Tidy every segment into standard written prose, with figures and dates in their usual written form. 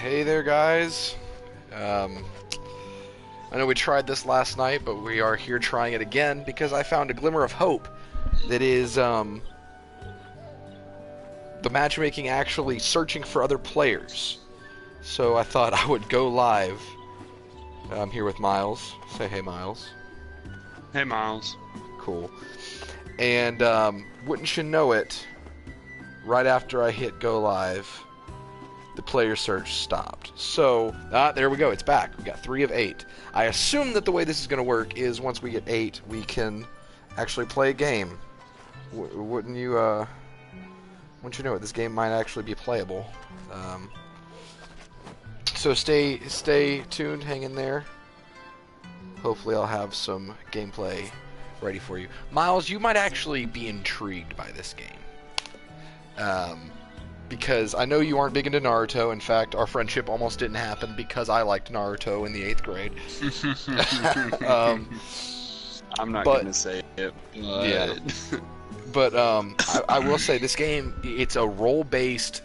Hey there, guys. I know we tried this last night, but we are here trying it again because I found a glimmer of hope that is the matchmaking actually searching for other players. So I thought I would go live. I'm here with Miles. Say hey, Miles. Hey, Miles. Cool. And wouldn't you know it, right after I hit go live, the player search stopped. So, there we go, it's back. We got 3 of 8. I assume that the way this is going to work is once we get 8, we can actually play a game. Wouldn't you know it, this game might actually be playable. So stay tuned, hang in there. Hopefully I'll have some gameplay ready for you. Miles, you might actually be intrigued by this game. Because I know you aren't big into Naruto. In fact, our friendship almost didn't happen because I liked Naruto in the 8th grade. I'm not going to say it. But... Yeah. But I will say this game, it's a role-based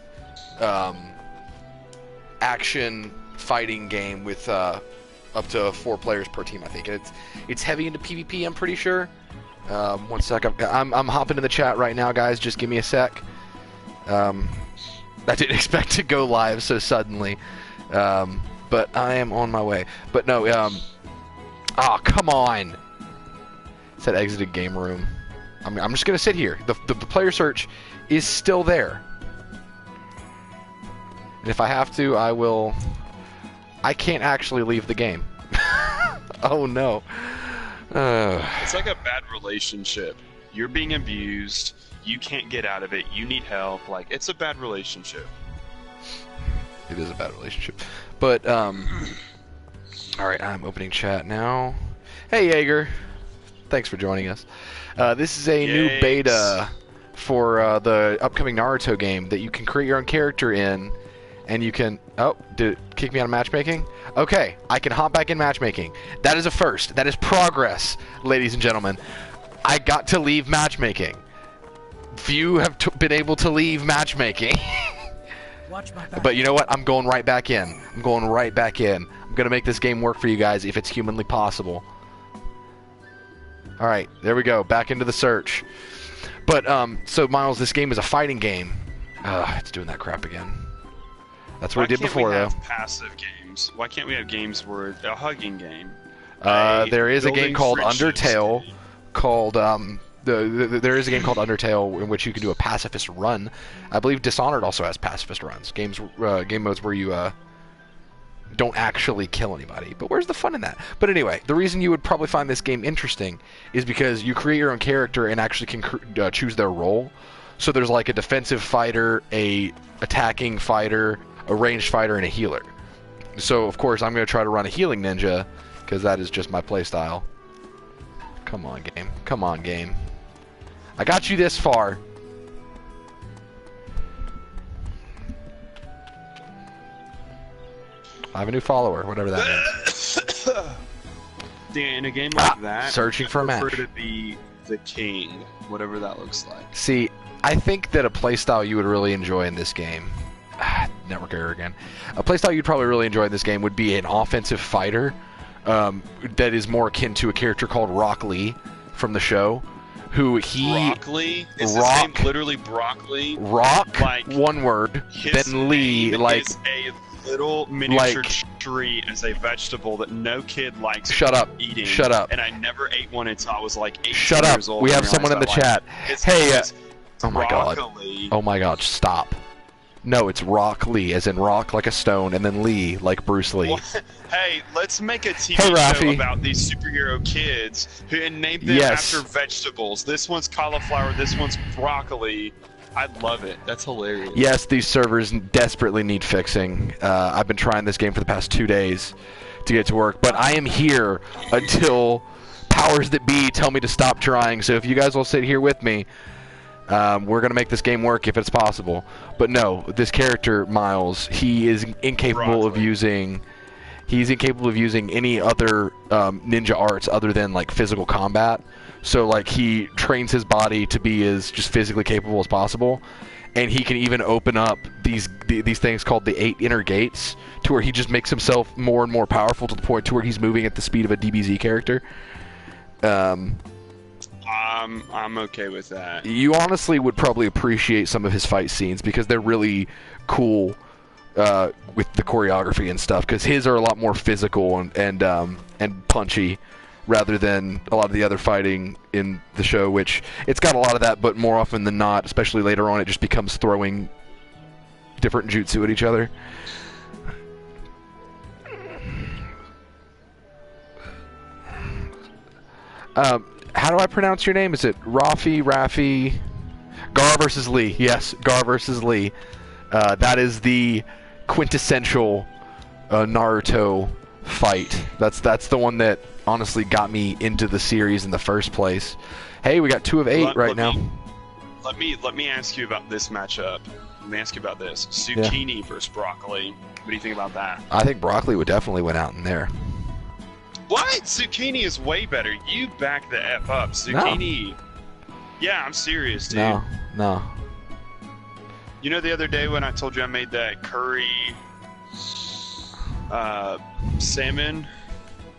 action fighting game with up to 4 players per team, I think. It's heavy into PvP, I'm pretty sure. One sec, I'm hopping in the chat right now, guys. Just give me a sec. I didn't expect to go live so suddenly, but I am on my way. But no, come on! It said exited game room. I'm just gonna sit here. The player search is still there, and if I have to, I will. I can't actually leave the game. Oh no! It's like a bad relationship. You're being abused. You can't get out of it. You need help. Like, it's a bad relationship. It is a bad relationship. But, alright, I'm opening chat now. Hey, Jaeger. Thanks for joining us. This is a new beta for the upcoming Naruto game that you can create your own character in, and you can... Oh, did it kick me out of matchmaking? Okay, I can hop back in matchmaking. That is a first. That is progress, ladies and gentlemen. I got to leave matchmaking. Few have been able to leave matchmaking. Watch my back. But you know what? I'm going right back in. I'm going right back in. I'm going to make this game work for you guys if it's humanly possible. Alright, there we go. Back into the search. But, so Miles, this game is a fighting game. It's doing that crap again. That's what we did before, though. Why can't we have passive games? Why can't we have games where a hugging game? There is a game called Undertale game. called, there is a game called Undertale in which you can do a pacifist run. I believe Dishonored also has pacifist runs. Game modes where you don't actually kill anybody. But where's the fun in that? But anyway, the reason you would probably find this game interesting is because you create your own character and actually can choose their role. So there's like a defensive fighter, a attacking fighter, a ranged fighter, and a healer. So of course I'm going to try to run a healing ninja because that is just my playstyle. Come on, game. Come on, game. I got you this far. I have a new follower, whatever that means. In a game like that, searching for a match. I prefer to be the king, whatever that looks like. See, I think that a playstyle you would really enjoy in this game... network error again. A playstyle you'd probably really enjoy in this game would be an offensive fighter that is more akin to a character called Rock Lee from the show. Broccoli? Is his name literally broccoli? Rock, like, one word, then Lee, like... is a little miniature tree as a vegetable that no kid likes eating. Shut up. And I never ate one until I was like 18 Shut up. years old. We have someone in the chat. Hey, oh my broccoli. god. Oh my god, stop. No, it's Rock Lee, as in rock like a stone, and then Lee like Bruce Lee. Well, hey, let's make a TV show about these superhero kids and name them after vegetables. This one's cauliflower, this one's broccoli. I love it. That's hilarious. Yes, these servers desperately need fixing. I've been trying this game for the past 2 days to get it to work, but I am here until powers that be tell me to stop trying. So if you guys will sit here with me, we're going to make this game work if it's possible. But no, this character, Miles, he is incapable of using... He's incapable of using any other ninja arts other than, like, physical combat. So, like, he trains his body to be as just physically capable as possible. and he can even open up these things called the 8 inner gates, to where he just makes himself more and more powerful to the point to where he's moving at the speed of a DBZ character. I'm okay with that. You honestly would probably appreciate some of his fight scenes because they're really cool with the choreography and stuff. Because his are a lot more physical and punchy, rather than a lot of the other fighting in the show, which it's got a lot of that, but more often than not, especially later on, it just becomes throwing different jutsu at each other. How do I pronounce your name? Is it Rafi? Gar versus Lee. Yes, Gar versus Lee. That is the quintessential Naruto fight. That's the one that honestly got me into the series in the first place. Hey, we got 2 of 8 right now. Let me ask you about this matchup. Let me ask you about this. Zucchini versus broccoli. What do you think about that? I think broccoli would definitely win out in there. What? Zucchini is way better. You back the F up. Zucchini. No. Yeah, I'm serious, dude. No. You know the other day when I told you I made that curry salmon?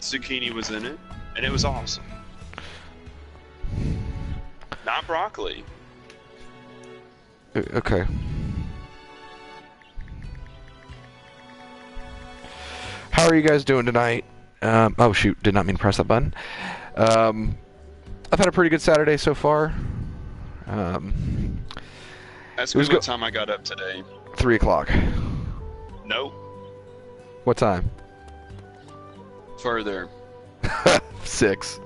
Zucchini was in it, and it was awesome. Not broccoli. Okay. How are you guys doing tonight? Oh shoot, did not mean to press that button. I've had a pretty good Saturday so far. Ask me what time I got up today. 3 o'clock. Nope. What time? Further. 6.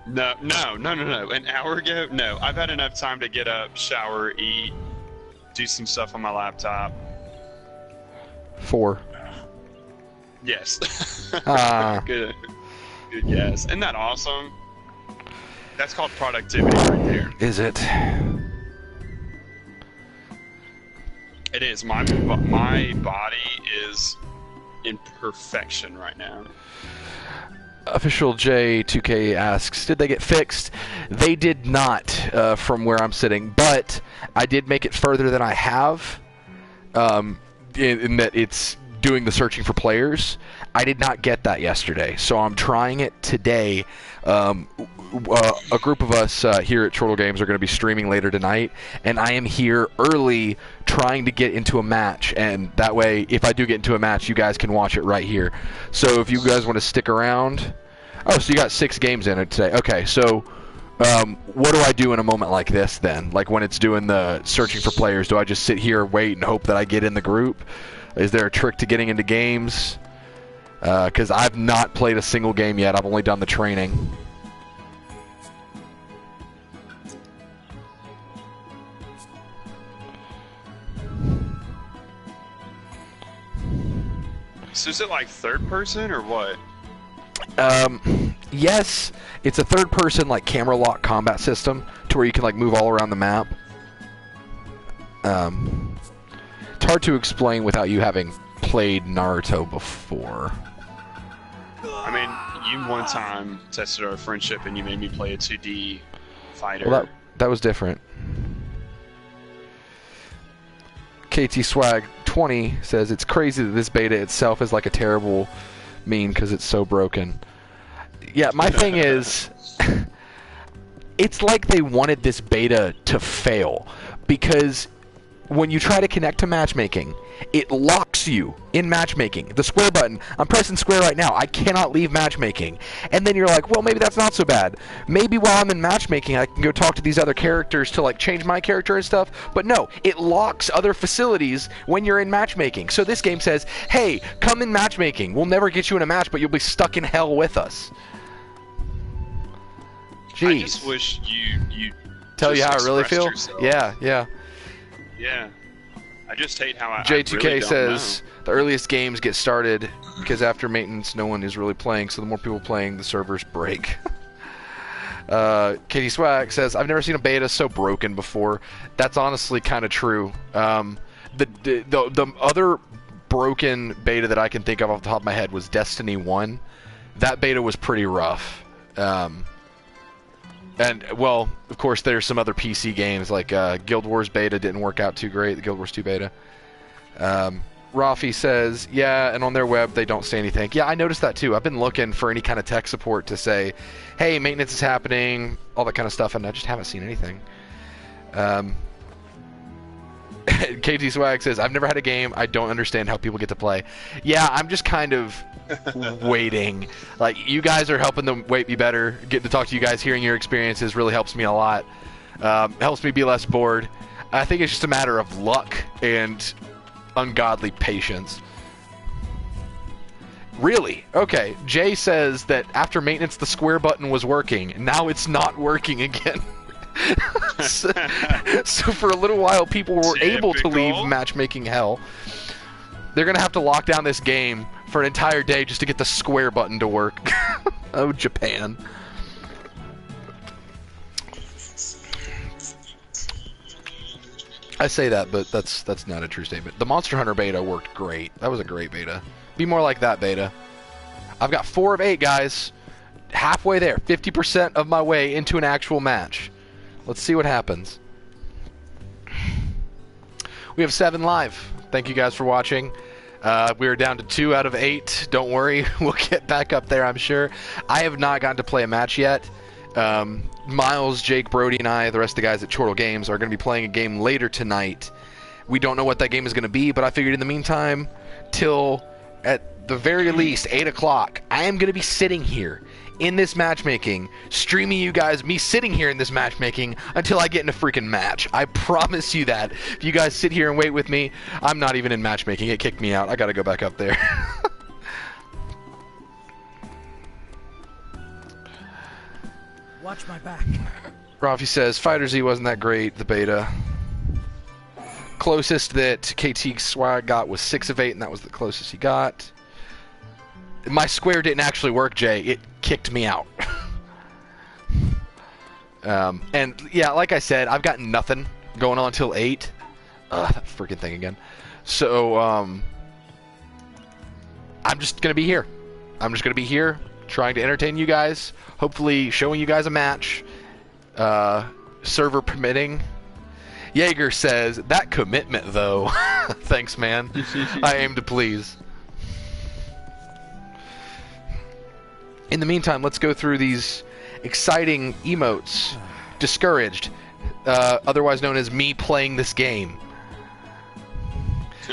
No. An hour ago? No. I've had enough time to get up, shower, eat, do some stuff on my laptop. 4. Yes. Good guess. Isn't that awesome? That's called productivity right there. Is it? It is. My body is in perfection right now. Official J2K asks, did they get fixed? They did not, from where I'm sitting, but I did make it further than I have, in that it's doing the searching for players. I did not get that yesterday, so I'm trying it today. A group of us here at Chortle Games are going to be streaming later tonight, and I am here early trying to get into a match, and that way, if I do get into a match, you guys can watch it right here. So if you guys want to stick around... Oh, so you got 6 games in it today. Okay, so what do I do in a moment like this then? Like when it's doing the searching for players, do I just sit here, wait, and hope that I get in the group? Is there a trick to getting into games? Because I've not played a single game yet. I've only done the training. So is it like third person or what? Yes, it's a third person like camera lock combat system to where you can like move all around the map. It's hard to explain without you having played Naruto before. I mean, you one time tested our friendship and you made me play a 2D fighter. Well, that was different. KT Swag 20 says it's crazy that this beta itself is like a terrible meme because it's so broken. Yeah, my thing is, it's like they wanted this beta to fail because when you try to connect to matchmaking, it locks you in matchmaking. The square button, I'm pressing square right now. I cannot leave matchmaking. And then you're like, well, maybe that's not so bad. Maybe while I'm in matchmaking, I can go talk to these other characters to like change my character and stuff. But no, it locks other facilities when you're in matchmaking. So this game says, hey, come in matchmaking. We'll never get you in a match, but you'll be stuck in hell with us. Jeez. I just wish you tell you how I really feel. Yourself. Yeah. I just hate how J2K I really don't says know. the earliest games get started because after maintenance, no one is really playing. So the more people playing, the servers break. Katie Swag says, I've never seen a beta so broken before. That's honestly kind of true. The other broken beta that I can think of off the top of my head was Destiny 1. That beta was pretty rough. And, well, of course, there's some other PC games, like Guild Wars Beta didn't work out too great, the Guild Wars 2 Beta. Rafi says, yeah, and on their web, they don't say anything. Yeah, I noticed that, too. I've been looking for any kind of tech support to say, hey, maintenance is happening, all that kind of stuff, and I just haven't seen anything. KT Swag says, I've never had a game. I don't understand how people get to play. Yeah, I'm just kind of waiting. Like, you guys are helping the wait be better. Getting to talk to you guys, hearing your experiences really helps me a lot. Helps me be less bored. I think it's just a matter of luck and ungodly patience. Really? Okay. Jay says that after maintenance, the square button was working. Now it's not working again. so for a little while, people were able to leave matchmaking hell. They're going to have to lock down this game for an entire day just to get the square button to work. Oh, Japan. I say that, but that's not a true statement. The Monster Hunter beta worked great. That was a great beta. Be more like that beta. I've got 4 of 8, guys. Halfway there. 50% of my way into an actual match. Let's see what happens. We have 7 live. Thank you guys for watching. We are down to 2 out of 8. Don't worry. We'll get back up there, I'm sure. I have not gotten to play a match yet. Miles, Jake, Brodie, and I, the rest of the guys at Chortle Games, are going to be playing a game later tonight. We don't know what that game is going to be, but I figured in the meantime, till at the very least 8 o'clock, I am going to be sitting here in this matchmaking, streaming you guys, me sitting here in this matchmaking until I get in a freaking match. I promise you that. If you guys sit here and wait with me, I'm not even in matchmaking. It kicked me out. I got to go back up there. Watch my back. Rafi says, Fighter Z wasn't that great, the beta. Closest that KT Swag got was 6 of 8, and that was the closest he got. My square didn't actually work, Jay. It kicked me out. And, yeah, like I said, I've got nothing going on till 8. That freaking thing again. So, I'm just going to be here. I'm just going to be here, trying to entertain you guys, hopefully showing you guys a match, server permitting. Jaeger says, that commitment, though. Thanks, man. I aim to please. In the meantime, let's go through these exciting emotes. Discouraged, otherwise known as me playing this game.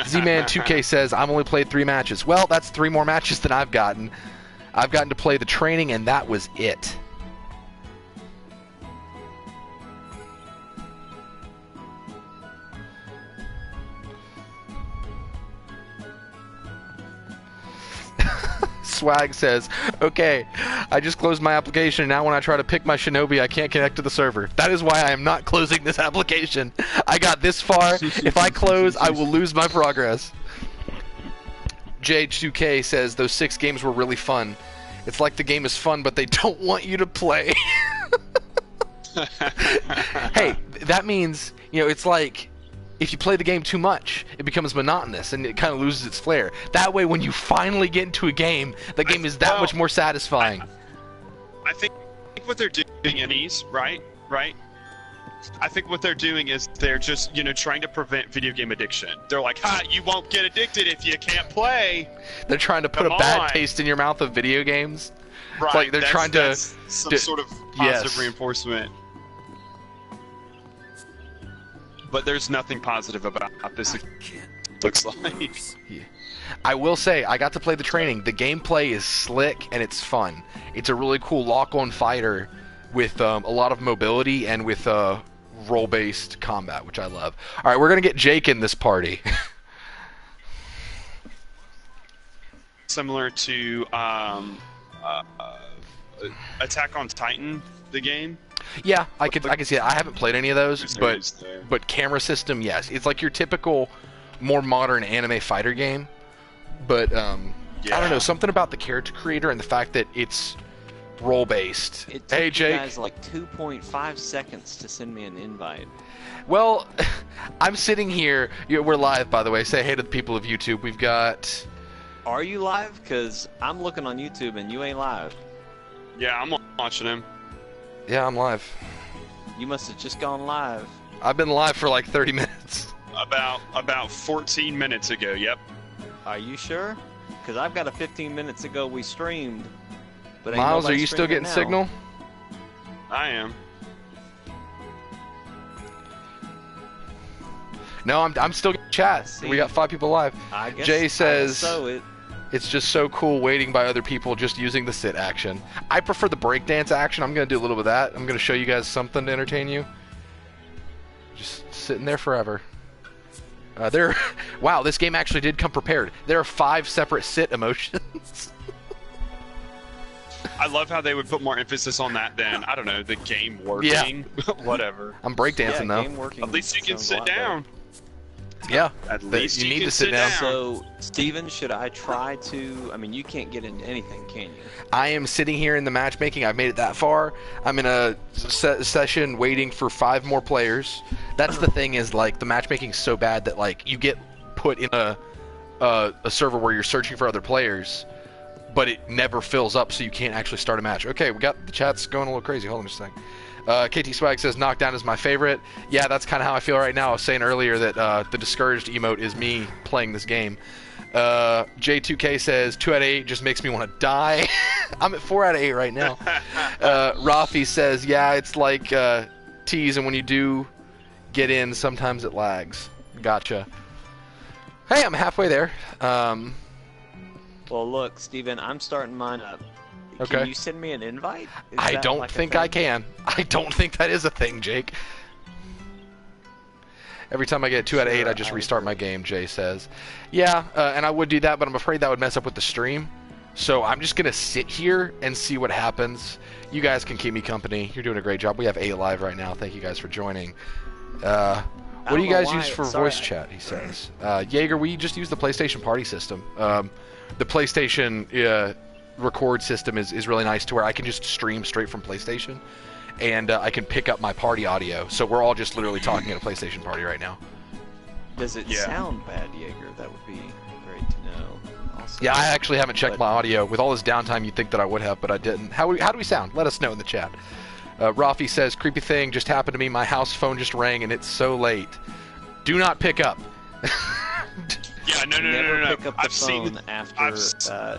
Z-Man2K says, I've only played 3 matches. Well, that's 3 more matches than I've gotten. I've gotten to play the training, and that was it. Swag says, okay, I just closed my application, and now when I try to pick my Shinobi, I can't connect to the server. That is why I am not closing this application. I got this far. If I close, I will lose my progress. J2K says, those 6 games were really fun. It's like the game is fun, but they don't want you to play. Hey, that means, you know, it's like, if you play the game too much, it becomes monotonous and it kind of loses its flair. That way, when you finally get into a game, the game is that much more satisfying. I think what they're doing in these, right? I think what they're doing is they're just, you know, trying to prevent video game addiction. They're like, ha, you won't get addicted if you can't play. They're trying to put a bad taste in your mouth of video games. Right. It's like they're trying to... some sort of positive reinforcement. But there's nothing positive about this, it looks like. Yeah. I will say, I got to play the training. The gameplay is slick and it's fun. It's a really cool lock-on fighter with a lot of mobility and with role-based combat, which I love. All right, we're going to get Jake in this party. Similar to Attack on Titan, the game. Yeah, I can see that. I haven't played any of those, but camera system, yes. It's like your typical, more modern anime fighter game. But, I don't know, something about the character creator and the fact that it's role-based. It took hey, Jake. you guys like 2.5 seconds to send me an invite. Well, I'm sitting here. We're live, by the way. Say hey to the people of YouTube. We've got... Are you live? Because I'm looking on YouTube and you ain't live. Yeah, I'm watching him. Yeah, I'm live. You must have just gone live. I've been live for like 30 minutes. About 14 minutes ago. Yep. Are you sure? Because I've got a 15 minutes ago we streamed. But ain't Miles, are nobody you still streaming getting now. signal? I am. No, I'm still getting chat. See. We got 5 people live. I guess, Jay says I guess so. it's just so cool waiting by other people just using the sit action. I prefer the breakdance action. I'm going to do a little bit of that. I'm going to show you guys something to entertain you. Just sitting there forever. Wow, this game actually did come prepared. There are 5 separate sit emotions. I love how they would put more emphasis on that than, I don't know, the game working. Yeah. Whatever. I'm breakdancing though. Game working At least you can sounds a sit lot better. down. Yeah. At least you need can to sit down. So, Steven, should I try to... I mean, you can't get into anything, can you? I am sitting here in the matchmaking. I've made it that far. I'm in a session waiting for 5 more players. That's the thing is, like, the matchmaking's so bad that, like, you get put in a server where you're searching for other players, but it never fills up, so you can't actually start a match. Okay, we got the chat's going a little crazy. Hold on just a second. KT Swag says Knockdown is my favorite. Yeah, that's kind of how I feel right now. I was saying earlier that the discouraged emote is me playing this game. J2K says 2 out of 8 just makes me want to die. I'm at 4 out of 8 right now. Rafi says, yeah, it's like tease, and when you do get in, sometimes it lags. Gotcha. Hey, I'm halfway there. Well, look, Steven, I'm starting mine up. Okay. Can you send me an invite? Is I that don't like a think thing? I can. I don't think that is a thing, Jake. Every time I get 2 out of 8, I just restart my game, Jay says. Yeah, and I would do that, but I'm afraid that would mess up with the stream. So I'm just going to sit here and see what happens. You guys can keep me company. You're doing a great job. We have 8 live right now. Thank you guys for joining. What do you guys use for voice chat, he says. Jaeger, we just use the PlayStation Party system. The PlayStation record system is really nice to where I can just stream straight from PlayStation. And I can pick up my party audio. So we're all just literally talking at a PlayStation party right now. Does it sound bad, Jaeger? That would be great to know. Also, Yeah, I actually haven't checked my audio. With all this downtime, you'd think that I would have, but I didn't. How do we sound? Let us know in the chat. Rafi says, creepy thing just happened to me. My house phone just rang, and it's so late. Do not pick up. Yeah, no. Never pick up the I've phone seen after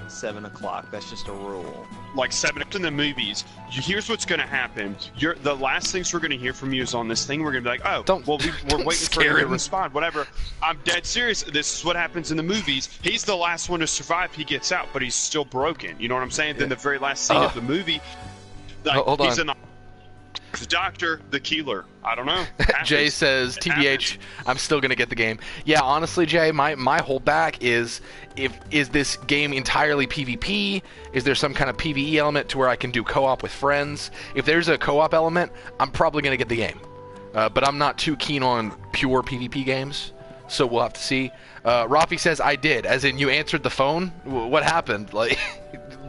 7 o'clock. That's just a rule. like 7 in the movies. Here's what's going to happen. The last things we're going to hear from you is on this thing. We're going to be like, oh, Don't- we're don't waiting for scare him to him. respond. Whatever. I'm dead serious. This is what happens in the movies. He's the last one to survive. He gets out, but he's still broken. You know what I'm saying? Then the very last scene of the movie, like, Hold he's on. in the doctor, the killer. I don't know. Jay Happens. says, It TBH, happens. I'm still going to get the game. Yeah, honestly, Jay, my holdback is, is this game entirely PvP? Is there some kind of PvE element to where I can do co-op with friends? If there's a co-op element, I'm probably going to get the game. But I'm not too keen on pure PvP games, so we'll have to see. Rafi says, I did, as in you answered the phone? What happened? Like,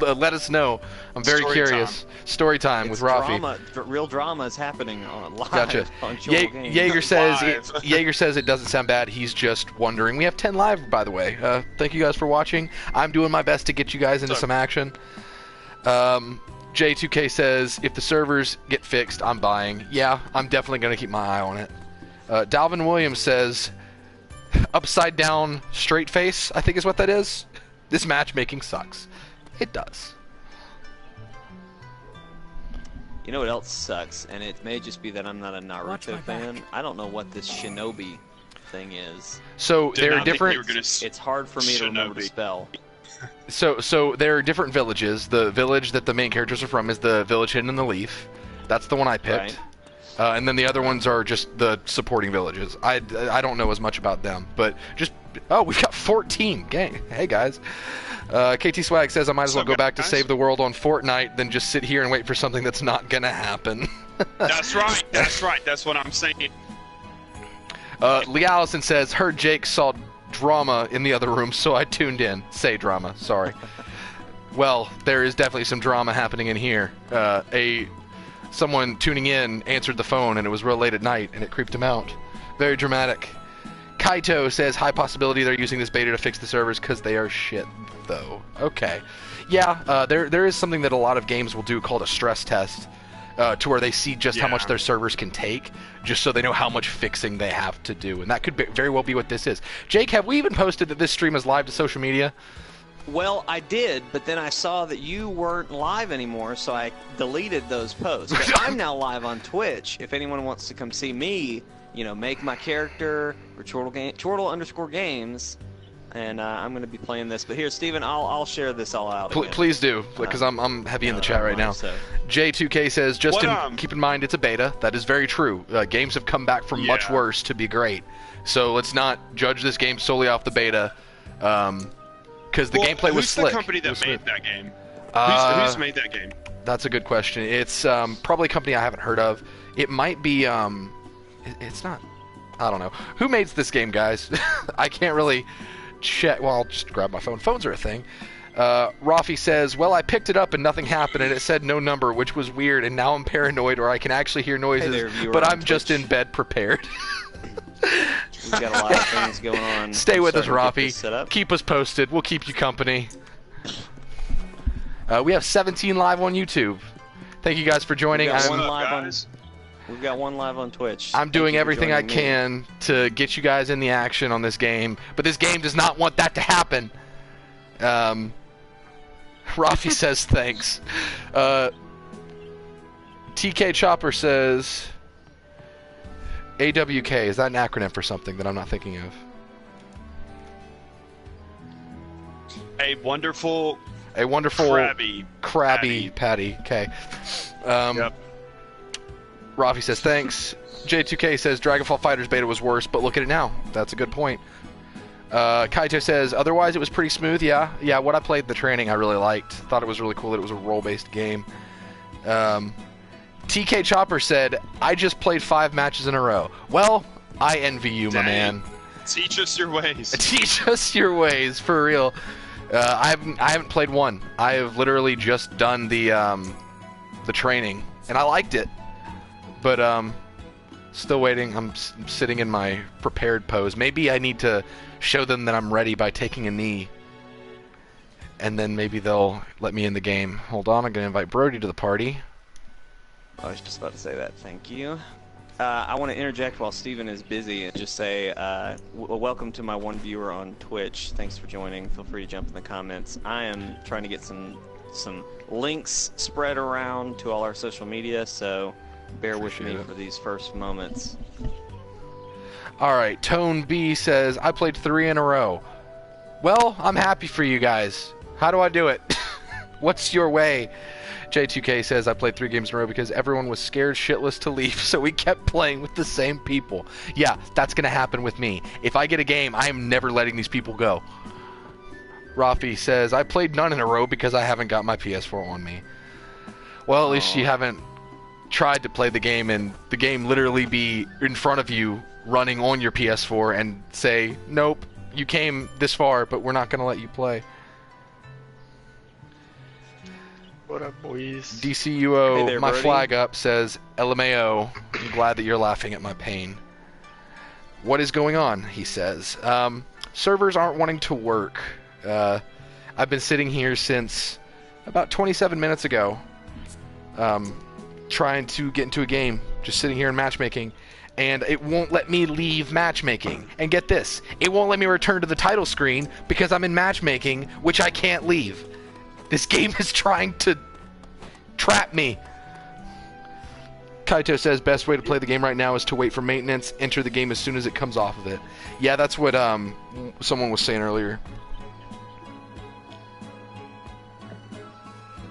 let us know. I'm very Story curious. Story time with Rafi. Drama, real drama is happening on live Gotcha. on Chortle Games. Jaeger says Live. Jaeger says it doesn't sound bad. He's just wondering. We have 10 live, by the way. Thank you guys for watching. I'm doing my best to get you guys into some action. J2K says if the servers get fixed, I'm buying. Yeah, I'm definitely gonna keep my eye on it. Dalvin Williams says upside down straight face, I think is what that is. This matchmaking sucks. It does. You know what else sucks? And it may just be that I'm not a Watch my Naruto fan. back. I don't know what this Shinobi thing is. So Did there are not think different. you were gonna It's hard for me to remember to Shinobi. spell. So there are different villages. The village that the main characters are from is the village hidden in the leaf. That's the one I picked. And then the other ones are just the supporting villages. I don't know as much about them, but just we've got 14. Gang. Hey guys. KT Swag says I might as well What's go up, back to guys? save the world on Fortnite than just sit here and wait for something that's not gonna happen. That's right. That's right. That's what I'm saying. Lee Allison says heard Jake saw drama in the other room, so I tuned in. Say drama. Sorry. Well, there is definitely some drama happening in here. Someone tuning in answered the phone, and it was real late at night, and it creeped him out. Very dramatic. Kaito says high possibility they're using this beta to fix the servers because they are shit, though. Okay. Yeah, there is something that a lot of games will do called a stress test. to where they see just how much Yeah. their servers can take, just so they know how much fixing they have to do. And that could very well be what this is. Jake, have we even posted that this stream is live to social media? Well, I did, but then I saw that you weren't live anymore, so I deleted those posts. But I'm now live on Twitch. If anyone wants to come see me, make my character or Chortle_games, and I'm going to be playing this. But here, Steven, I'll share this all out. again. Please do, because I'm heavy in the chat right now. So. J2K says, keep in mind it's a beta. That is very true. Games have come back from much worse to be great. So let's not judge this game solely off the beta, because the gameplay was slick. Who's the company that made that game? Who's made that game? That's a good question. It's probably a company I haven't heard of. It might be, it's not, I don't know. Who makes this game, guys? I can't really check. Well, I'll just grab my phone. Phones are a thing. Rafi says, well, I picked it up and nothing happened, and it said no number, which was weird, and now I'm paranoid, or I can actually hear noises, Hey there, but I'm Twitch. just in bed prepared. We've got a lot of things going on. Stay with us, Starting to get this set Rafi. up. Keep us posted. We'll keep you company. We have 17 live on YouTube. Thank you guys for joining. We've got What's one up, live on- guys? We've got one live on Twitch. I'm Thank doing you for everything I joining me. can to get you guys in the action on this game, but this game does not want that to happen. Rafi says thanks. TK Chopper says AWK. Is that an acronym for something that I'm not thinking of? A wonderful Crabby patty. Okay. Yep. Rafi says thanks. J2K says Dragonfall Fighters beta was worse, but look at it now. That's a good point. Kaito says otherwise it was pretty smooth. Yeah. What I played in the training I really liked. Thought it was really cool that it was a role-based game. TK Chopper said I just played 5 matches in a row. Well, I envy you, my man. Teach us your ways. Teach us your ways, for real. I haven't played one. I have literally just done the training, and I liked it. But still waiting. I'm sitting in my prepared pose. Maybe I need to show them that I'm ready by taking a knee, and then maybe they'll let me in the game. Hold on, I'm gonna invite Brodie to the party. I was just about to say that. Thank you. I want to interject while Steven is busy and just say welcome to my one viewer on Twitch. Thanks for joining. Feel free to jump in the comments. I am trying to get some links spread around to all our social media, so bear with me Appreciate it. for these first moments. Alright, Tone B says, I played 3 in a row. Well, I'm happy for you guys. How do I do it? What's your way? J2K says, I played 3 games in a row because everyone was scared shitless to leave, so we kept playing with the same people. Yeah, that's going to happen with me. If I get a game, I am never letting these people go. Rafi says, I played none in a row because I haven't got my PS4 on me. Well, at least you haven't tried to play the game and the game literally be in front of you running on your PS4 and say, nope, you came this far, but we're not going to let you play. What up, boys? DCUO, Hey there, my Brodie. flag up says, LMAO, I'm glad that you're laughing at my pain. What is going on, he says. Servers aren't wanting to work. I've been sitting here since about 27 minutes ago, trying to get into a game, just sitting here in matchmaking, and it won't let me leave matchmaking. And get this, it won't let me return to the title screen because I'm in matchmaking, which I can't leave. This game is trying to trap me. Kaito says best way to play the game right now is to wait for maintenance, enter the game as soon as it comes off of it. Yeah, that's what someone was saying earlier.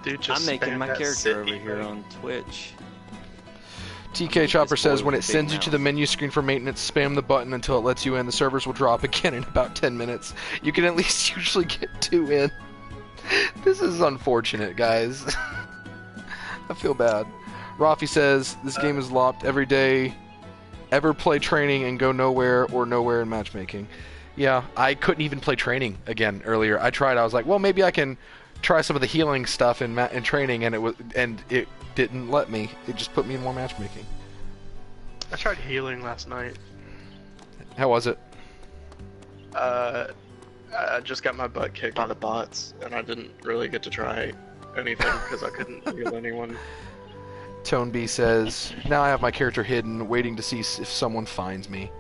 Dude, just I'm making spam my that character Sydney over here ring. on Twitch. TK Chopper This says boy when with it big sends you to mouth. the menu screen for maintenance, spam the button until it lets you in. The servers will drop again in about 10 minutes. You can at least usually get 2 in. This is unfortunate, guys. I feel bad. Rafi says this game is locked every day. Ever play training and go nowhere or nowhere in matchmaking? Yeah, I couldn't even play training again earlier. I tried. I was like, well, maybe I can try some of the healing stuff in training, and it didn't let me. It just put me in more matchmaking. I tried healing last night. How was it? I just got my butt kicked by the bots, and I didn't really get to try anything because I couldn't heal anyone. Tone B says, now I have my character hidden, waiting to see if someone finds me.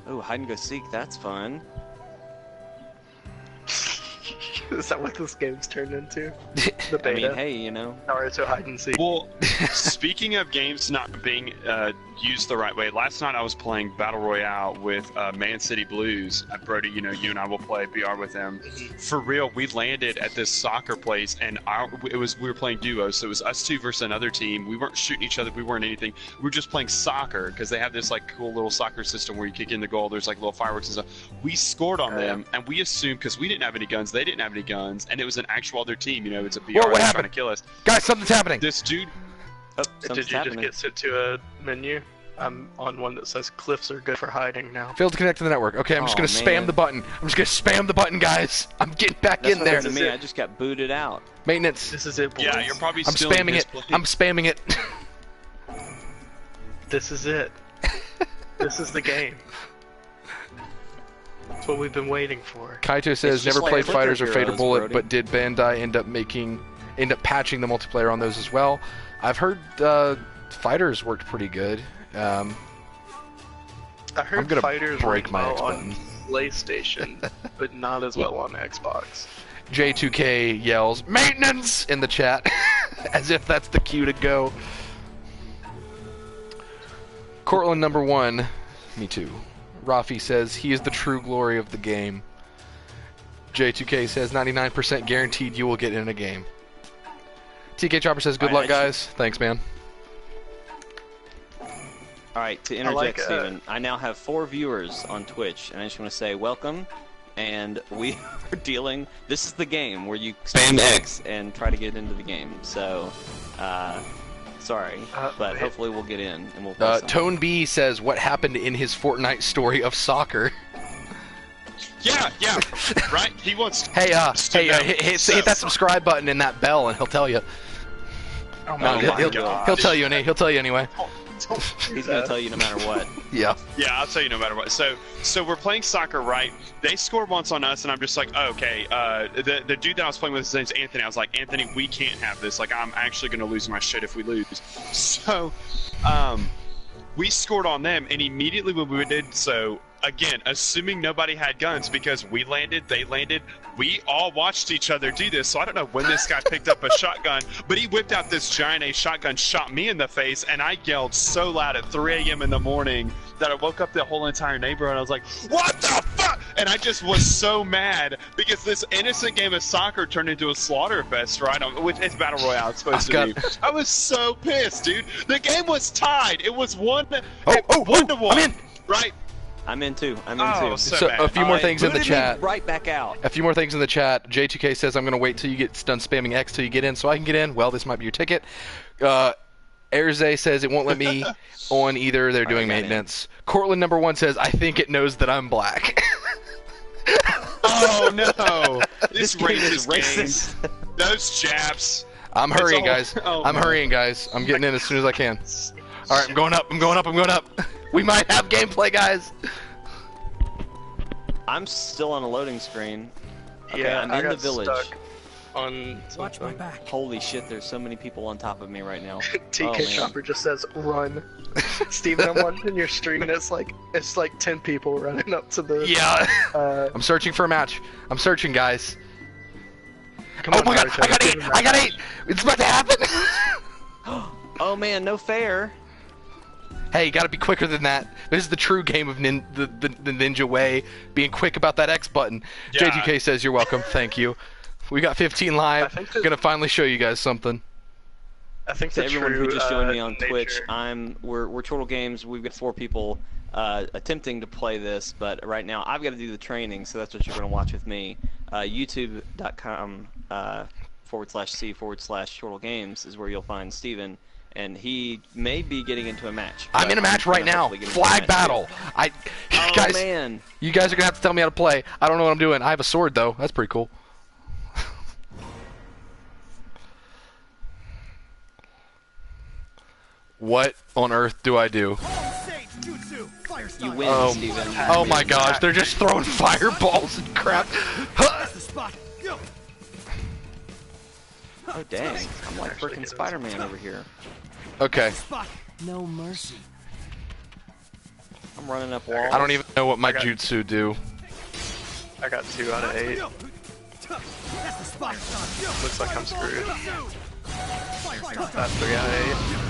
Oh, hide and go seek. That's fun. Is that what this game's turned into? The beta? I mean, hey, you know. Naruto hide and seek. Well, speaking of games not being used the right way, last night I was playing Battle Royale with Man City Blues. Brodie, you know, you and I will play BR with them. For real, we landed at this soccer place, and we were playing duos, so it was us two versus another team. We weren't shooting each other, we weren't anything. We were just playing soccer, because they have this like cool little soccer system where you kick in the goal, there's like little fireworks and stuff. We scored on them, and we assumed, because we didn't have any guns, they didn't have any guns, and it was an actual other team, you know, it's a BR Whoa, what trying happened? to kill us. Guys, something's happening. This dude, Oh, Did something's you happening. just get sent to a menu? I'm on one that says cliffs are good for hiding now. Failed to connect to the network. Okay, I'm just Oh, gonna spam man. the button. I'm just gonna spam the button, guys. I'm getting back That's in what there. happened to me. I just got booted out. Maintenance. This is it, boys. yeah, you're probably I'm still in spamming his it. place. I'm spamming it. This is it. This is the game. That's what we've been waiting for. Kaito says just never like played Clicker Fighters or Fatal Heroes, Bullet, Brodie. but did Bandai end up patching the multiplayer on those as well? I've heard Fighters worked pretty good. I heard I'm gonna Fighters break ran my well X on button. PlayStation, but not as well on Xbox. J2K yells maintenance in the chat, as if that's the cue to go. Cortland number 1, me too. Rafi says he is the true glory of the game. J2K says 99% guaranteed you will get in a game. TK Chopper says good luck, guys. Thanks, man. All right, to like, interject, Steven, I now have 4 viewers on Twitch, and I just want to say welcome. And we are dealing. This is the game where you spam X and try to get into the game. So, sorry, but hopefully we'll get in and we'll. Play some. Tone B says what happened in his Fortnite story of soccer. Yeah, right? He wants Hey, hit that subscribe button and that bell, and he'll tell you. Oh my he'll god. tell you. He'll tell you anyway. He's gonna tell you no matter what. Yeah. Yeah, I'll tell you no matter what. So we're playing soccer, right? They scored once on us, and I'm just like, oh, okay. The dude that I was playing with, his name's Anthony. I was like, Anthony, we can't have this. Like, I'm actually gonna lose my shit if we lose. So, we scored on them, and immediately when we did so, again, assuming nobody had guns because we landed, they landed, we all watched each other do this. So I don't know when this guy picked up a shotgun, but he whipped out this giant A shotgun, shot me in the face, and I yelled so loud at 3 a.m. in the morning that I woke up the whole entire neighborhood. I was like, what the fuck? And I just was so mad because this innocent game of soccer turned into a slaughter fest, right? Which it's Battle Royale, it's supposed to be. I was so pissed, dude. The game was tied. It was 1-1. I'm in. Right? I'm in too. I'm Oh, in too. so So bad. a few more It things in the booted me chat. right back out. A few more things in the chat. J2K says I'm gonna wait till you get done spamming X till you get in, so I can get in. Well, this might be your ticket. Erze says it won't let me on either. They're doing got in. maintenance. Cortland number 1 says I think it knows that I'm black. Oh no! This game is racist game. Those Japs. I'm hurrying, all- guys. oh, I'm no. hurrying, guys. I'm getting in as soon as I can. All right, I'm going up. I'm going up. I'm going up. We might have gameplay, guys. I'm still on a loading screen. Okay, Yeah, I'm I in the got village. stuck on Watch my something. back. Holy shit, there's so many people on top of me right now. TK Oh, man. Chopper just says run. Steven, I'm watching your stream and it's like 10 people running up to the Yeah. uh I'm searching for a match. I'm searching, guys. come Oh on, my god, Naruto, I got give 8! him I got that. 8! It's about to happen! Oh man, no fair. Hey, you gotta be quicker than that. This is the true game of the ninja way. Being quick about that X button. Yeah. JGK says you're welcome. Thank you. We got 15 I live. think that- Gonna finally show you guys something. I think To the everyone true, who just joined me on nature- Twitch, we're Chortle Games. We've got 4 people attempting to play this, but right now I've got to do the training, so that's what you're going to watch with me. YouTube.com /C/Chortle Games is where you'll find Steven, and he may be getting into a match. I'm but in a match gonna right now. hopefully get into a Flag match, battle. too. Oh Guys, man. you guys are gonna have to tell me how to play. I don't know what I'm doing. I have a sword though. That's pretty cool. What on earth do I do? You win, Oh, Steven. oh my gosh, they're just throwing fireballs and crap. That's the spot. Go. Oh dang, I'm like freaking Spider-Man over here. Okay. No mercy. I'm running up walls. I don't even know what my jutsu do. I got 2 out of 8. Looks like I'm screwed. That's 3 out of 8.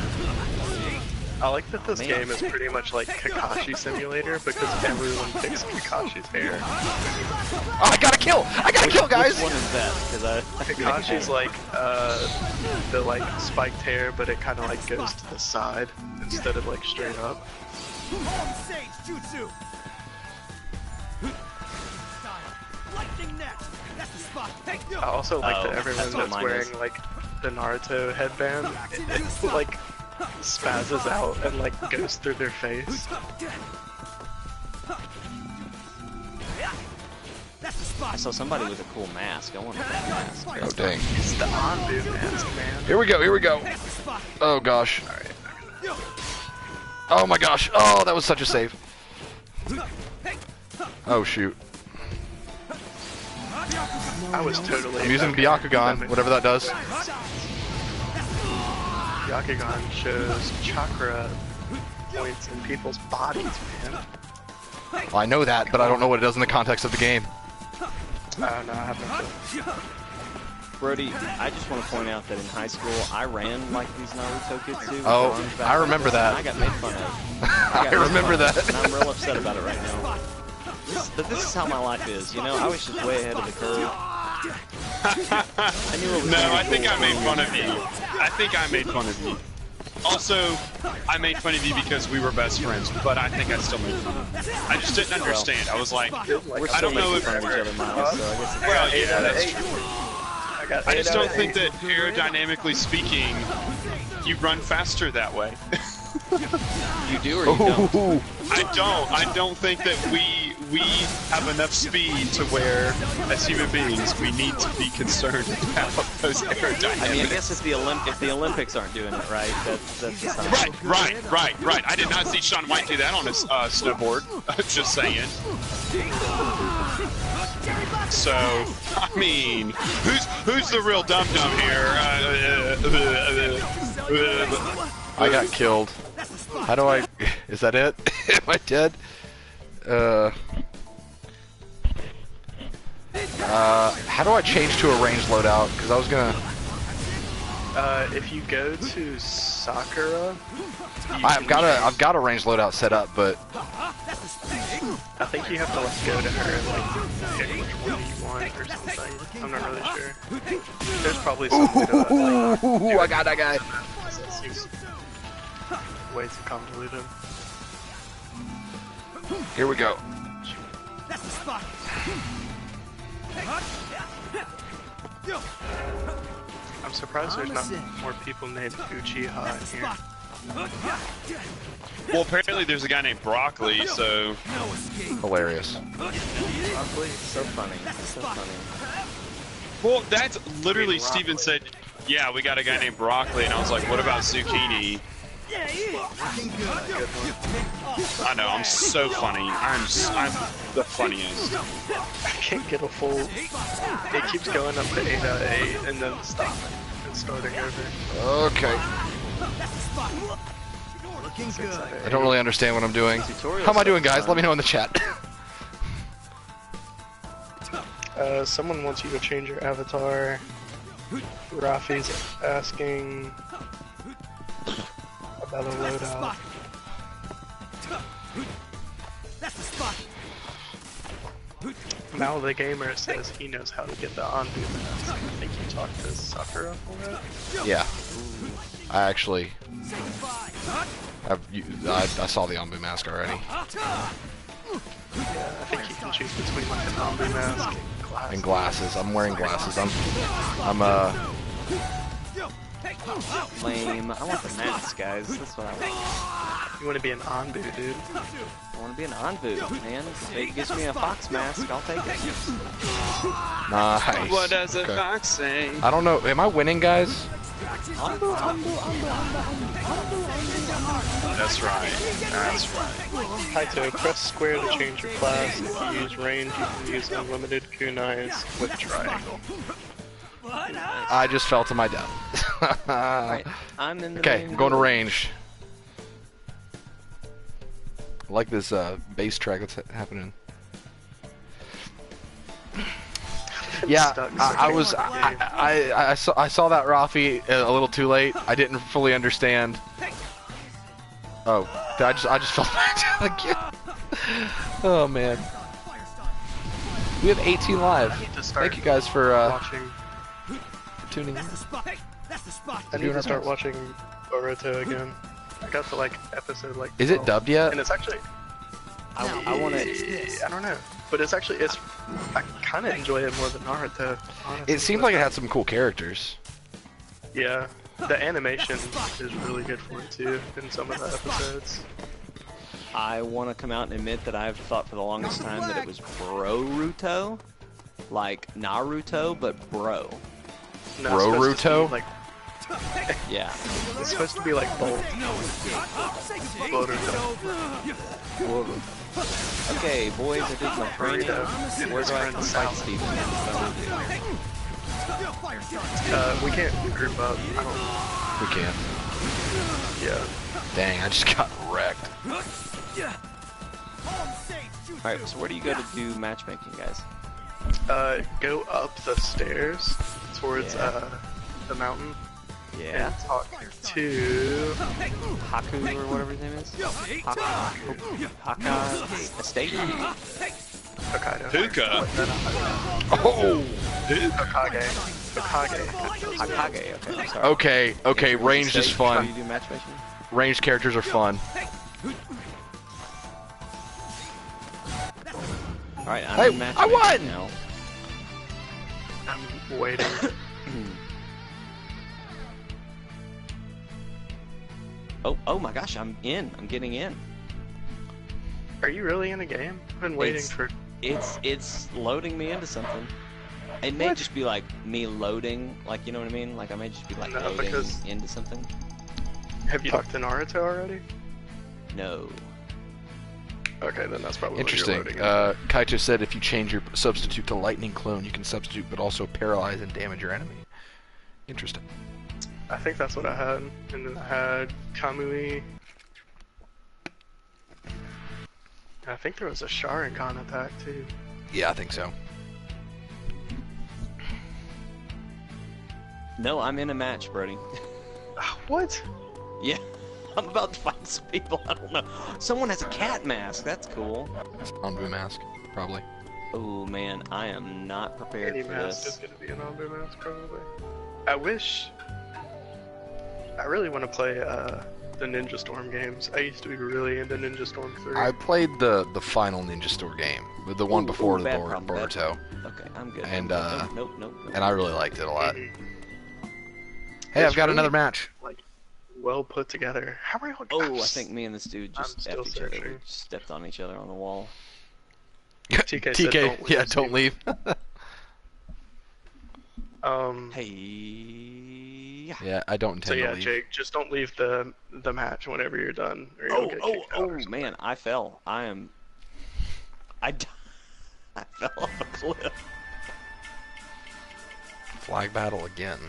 I like that this game is pretty much like Kakashi Simulator because everyone picks Kakashi's hair. Oh, I gotta kill! I gotta kill, guys! Which one is that? Because Kakashi's like the like spiked hair, but it kind of like goes to the side instead of like straight up. I also like that everyone that's wearing like the Naruto headband, it like spazzes out and like goes through their face. I saw somebody with a cool mask. I want a cool mask. Oh, dang. It's the Anbu mask, man. Here we go, here we go. Oh, gosh. Alright. Oh, my gosh. Oh, that was such a save. Oh, shoot. I was totally. I'm using Byakugan, whatever that does. Byakugan shows chakra points in people's bodies, man. Well, I know that, but I don't know what it does in the context of the game. No, I have no clue. Brodie, I just want to point out that in high school, I ran like these Naruto kids do. with Oh, their arms back I like remember that. and I got made fun of. I remember that. And I'm real upset about it right now. But this is how my life is, you know? I was just way ahead of the curve. I knew it was No, I think I made fun of you. I think I made fun of you. Also, I made fun of you because we were best friends, but I think I still made fun of you. I just didn't understand. I was like, We're I still don't know making if... fun of each other, Miles, so I guess it's... Well, yeah, that's true. I just don't think that. that aerodynamically speaking, you run faster that way. You do or you don't? Ooh. I don't think that we have enough speed to where, as human beings, we need to be concerned about those aerodynamics. I mean, I guess if the Olympics aren't doing it right, that's the sign. Right. I did not see Shaun White do that on his snowboard. Just saying. So, I mean, who's the real dum-dum here? I got killed. How do I... Is that it? Am I dead? How do I change to a ranged loadout? Because I was gonna... If you go to Sakura, I've got a ranged loadout set up, but... I think you have to like go to her and like pick which one you want or something. I'm not really sure. There's probably something to it. Like, Ooh, I got that guy. way too convoluted. Here we go. I'm surprised there's not more people named Uchiha in here. Well, apparently there's a guy named Broccoli, so... Hilarious. Broccoli? So funny. So funny. Well, that's literally, Stephen said, yeah, we got a guy named Broccoli, and I was like, what about Zucchini? I know, I'm so funny. I'm the funniest. I can't get a full... It keeps going up to 8 out of 8 and then stopping and starting over. Okay. I don't really understand what I'm doing. How am I doing, guys? Let me know in the chat. Someone wants you to change your avatar. Rafi's asking about a loadout. Mal the Gamer says he knows how to get the Anbu mask. I think you talked to Sakura already? Yeah. I actually... I saw the Anbu mask already. Yeah, I think you can choose between like an Anbu mask And glasses. I'm wearing glasses. I'm Lame. I want the mask, guys. That's what I want. You want to be an Anbu, dude. I want to be an Anbu, man. If it gives me a fox mask, I'll take it. nice. What does a Okay. fox say? I don't know. Am I winning, guys? That's right. That's right. Kaito, press square to change your class. If you use range, you can use unlimited kunais with triangle. I just fell to my death. Alright, I'm in the Okay, main I'm going to build. range. I like this bass track that's happening. Yeah, I saw that Rafi a little too late. I didn't fully understand. Oh, I just fell back down again. Oh man. We have 18 live. Thank you guys for watching. tuning in. I need to start watching Boruto again. I got to like episode like. Is it dubbed yet? And it's actually. I want to. I don't know, but it's actually I kind of enjoy it more than Naruto. Honestly. It seemed like it had some cool characters. Yeah, the animation is really good for it too in some of the episodes. I want to come out and admit that I've thought for the longest time that it was Boruto, like Naruto, but bro. No, it's supposed to Boruto? be, like, Yeah. it's supposed to be like both. Boruto. Okay, boys, I did my training. Burrito. Where do I come fight Stephen? We can't group up. I don't. We can't. Yeah. Dang, I just got wrecked. Alright, so where do you go to do matchmaking, guys? Go up the stairs towards the mountain Yeah. and talk to. Haku or whatever his name is? Haka Estate? Hokkaido. Puka. Oh! Hokage. Hakage, okay, I'm sorry. Okay, ranged is Do fun. you do matchmaking? Ranged characters are fun. Alright, I'm Hey, in I matchmaking won! now. I'm waiting. Oh my gosh, I'm in. I'm getting in. Are you really in a game? I've been waiting It's- for. It's loading me into something. It may just be like me loading, like, you know what I mean? Like I may just be like No, loading because- into something. Have you talked to Naruto already? No. Okay, then that's probably Interesting. What you're loading into. Kaito said if you change your substitute to lightning clone, you can substitute but also paralyze and damage your enemy. Interesting. I think that's what I had, and then I had Kamui. I think there was a Sharingan attack too. Yeah, I think so. No, I'm in a match, Brodie. What? Yeah. I'm about to fight some people. I don't know. Someone has a cat mask. That's cool. Anbu mask, probably. Oh man, I am not prepared Any for mask this. is gonna be an Anbu mask probably. I wish. I really want to play the Ninja Storm games. I used to be really into Ninja Storm 3. I played the final Ninja Store game, the one before the bad problem, bad Boruto, Okay, I'm good. And, nope. and I really liked it a lot. Mhm. Hey, It's I've got really- another match. Like, well put together. How are you? Oh, I think me and this dude I'm just still effed each other. We searching. stepped on each other on the wall. TK said don't leave, yeah, Steve. don't leave. Hey. Yeah, I don't So intend yeah, to leave. Jake, just don't leave the match whenever you're done, or you'll get kicked out. or something. Man, I fell. I fell off a cliff. Flag battle again.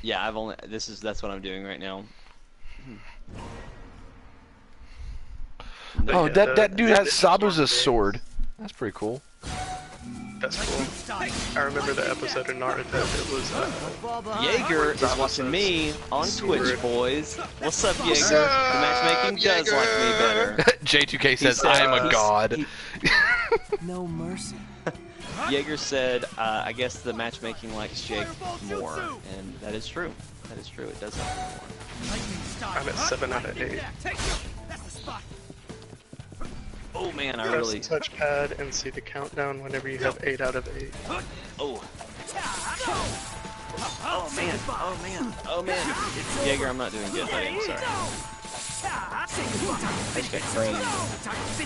Yeah, that's what I'm doing right now. Oh, yeah, that dude has the Sabu's Storm sword. That's pretty cool. That's cool. I remember the episode of Naruto. It was Jaeger is watching me on Twitch, boys. What's up, Jaeger? The matchmaking does like me better. J2K says, said- I am a he's- god. No mercy. Jaeger said, I guess the matchmaking likes Jake more, and that is true. That is true. It does like me more. I'm at 7 out of 8. Oh man, I Press really. the touchpad and see the countdown whenever you have 8 out of 8. Oh. Oh man. Oh man. Oh man. Jaeger, I'm not doing good, buddy. I'm sorry. I just got creamed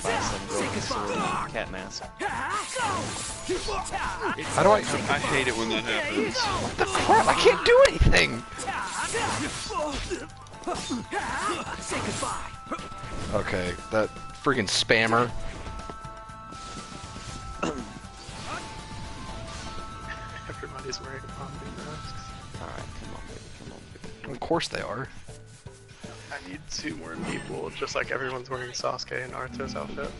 by some girl with a sword and cat mask. How do I... I hate it when that happens. What the crap? I can't do anything! Okay, that freaking spammer. Everybody's Of course they are. I need 2 more people, just like everyone's wearing Sasuke and Naruto's outfit.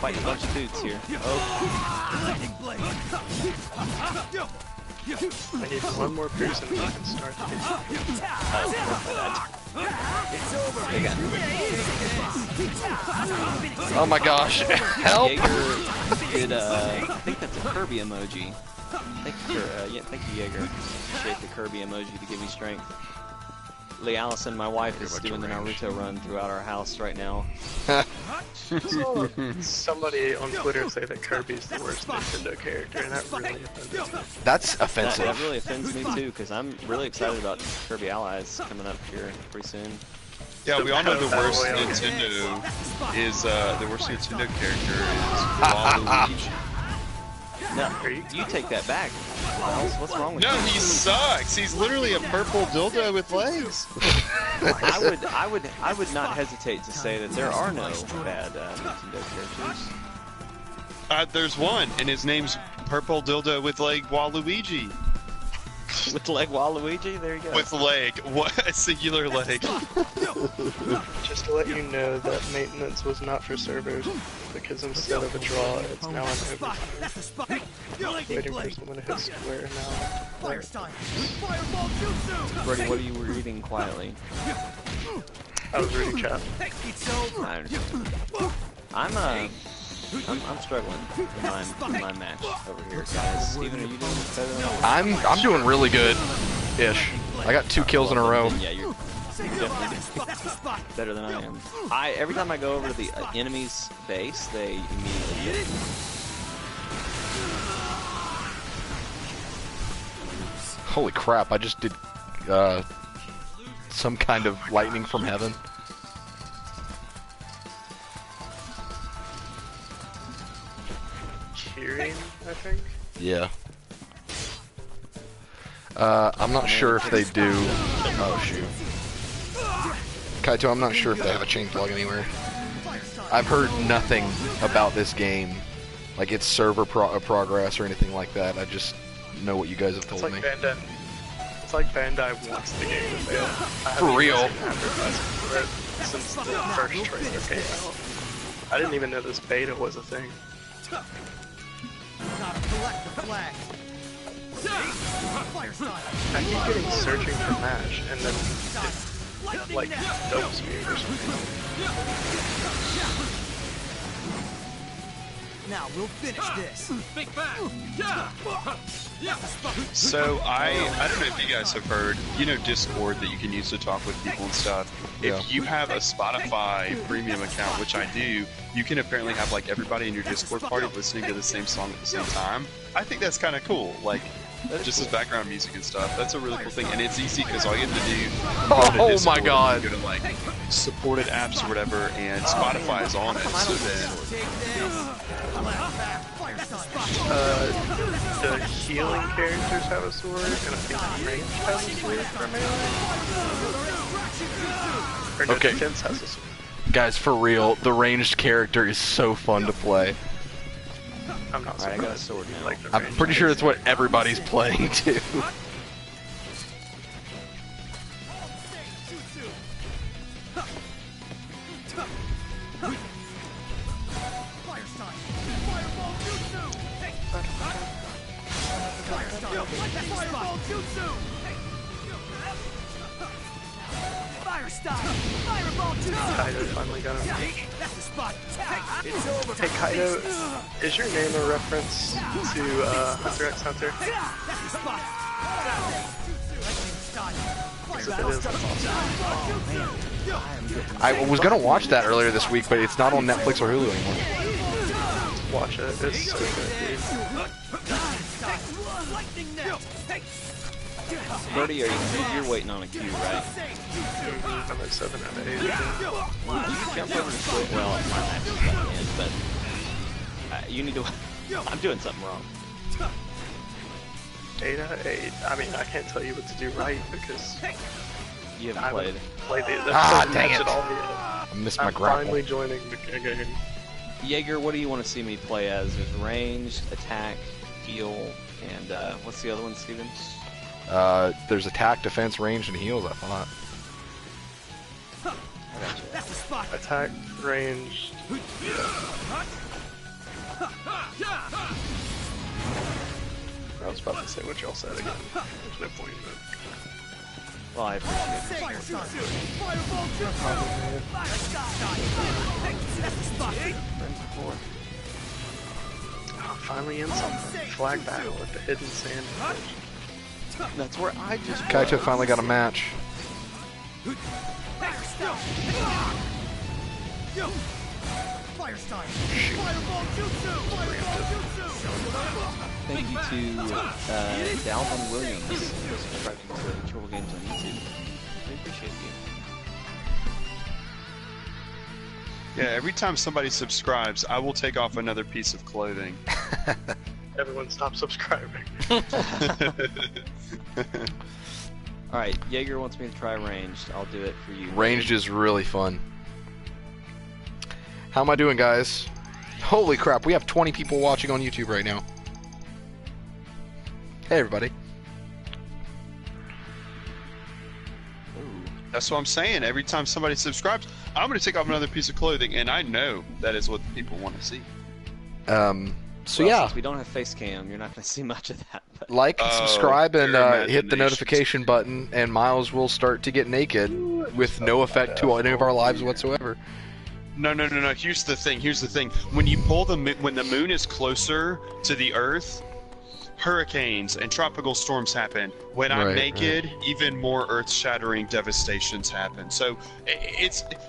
Fighting a bunch of dudes here. I need 1 more person who can start the Oh my gosh! Help! Jaeger did, I think that's a Kirby emoji. Thank you, Jaeger. Appreciate the Kirby emoji to give me strength. Lee Allison, my wife, is doing the Naruto run throughout our house right now. Somebody on Twitter say that Kirby's the worst Nintendo character, and that really offends me. That's offensive. That really offends me too, because I'm really excited about Kirby Allies coming up here pretty soon. Yeah, we all know the worst Nintendo is the worst Nintendo character is Waluigi. No, you take that back. What's wrong with you? No, he sucks. He's literally a purple dildo with legs. I would not hesitate to say that there are no bad Nintendo characters. There's one, and his name's Purple Dildo with Leg Waluigi. With leg Waluigi? There you go. With leg. What? A singular leg. Just to let you know that maintenance was not for servers, because instead of a draw, it's now an overtime. Waiting for someone to hit square now. Brodie, what are you reading quietly? I was reading chat. I understand. I'm struggling in my match over here, guys. Stephen, are you doing better than me? I'm doing really good-ish. I got 2 kills in a row. Yeah, you're definitely better than I am. Every time I go over to the enemy's base, they immediately get me. Holy crap! I just did some kind of lightning from heaven. Cheering, I think. Yeah. I'm not sure if they do. Oh shoot. Kaito, I'm not sure if they have a changelog anywhere. I've heard nothing about this game, like its server progress or anything like that. I just know what you guys have told me. It's like Bandai wants the game to fail. For real. For it since the first trailer came out. I didn't even know this beta was a thing. I keep getting searching for MASH, and then it like dopes me for some reason. Now we'll finish this. Big bang. So I don't know if you guys have heard, you know, Discord that you can use to talk with people and stuff. Yeah. If you have a Spotify premium account, which I do, you can apparently have like everybody in your Discord party listening to the same song at the same time. I think that's kind of cool. Like, just as background music and stuff. That's a really cool thing, and it's easy because all you have to do. Oh my god! Go to like supported apps or whatever, and Spotify is on it. So then. The healing characters have a sword, and I think ranged has a sword for melee. Or no, Okay. defense has a sword. Guys, for real, the ranged character is so fun to play. I'm not Alright, I got a surprised. sword now. Like the I'm ranged pretty sure that's what character. everybody's playing too. Kaido finally got him. Hey Kaido, is your name a reference to Hunter x Hunter? Because if it is, that's awesome. I was gonna watch that earlier this week, but it's not on Netflix or Hulu anymore. Watch it, it's so good, dude. Brodie, you're waiting on a cue, right? I'm at 7 out of 8. You jump over to Twitch. Well, my match is about to end, but you need to. I'm doing something wrong. 8 out of 8. I mean, I can't tell you what to do right because You haven't played. Dang it. I missed my grapple. Finally joining the game. Jaeger, what do you want to see me play as? There's ranged, attack, heal, and what's the other one, Steven? There's attack, defense, range, and heals, I thought. I gotcha. That's the spot. Attack, range. I was about to say what y'all said again. There's no point in it. Well, I appreciate it. Fire jutsu. Fireball jutsu. That's the spot. Oh, finally in something. Flag battle at the hidden sand. That's where I just. Kaito finally got a match. Fire style. Fireball jutsu. Fireball jutsu. Thank you to Dalvin Williams for subscribing to Chortle Games on YouTube. We appreciate you. Yeah, every time somebody subscribes, I will take off another piece of clothing. Everyone stop subscribing. Alright, Jaeger wants me to try ranged. I'll do it for you. Ranged is really fun. How am I doing, guys? Holy crap, we have 20 people watching on YouTube right now. Hey, everybody. That's what I'm saying. Every time somebody subscribes, I'm going to take off another piece of clothing, and I know that is what the people want to see. So Well, yeah, since we don't have face cam, you're not going to see much of that. But like, subscribe, and your hit the imaginations. notification button, and Miles will start to get naked with no effect to any of our lives whatsoever. No. Here's the thing. When you pull when the moon is closer to the Earth, hurricanes and tropical storms happen. When I'm Right, naked, even more earth-shattering devastations happen. So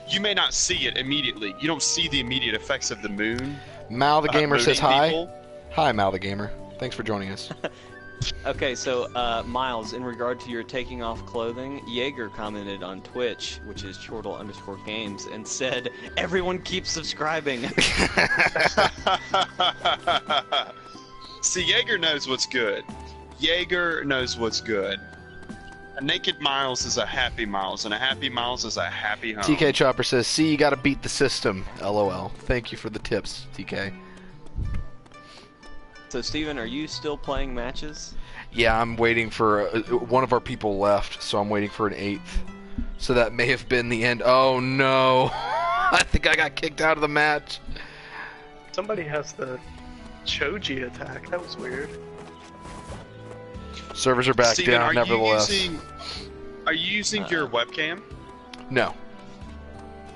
you may not see it immediately. You don't see the immediate effects of the moon. Mal the Gamer says mooning hi. people. Hi, Mal the Gamer. Thanks for joining us. Okay, so Miles, in regard to your taking off clothing, Jaeger commented on Twitch, which is Chortle_Games, and said, "Everyone keeps subscribing." See, Jaeger knows what's good. Jaeger knows what's good. A naked Miles is a happy Miles, and a happy Miles is a happy home. TK Chopper says, "See, you gotta beat the system." LOL. Thank you for the tips, TK. So, Steven, are you still playing matches? Yeah, I'm waiting for one of our people left, so I'm waiting for an 8th. So that may have been the end. Oh no! I think I got kicked out of the match. Somebody has the Choji attack. That was weird. Servers are back Steven, down, nevertheless. Are you using your webcam? No,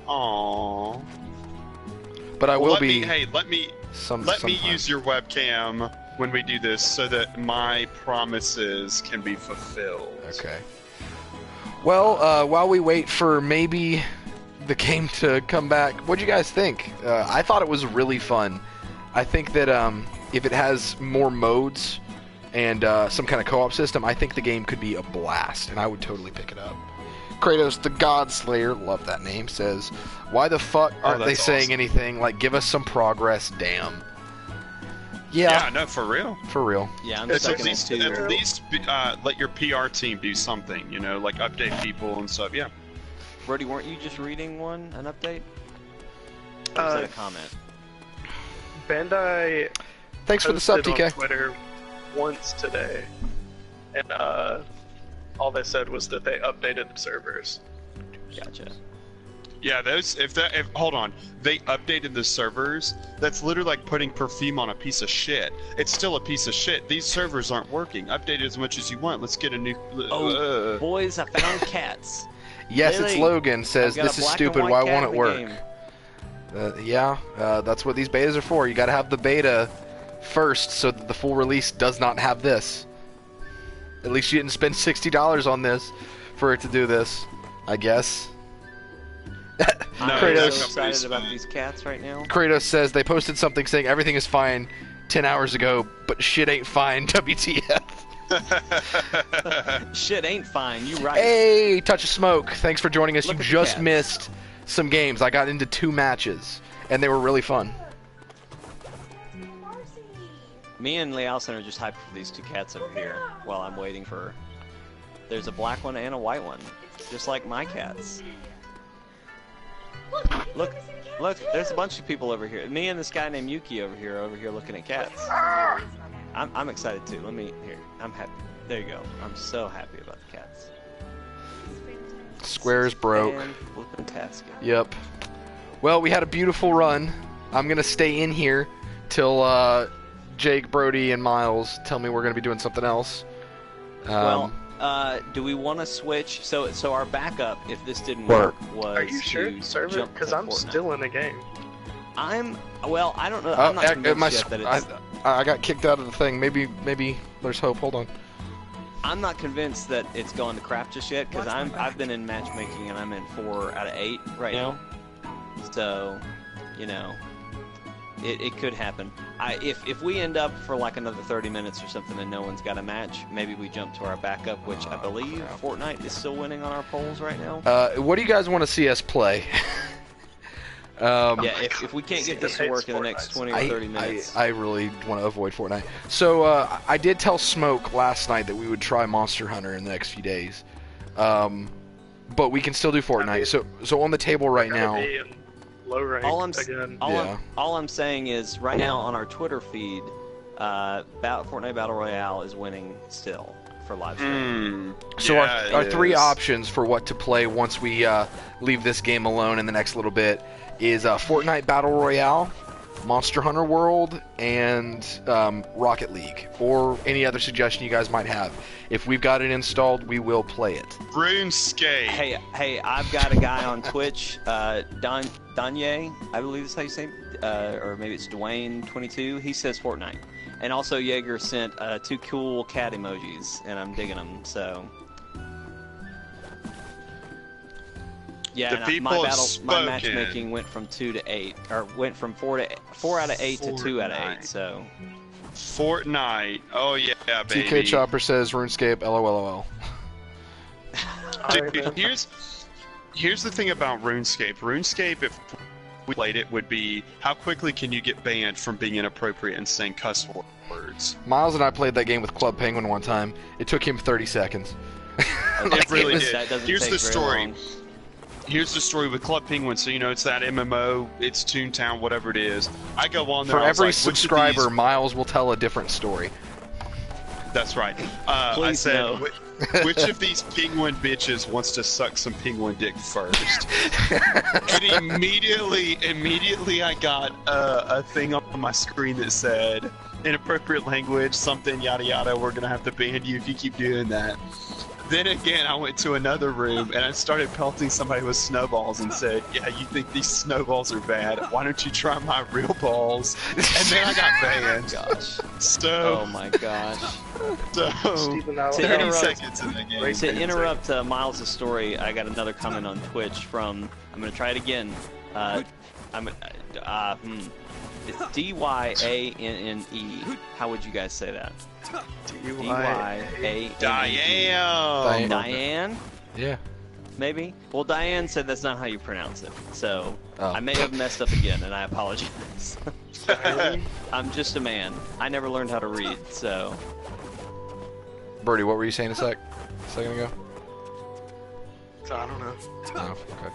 Aww. but I will let be. Let me sometime. use your webcam when we do this, so that my promises can be fulfilled. Okay. Well, while we wait for maybe the game to come back, what do you guys think? I thought it was really fun. I think that if it has more modes and some kind of co-op system, I think the game could be a blast, and I would totally pick it up. Kratos the God Slayer, love that name, says, "Why the fuck aren't they saying awesome. anything? Like, give us some progress, damn." Yeah, No, for real. for real. Yeah, I'm It's second at least let your PR team do something, like update people and stuff. Yeah. Brodie, weren't you just reading an update? Or was that a comment? Bandai Thanks for the sub, posted on TK. Twitter once today, and all they said was that they updated the servers. Gotcha. Yeah, hold on, they updated the servers. That's literally like putting perfume on a piece of shit. It's still a piece of shit. These servers aren't working. Update it as much as you want. Let's get a new. Oh, boys, I found cats. Yes, it's Lily, Logan says, I've got "This a is black and stupid. white Why cat won't in it the work?" game. Yeah, that's what these betas are for. You gotta have the beta first so that the full release does not have this. At least you didn't spend $60 on this for it to do this, I guess. I'm Kratos. so excited about these cats right now. Kratos says they posted something saying everything is fine 10 hours ago, but shit ain't fine, WTF. Shit ain't fine, you right. Hey, Touch of Smoke, thanks for joining us. Look You at the just cats. missed some games. I got into 2 matches, and they were really fun. Me and Lee Allison are just hyped for these two cats over here while I'm waiting for There's a black one and a white one, just like my cats. Look, there's a bunch of people over here. Me and this guy named Yuki over here looking at cats. I'm excited too. I'm happy. There you go. I'm so happy about the cats. Squares broke. Fantastic. Yep. Well, we had a beautiful run. I'm gonna stay in here till Jake, Brodie, and Miles tell me we're gonna be doing something else. Do we want to switch? So our backup, if this didn't work, was Are you sure? to Server? jump Because to I'm Fortnite. still in a game. I don't know. I'm not convinced yet that it's... I got kicked out of the thing. Maybe there's hope. Hold on. I'm not convinced that it's gone to crap just yet, because I've been in matchmaking and I'm in 4 out of 8 right now. So, you know, it could happen. If we end up for like another 30 minutes or something and no one's got a match, maybe we jump to our backup, which I believe Fortnite is still winning on our polls right now. What do you guys want to see us play? Yeah, if we can't get this to work in the next 20 or 30 minutes. I really want to avoid Fortnite. So I did tell Smoke last night that we would try Monster Hunter in the next few days, but we can still do Fortnite. So on the table right now. Low rank again. All I'm saying is right now on our Twitter feed, Fortnite Battle Royale is winning still for live stream. So our 3 options for what to play once we leave this game alone in the next little bit is Fortnite Battle Royale, Monster Hunter World, and Rocket League, or any other suggestion you guys might have. If we've got it installed, we will play it. RuneScape. Hey, I've got a guy on Twitch, Danye, I believe is how you say it, or maybe it's Dwayne22. He says Fortnite. And also Jaeger sent 2 cool cat emojis, and I'm digging them, so... Yeah, my matchmaking went from 2 to 8, or went from 4 out of 8 to 2 out of 8. So Fortnite, oh yeah, baby. TK Chopper says RuneScape, LOLOL. Dude, here's the thing about RuneScape. RuneScape, if we played it, would be how quickly can you get banned from being inappropriate and saying cuss words. Miles and I played that game with Club Penguin one time. It took him 30 seconds. It really did. Here's the story. Long. Here's the story with Club Penguin. So, you know, it's that MMO, it's Toontown, whatever it is. I go on there. For every subscriber, Miles will tell a different story. That's right. I said, which of these penguin bitches wants to suck some penguin dick first? And immediately I got a thing on my screen that said, inappropriate language, something, yada yada, we're going to have to ban you if you keep doing that. Then again, I went to another room and I started pelting somebody with snowballs and said, yeah, you think these snowballs are bad? Why don't you try my real balls? And then I got banned. Gosh. So, oh my gosh. So, Stephen, 30 seconds in the game. To interrupt Miles' story, I got another comment on Twitch from, I'm going to try it again. It's D-Y-A-N-N-E. How would you guys say that? D-Y-A-N-N-E. Diane. Diane? Yeah. Maybe? Well, Diane said that's not how you pronounce it. So, I may have messed up again, and I apologize. I'm just a man. I never learned how to read, so... Brodie, what were you saying a second ago? I don't know. Oh, okay.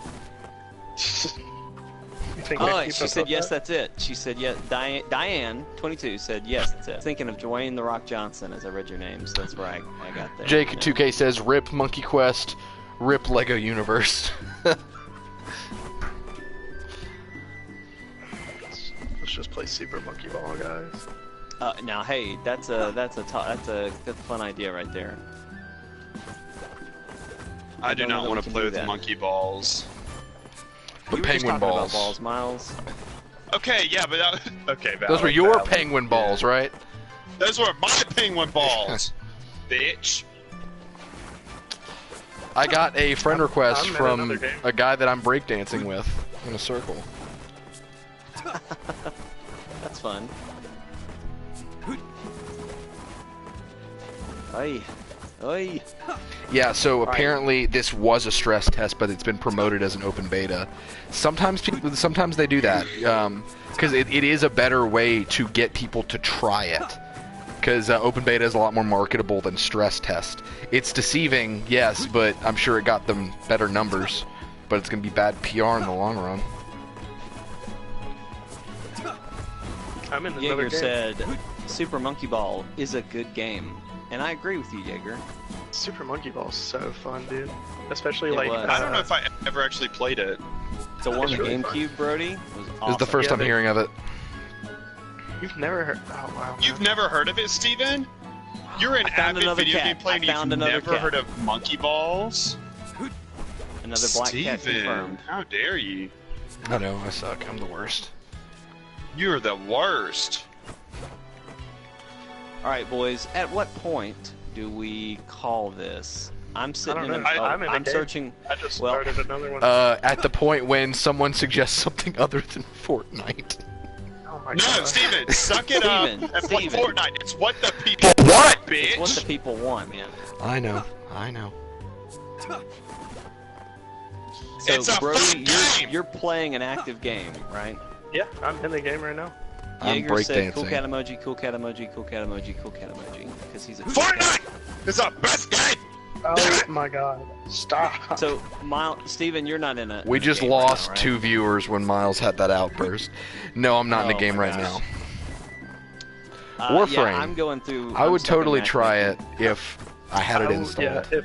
Oh, she said yes, that's it. She said yes. Diane, 22, said yes, that's it. Thinking of Dwayne The Rock Johnson as I read your name, so that's where I got there. Jake 2K says, rip Monkey Quest, rip Lego Universe. Let's just play Super Monkey Ball, guys. Now, hey, that's a fun idea right there. I do not want to play with the monkey balls. But penguin balls. About balls, Miles. Okay, yeah, but okay. Those were your penguin balls, right? Those were my penguin balls, bitch. I got a friend request from a guy that I'm breakdancing with in a circle. That's fun. Oi. Oi. Yeah, so apparently this was a stress test, but it's been promoted as an open beta. Sometimes they do that because it is a better way to get people to try it. because open beta is a lot more marketable than stress test. It's deceiving, yes, but I'm sure it got them better numbers. But it's going to be bad PR in the long run. I'm in another Jaeger game. said, Super Monkey Ball is a good game. And I agree with you, Jaeger. Super Monkey Ball is so fun, dude. Especially It like was. I don't know if I ever actually played it. The one on It's the really GameCube, Brody, was awesome. This is the first Yeah, I'm hearing of it. you've never heard. Oh wow. You've never heard of it, Steven? You're an I found avid another video cat. game player and I found you've another never cat. heard of Monkey Balls? Another black cat Steven, confirmed. how dare you? I know, I suck. I'm the worst. You're the worst. Alright, boys, at what point do we call this? I'm sitting don't in know. a... I'm in a I'm game. searching... I just well- started another one. At the point when someone suggests something other than Fortnite. Oh my No, god. Steven, suck it up Steven, and play Steven. Fortnite. It's what the people want, bitch. It's what the people want, man. I know, I know. So, It's a Brody, fun game. you're playing an active game, right? Yeah, I'm in the game right now. I'm Jaeger said, cool breakdancing. cat emoji, cool cat emoji, cool cat emoji, cool cat emoji. Because he's a cool Fortnite cat. is the best game. Oh my god. Stop. So, Steven, you're not in a... We in a just game right lost now, right? 2 viewers when Miles had that outburst. No, I'm not in the Oh game my right gosh. now. Warframe. Yeah, I'm going through... I I'm would stuck in totally try it matchmaking. if I had it installed. Yeah, if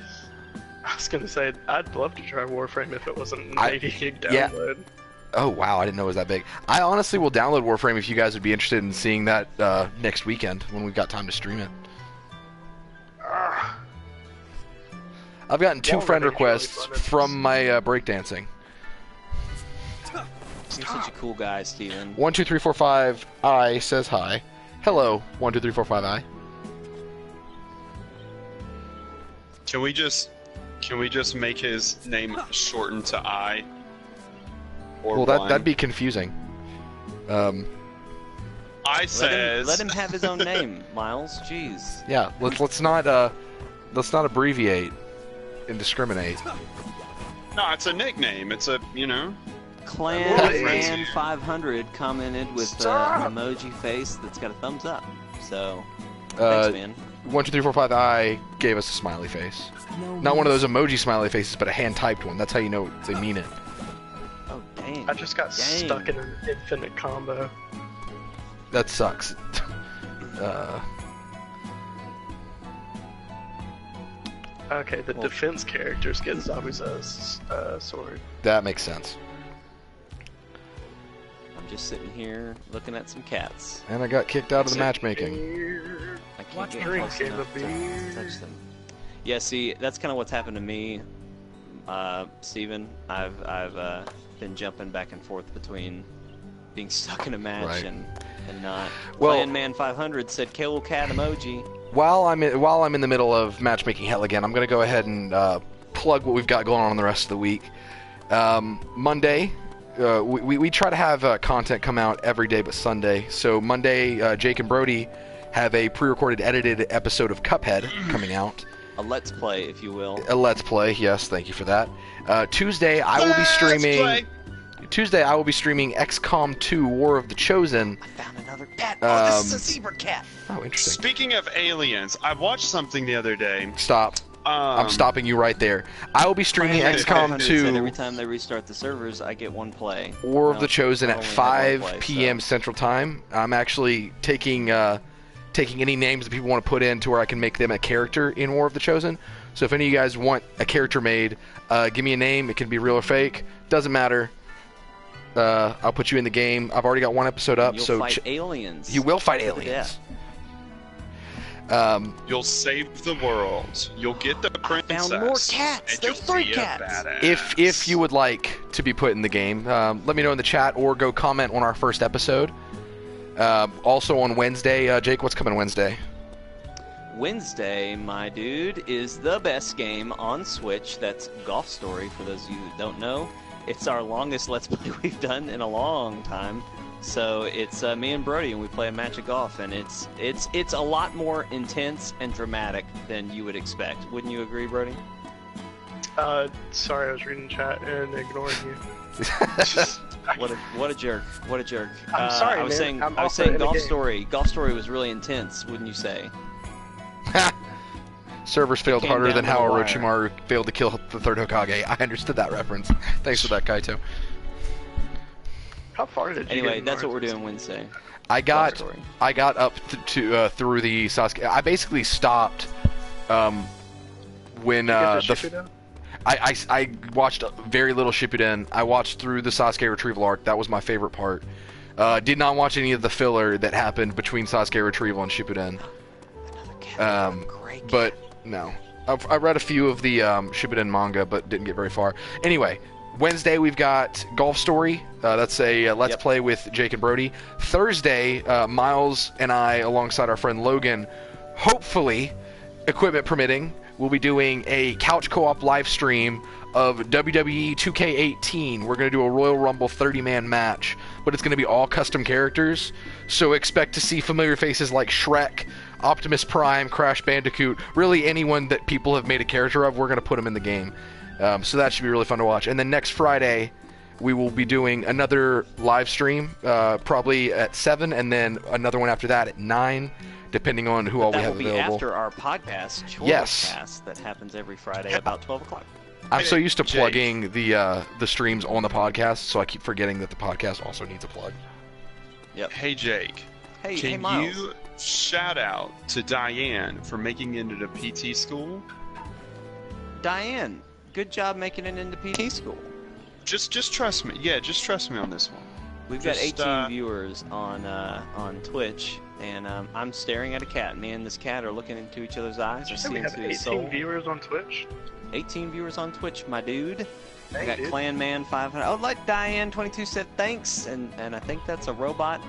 I was gonna say I'd love to try Warframe if it wasn't an I- 80 gig yeah. download. Oh wow, I didn't know it was that big. I honestly will download Warframe if you guys would be interested in seeing that next weekend when we've got time to stream it. Ah, I've gotten 2 Wall friend running is really requests fun. from my breakdancing. You're such a cool guy, Steven. 1 2 3 4 5 I says hi. Hello. 1 2 3 4 5 I. Can we just make his name shortened to I? Or Well, one? that'd be confusing. I says. Let him have his own name, Miles. Jeez. Yeah. Let's not abbreviate and discriminate. No, it's a nickname. It's a Clan Boys. Man 500 commented with an emoji face that's got a thumbs up. So, thanks, man. 1 2 3 4 5 I gave us a smiley face. Not one of those emoji smiley faces, but a hand typed one. That's how you know they mean it. Oh, dang. I just got Dang. stuck in an infinite combo. That sucks. Okay, the defense characters get Zabuza's sword. That makes sense. I'm just sitting here looking at some cats. And I got kicked out of the matchmaking. I can't Watch get Drink close game enough of to beer. touch them. Yeah, see, that's kind of what's happened to me, Steven. I've been jumping back and forth between being stuck in a match Right. and not. Well- Clan Man 500 said kill cat emoji. While I'm in the middle of matchmaking hell again, I'm gonna go ahead and plug what we've got going on the rest of the week. Monday, we try to have content come out every day but Sunday. So Monday, Jake and Brodie have a pre-recorded, edited episode of Cuphead coming out. A let's play, if you will. A let's play, yes, thank you for that. Tuesday, I will be streaming. Tuesday, I will be streaming XCOM 2: War of the Chosen. I found another cat. Oh, this is a Um, zebra cat. Oh, interesting. Speaking of aliens, I watched something the other day. Stop. I'm stopping you right there. I will be streaming Clan XCOM 500 said every 2: time they restart the servers, I get one play. War of No, the Chosen I at only have 5 one play, p.m. so- Central Time. I'm actually taking any names that people want to put in to where I can make them a character in War of the Chosen. So if any of you guys want a character made, give me a name. It can be real or fake. Doesn't matter. I'll put you in the game. I've already got one episode up, You'll so fight aliens. you will fight To the aliens. death. You'll save the world. You'll get the princess. found more cats. and There's you'll 3 be a cats. badass. If you would like to be put in the game, let me know in the chat or go comment on our first episode. Also on Wednesday, Jake, what's coming Wednesday? Wednesday, my dude, is the best game on Switch. That's Golf Story, for those of you that don't know. It's our longest Let's Play we've done in a long time. So it's me and Brodie, and we play a match of golf, and it's a lot more intense and dramatic than you would expect. Wouldn't you agree, Brodie? Sorry, I was reading chat and ignoring you. What a jerk. What a jerk. I'm sorry, I was man. saying, I'm I was also saying in the Golf game. Story. Golf Story was really intense, wouldn't you say? Servers failed came harder down than to how the wire. Orochimaru failed to kill the third Hokage. I understood that reference. Thanks for that, Kaito. How far did you Anyway, get in that's what we're Naruto? doing Wednesday. I got Story. up to through the Sasuke. I basically stopped when Get the the Shippuden? I watched very little Shippuden. I watched through the Sasuke retrieval arc. That was my favorite part. Did not watch any of the filler that happened between Sasuke retrieval and Shippuden. Great. But no, I read a few of the Shippuden manga, but didn't get very far. Anyway, Wednesday we've got Golf Story. That's a Let's Play with Jake and Brodie. Thursday, Miles and I, alongside our friend Logan, hopefully, equipment permitting, we'll be doing a couch co-op live stream of WWE 2K18. We're going to do a Royal Rumble 30-man match, but it's going to be all custom characters, so expect to see familiar faces like Shrek, Optimus Prime, Crash Bandicoot, really anyone that people have made a character of, we're going to put them in the game. So that should be really fun to watch. And then next Friday, we will be doing another live stream, probably at 7, and then another one after that at 9, depending on who all we That have will be available. after our podcast, ChortleCast, Yes. that happens every Friday about 12 o'clock. I'm so used to Jake. plugging the streams on the podcast, so I keep forgetting that the podcast also needs a plug. Hey Jake, Hey, can Miles. you shout out to Diane for making it into PT school? Diane, good job making it into PT school. Just trust me. Yeah, just trust me on this one. We've got Just, 18 viewers on Twitch, and I'm staring at a cat. Me and this cat are looking into each other's eyes. I Did you say see we have into his 18 soul. viewers on Twitch? 18 viewers on Twitch, my dude. I Dang, got dude. Clanman 500. Oh, like Diane22 said thanks, and I think that's a robot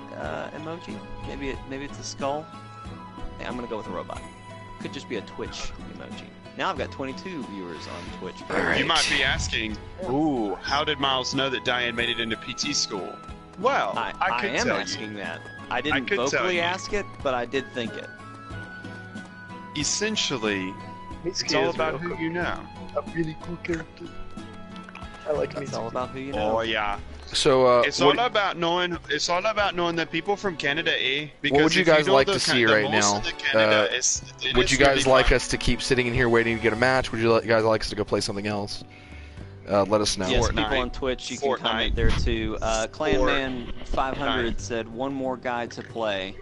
emoji. Maybe it's a skull. Yeah, I'm gonna go with a robot. Could just be a Twitch emoji. Now I've got 22 viewers on Twitch. All right. You might be asking, ooh, how did Miles know that Diane made it into PT school? Well, I could am tell asking you. that. I didn't could tell vocally you. ask it, but I did think it. Essentially, Mitsuki it's all is about real who cool. you know. A really cool character. I like That's all Mitsuki. about who you know. Oh yeah. So, It's all about knowing. It's all about knowing the people from Canada, eh? Because would you if guys know like the to ca- see the right most now? of the Canada, it would is you guys really like fun. us to keep sitting in here waiting to get a match? Would you guys like us to go play something else? Let us know. Yes, Fortnite. people on Twitch, you can Fortnite. comment there too. Clanman500 said one more guide to play.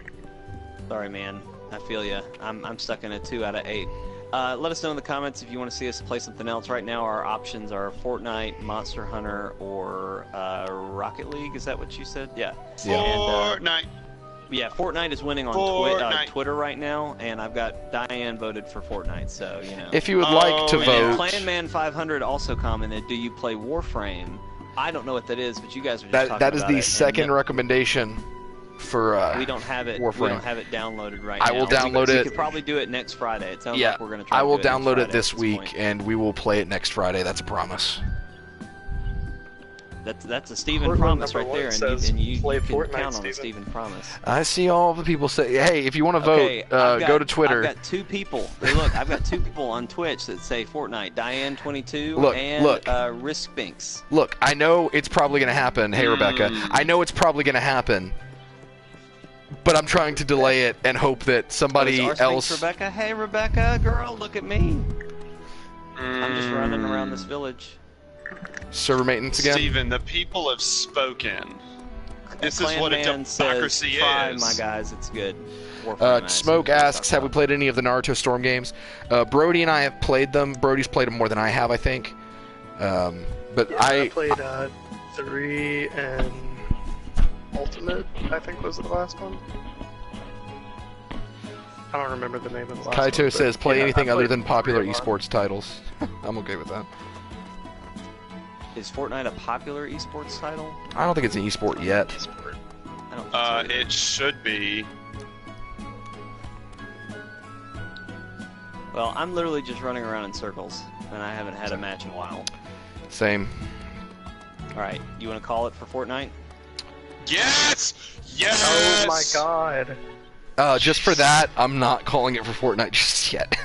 Sorry, man. I feel ya. I'm stuck in a 2 out of 8. Let us know in the comments if you want to see us play something else. Right now, our options are Fortnite, Monster Hunter, or Rocket League. Is that what you said? Yeah. Yeah. And, Fortnite. yeah, Fortnite is winning on Fortnite. Twitter right now, and I've got Diane voted for Fortnite, so, you know. If you would like to Oh, yeah. vote, Clanman500 also commented, do you play Warframe? I don't know what that is, but you guys were just that talking that is about the it, and second no, recommendation for we don't have it. Warframe. We don't have it downloaded right I now. will download We it. could probably do it next Friday. It sounds Yeah, like we're gonna try. I to will do it next download it Friday this at week, point. and we will play it next Friday. That's a promise. That's a Stephen Portland promise number right there, one and says you play can Fortnite, count on a Stephen. Stephen promise. I see all the people say, "Hey, if you want to vote, Okay, I've got- go to Twitter." I've got 2 people. Hey, look, I've got 2 people on Twitch that say Fortnite. Diane22 Look, and look. Risk Binks. Look, I know it's probably going to happen. Hey, Rebecca, I know it's probably going to happen, but I'm trying to delay it and hope that somebody Oh, is else. Rebecca. Hey, Rebecca, girl, look at me. I'm just running around this village. Server maintenance again. Steven, the people have spoken. This is what a Clanman democracy says, Try, is. my guys, it's good. Warframe, Smoke I assume. asks, have we played any of the Naruto Storm games? Brody and I have played them. Brody's played them more than I have, I think. But Yeah, I played 3 and Ultimate, I think was the last one. I don't remember the name of the last one. Kaito but says, play yeah, anything I other played than popular 3 a lot. esports titles. I'm okay with that. Is Fortnite a popular esports title? I don't think it's an esport yet. I don't think so either. It should be. Well, I'm literally just running around in circles, and I haven't had a match in a while. Same. Alright, you want to call it for Fortnite? Yes! Yes! Oh my god. Just for that, I'm not calling it for Fortnite just yet.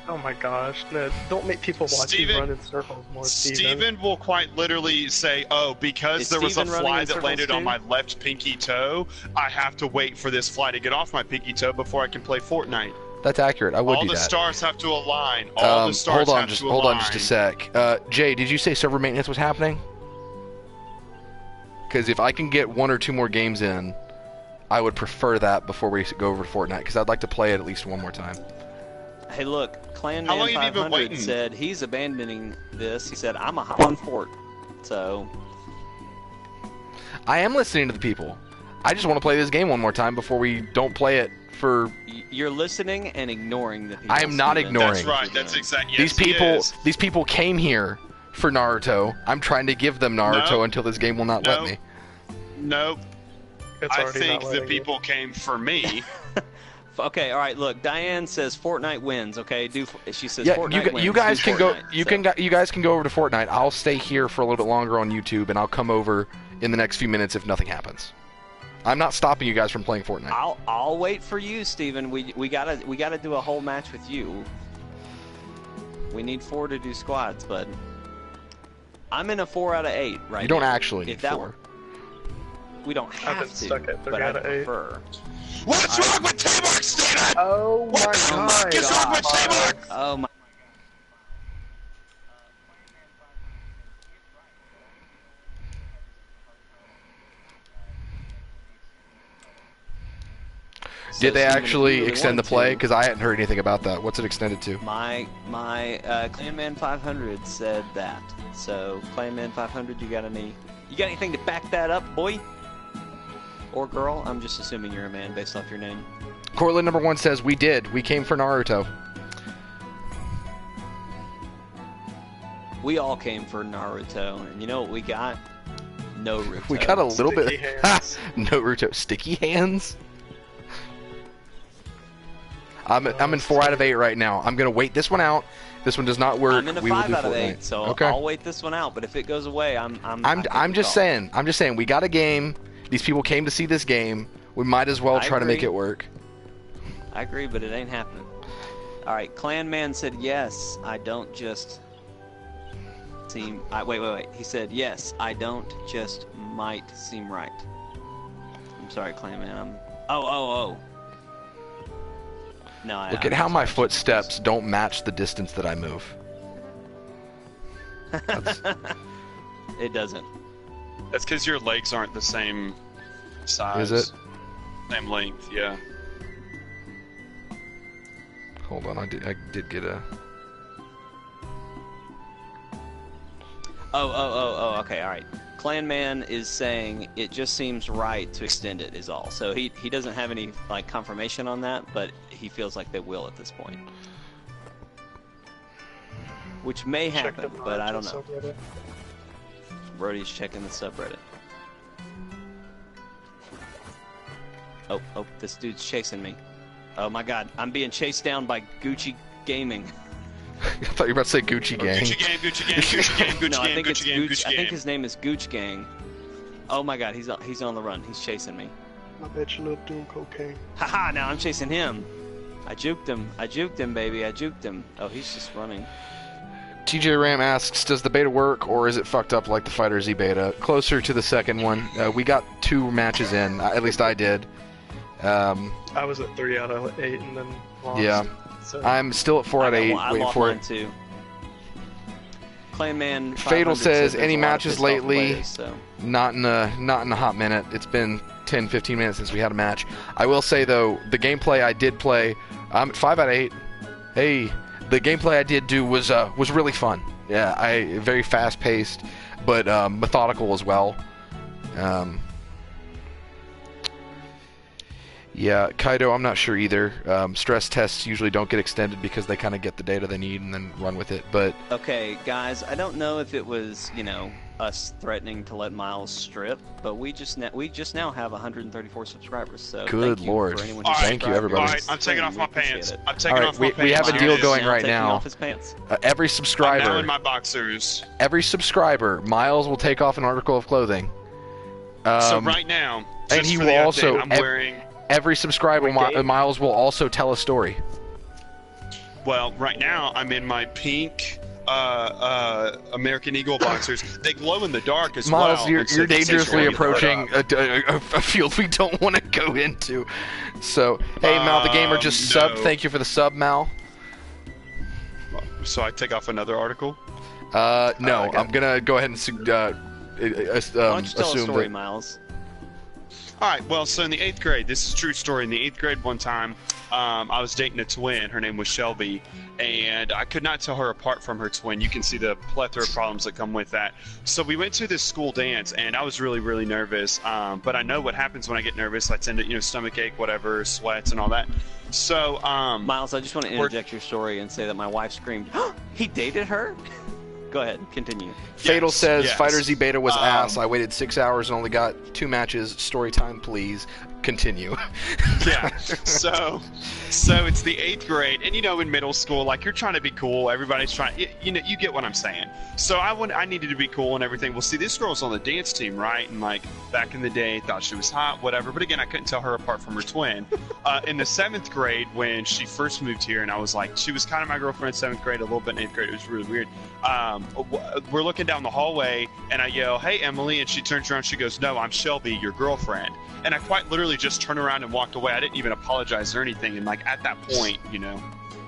Oh my gosh, no, don't make people watch Steven- you run in circles more, Steven. Steven will quite literally say, "Oh, because Is there was a Steven running fly in that circles landed on too? my left pinky toe, I have to wait for this fly to get off my pinky toe before I can play Fortnite." That's accurate. I would All do the that. stars have to align. All the stars hold on, have just to hold align. on, just a sec. Jay, did you say server maintenance was happening? Because if I can get 1 or 2 more games in, I would prefer that before we go over to Fortnite. Because I'd like to play it at least one more time. Hey, look, How long have you been Clanman500 waiting? said he's abandoning this. He said, I'm a hop on Fort. So, I am listening to the people. I just want to play this game one more time before we don't play it for. you're listening and ignoring the people. I am not Steven. ignoring. That's right. That's exactly. These people came here for Naruto. I'm trying to give them Naruto No. until this game will not let No. me. Nope. It's I already think not the letting you. people came for me. Okay, all right. Look, Diane says Fortnite wins. Okay, she says Yeah, Fortnite wins. you guys do can go. Fortnite, You guys can go over to Fortnite. I'll stay here for a little bit longer on YouTube, and I'll come over in the next few minutes if nothing happens. I'm not stopping you guys from playing Fortnite. I'll wait for you, Steven. We gotta do a whole match with you. We need 4 to do squads, but I'm in a 4 out of 8 right now. You don't actually If need that 4. We don't I've have been to, stuck at 3 but I out of 8. prefer. What's wrong with teamwork, Steven? Oh my god! What's wrong with teamwork? Oh my. Did they So, Steven, if you actually really extend the want play? to- Because I hadn't heard anything about that. What's it extended to? My Clanman500 said that. So Clanman500, you got anything to back that up, boy? Or girl? I'm just assuming you're a man based off your name. Cortland #1 says we did. We came for Naruto. We all came for Naruto, and you know what we got? No Naruto. We got a little Sticky bit. hands. Naruto sticky hands. I'm in 4 out of 8 right now. I'm gonna wait this one out. This one does not work. I'm in a we will 5 do out of Fortnite. 8, so Okay. I'll wait this one out. But if it goes away, I I'm just saying. I'm just saying. We got a game. These people came to see this game. We might as well I try to make agree. it work. I agree, but it ain't happening. All right, Clan Man said yes. I don't just seem. Wait. He said yes. I don't just might seem right. I'm sorry, Clan Man. Oh. No, Look at how my footsteps don't match the distance that I move. That's- It doesn't. That's because your legs aren't the same size. Is it? Same length, yeah. Hold on, I did get a. Oh, okay, all right. Clan Man is saying it just seems right to extend it is all. So he doesn't have any like confirmation on that, but he feels like they will at this point. Which may Check happen, the but I don't Naruto know. subreddit. Brody's checking the subreddit. Oh, this dude's chasing me. Oh my god, I'm being chased down by Gucci Gaming. I thought you were about to say Gucci Gang. Gucci game, Gucci game, Gucci game, Gucci No, I game, think it's Gucci game, Gooch. Gucci I think game. his name is Gooch Gang. Oh my god, he's on the run. He's chasing me. I bet you love doing cocaine. Haha, now I'm chasing him. I juked him, baby. I juked him. Oh, he's just running. TJ Ram asks, does the beta work or is it fucked up like the Fighter Z beta? Closer to the second one. We got 2 matches in. At least I did. I was at 3 out of 8 and then lost. Yeah. So, I'm still at 4 out of 8. I Waiting lost for mine it. too. Clanman Fatal 500 says, there's any a lot of matches pissed off lately? players, so. Not in a hot minute. It's been 10-15 minutes since we had a match. I will say though, the gameplay I did play, I'm at 5 out of 8. Hey, the gameplay I did do was really fun. Yeah, very fast paced, but methodical as well. Yeah, Kaido, I'm not sure either. Stress tests usually don't get extended because they kind of get the data they need and then run with it. But Okay, guys, I don't know if it was, us threatening to let Miles strip, but we just now have 134 subscribers. So Good thank you Lord. for anyone All who right, thank you, subscribed. everybody. All right, I'm taking off We my appreciate pants. it. I'm taking All right, off my pants. we have a Miles deal is going now right taking now. off his pants. Every I'm now subscriber, in my boxers. Miles will take off an article of clothing. So right now, and just he for will the update, also I'm wearing. Every subscriber, Wait, Gabe? Miles will also tell a story. Well, right now I'm in my pink American Eagle boxers. They glow in the dark as Miles, well. you're and so they dangerously say approaching a field we don't want to go into. So, hey, Mal the Gamer just subbed. No. Thank you for the sub, Mal. So I take off another article? No, okay. I'm gonna go ahead and Why don't you tell a assume story, that. Miles? All right, well, so in the 8th grade, this is a true story. In the 8th grade one time, I was dating a twin. Her name was Shelby, and I could not tell her apart from her twin. You can see the plethora of problems that come with that. So we went to this school dance, and I was really, really nervous. But I know what happens when I get nervous. I tend to, stomach ache, whatever, sweats and all that. So, Miles, I just want to interject your story and say that my wife screamed, "He dated her?" Go ahead, continue. Fatal Yes, says yes. Fighter Z Beta was ass. I waited 6 hours and only got 2 matches. Story time, please. Continue. Yeah. So it's the 8th grade, and in middle school, like, you're trying to be cool. Everybody's trying. You get what I'm saying. So I needed to be cool and everything. Well, see, this girl's on the dance team, right? And like back in the day, thought she was hot, whatever. But again, I couldn't tell her apart from her twin. In the 7th grade, when she first moved here, and I was like, she was kind of my girlfriend in 7th grade, a little bit in 8th grade. It was really weird. We're looking down the hallway, and I yell, "Hey, Emily!" And she turns around. She goes, "No, I'm Shelby, your girlfriend." And I quite literally just turned around and walked away. I didn't even apologize or anything. And like at that point,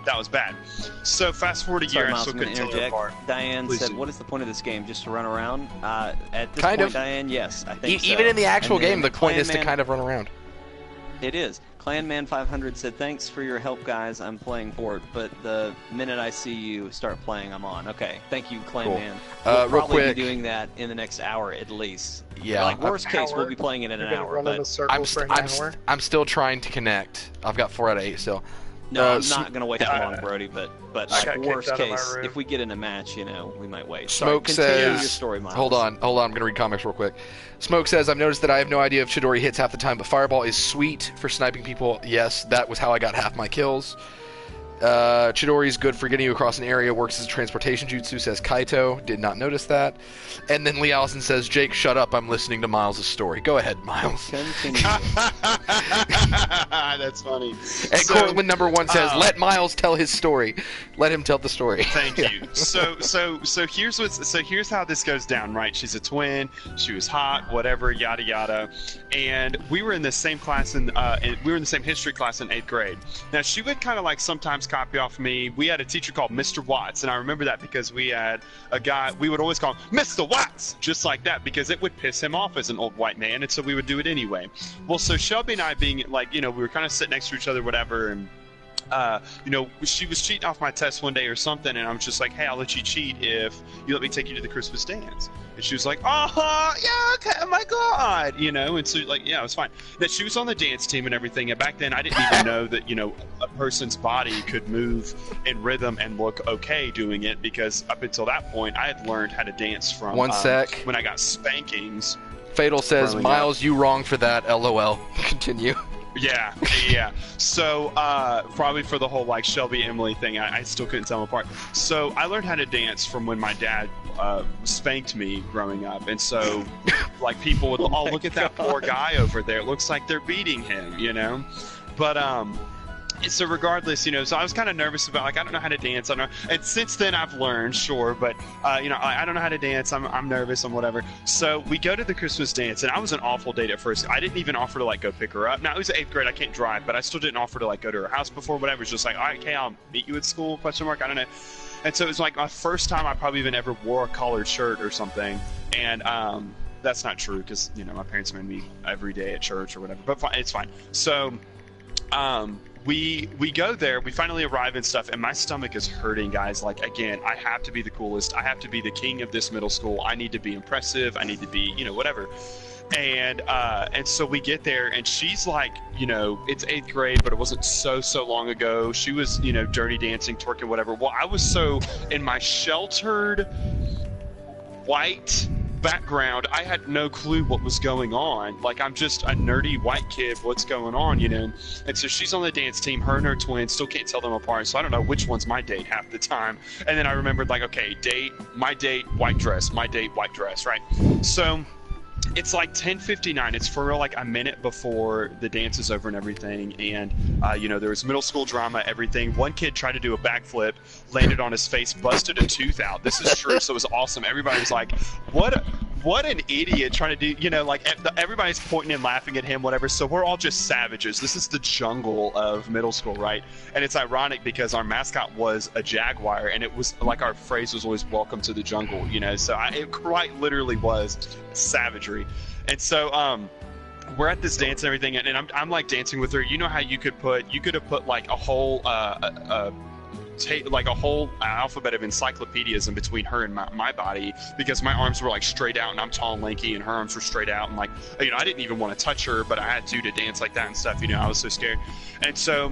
that was bad. So fast forward a year, Sorry, I Miles, still I'm couldn't going to tell her interject. apart. Diane Please said, do. "What is the point of this game? Just to run around?" At this Kind point, of. Diane, yes, I think Even so. in the actual And then game, the point is to Clanman- kind of run around. It is. Clanman500 said, "Thanks for your help, guys. I'm playing Fort, but the minute I see you start playing, I'm on." Okay, thank you, Clanman. We'll Real probably quick. be doing that in the next hour at least. Yeah. Like worst case, hour? we'll be playing it in You're an gonna hour. run in a But circle for an hour. I'm still trying to connect. I've got 4 out of 8 still. no, I'm Sm- not gonna wait that long, Brody. But I like got kicked worst out of my case, room. if we get in a match, we might wait. Smoke Sorry, continue says. your story, Miles. Hold on. I'm gonna read comics real quick. Smoke says, "I've noticed that I have no idea if Chidori hits half the time, but Fireball is sweet for sniping people." Yes, that was how I got half my kills. Chidori's good for getting you across an area, works as a transportation jutsu, says Kaito. Did not notice that. And then Lee Allison says, "Jake, shut up. I'm listening to Miles' story." Go ahead, Miles. Continue. That's funny. And So, Cortland number 1 says, "Let Miles tell his story. Let him tell the story." Thank you. So here's how this goes down, right? She's a twin. She was hot, whatever, yada yada, and we were in the same class we were in the same history class in 8th grade. Now she would kind of like sometimes copy off me. We had a teacher called Mr. Watts, and I remember that because we had a guy we would always call him Mr. Watts, just like that, because it would piss him off as an old white man, and so we would do it anyway. Well, so Shelby and I being like, we were kind of sitting next to each other, whatever, and she was cheating off my test one day or something, and I'm just like, "Hey, I'll let you cheat if you let me take you to the Christmas dance." And she was like, "Oh, yeah, okay, oh my God," and so like, yeah, it was fine. That she was on the dance team and everything, and back then I didn't even know that, a person's body could move in rhythm and look okay doing it, because up until that point, I had learned how to dance from One sec. when I got spankings. Fatal says, Growing "Miles, you wrong for that. LOL." Continue. Yeah. So, probably for the whole, like, Shelby Emily thing, I still couldn't tell them apart. So, I learned how to dance from when my dad spanked me growing up. And so, like, people would, "Oh, look at that poor guy over there. It looks like they're beating him, But, so regardless, so I was kind of nervous about, like, I don't know how to dance. I don't know. And since then I've learned, sure, but, I don't know how to dance. I'm nervous and whatever. So we go to the Christmas dance, and I was an awful date at first. I didn't even offer to, like, go pick her up. Now, it was 8th grade. I can't drive, but I still didn't offer to, like, go to her house before, whatever. It was just like, "All right, okay, I'll meet you at school, ? I don't know." And so it was like my first time I probably even ever wore a collared shirt or something. And, that's not true because, my parents made me every day at church or whatever, but fine, it's fine. So, we go there, we finally arrive and stuff, and my stomach is hurting, guys. Like, again, I have to be the coolest. I have to be the king of this middle school. I need to be impressive. I need to be, whatever. And so we get there, and she's like, it's 8th grade, but it wasn't so long ago. She was, dirty dancing, twerking, whatever. Well, I was so in my sheltered white background, I had no clue what was going on. Like, I'm just a nerdy white kid. What's going on, And so she's on the dance team. Her and her twin, still can't tell them apart. So I don't know which one's my date half the time. And then I remembered, like, okay, my date, white dress. My date, white dress, right? So it's like 10:59. It's for real, like a minute before the dance is over and everything. And there was middle school drama, everything. One kid tried to do a backflip, landed on his face, busted a tooth out. This is true, so it was awesome. Everybody was like, what an idiot trying to do, everybody's pointing and laughing at him, whatever. So we're all just savages. This is the jungle of middle school, right? And it's ironic because our mascot was a jaguar, and it was like our phrase was always "Welcome to the jungle," So it quite literally was savagery. And so we're at this dance and everything, and I'm like dancing with her. You know how you could have put like a whole like a whole alphabet of encyclopedias in between her and my body, because my arms were like straight out and I'm tall and lanky, and her arms were straight out, and like I didn't even want to touch her, but I had to dance like that and stuff. I was so scared. And so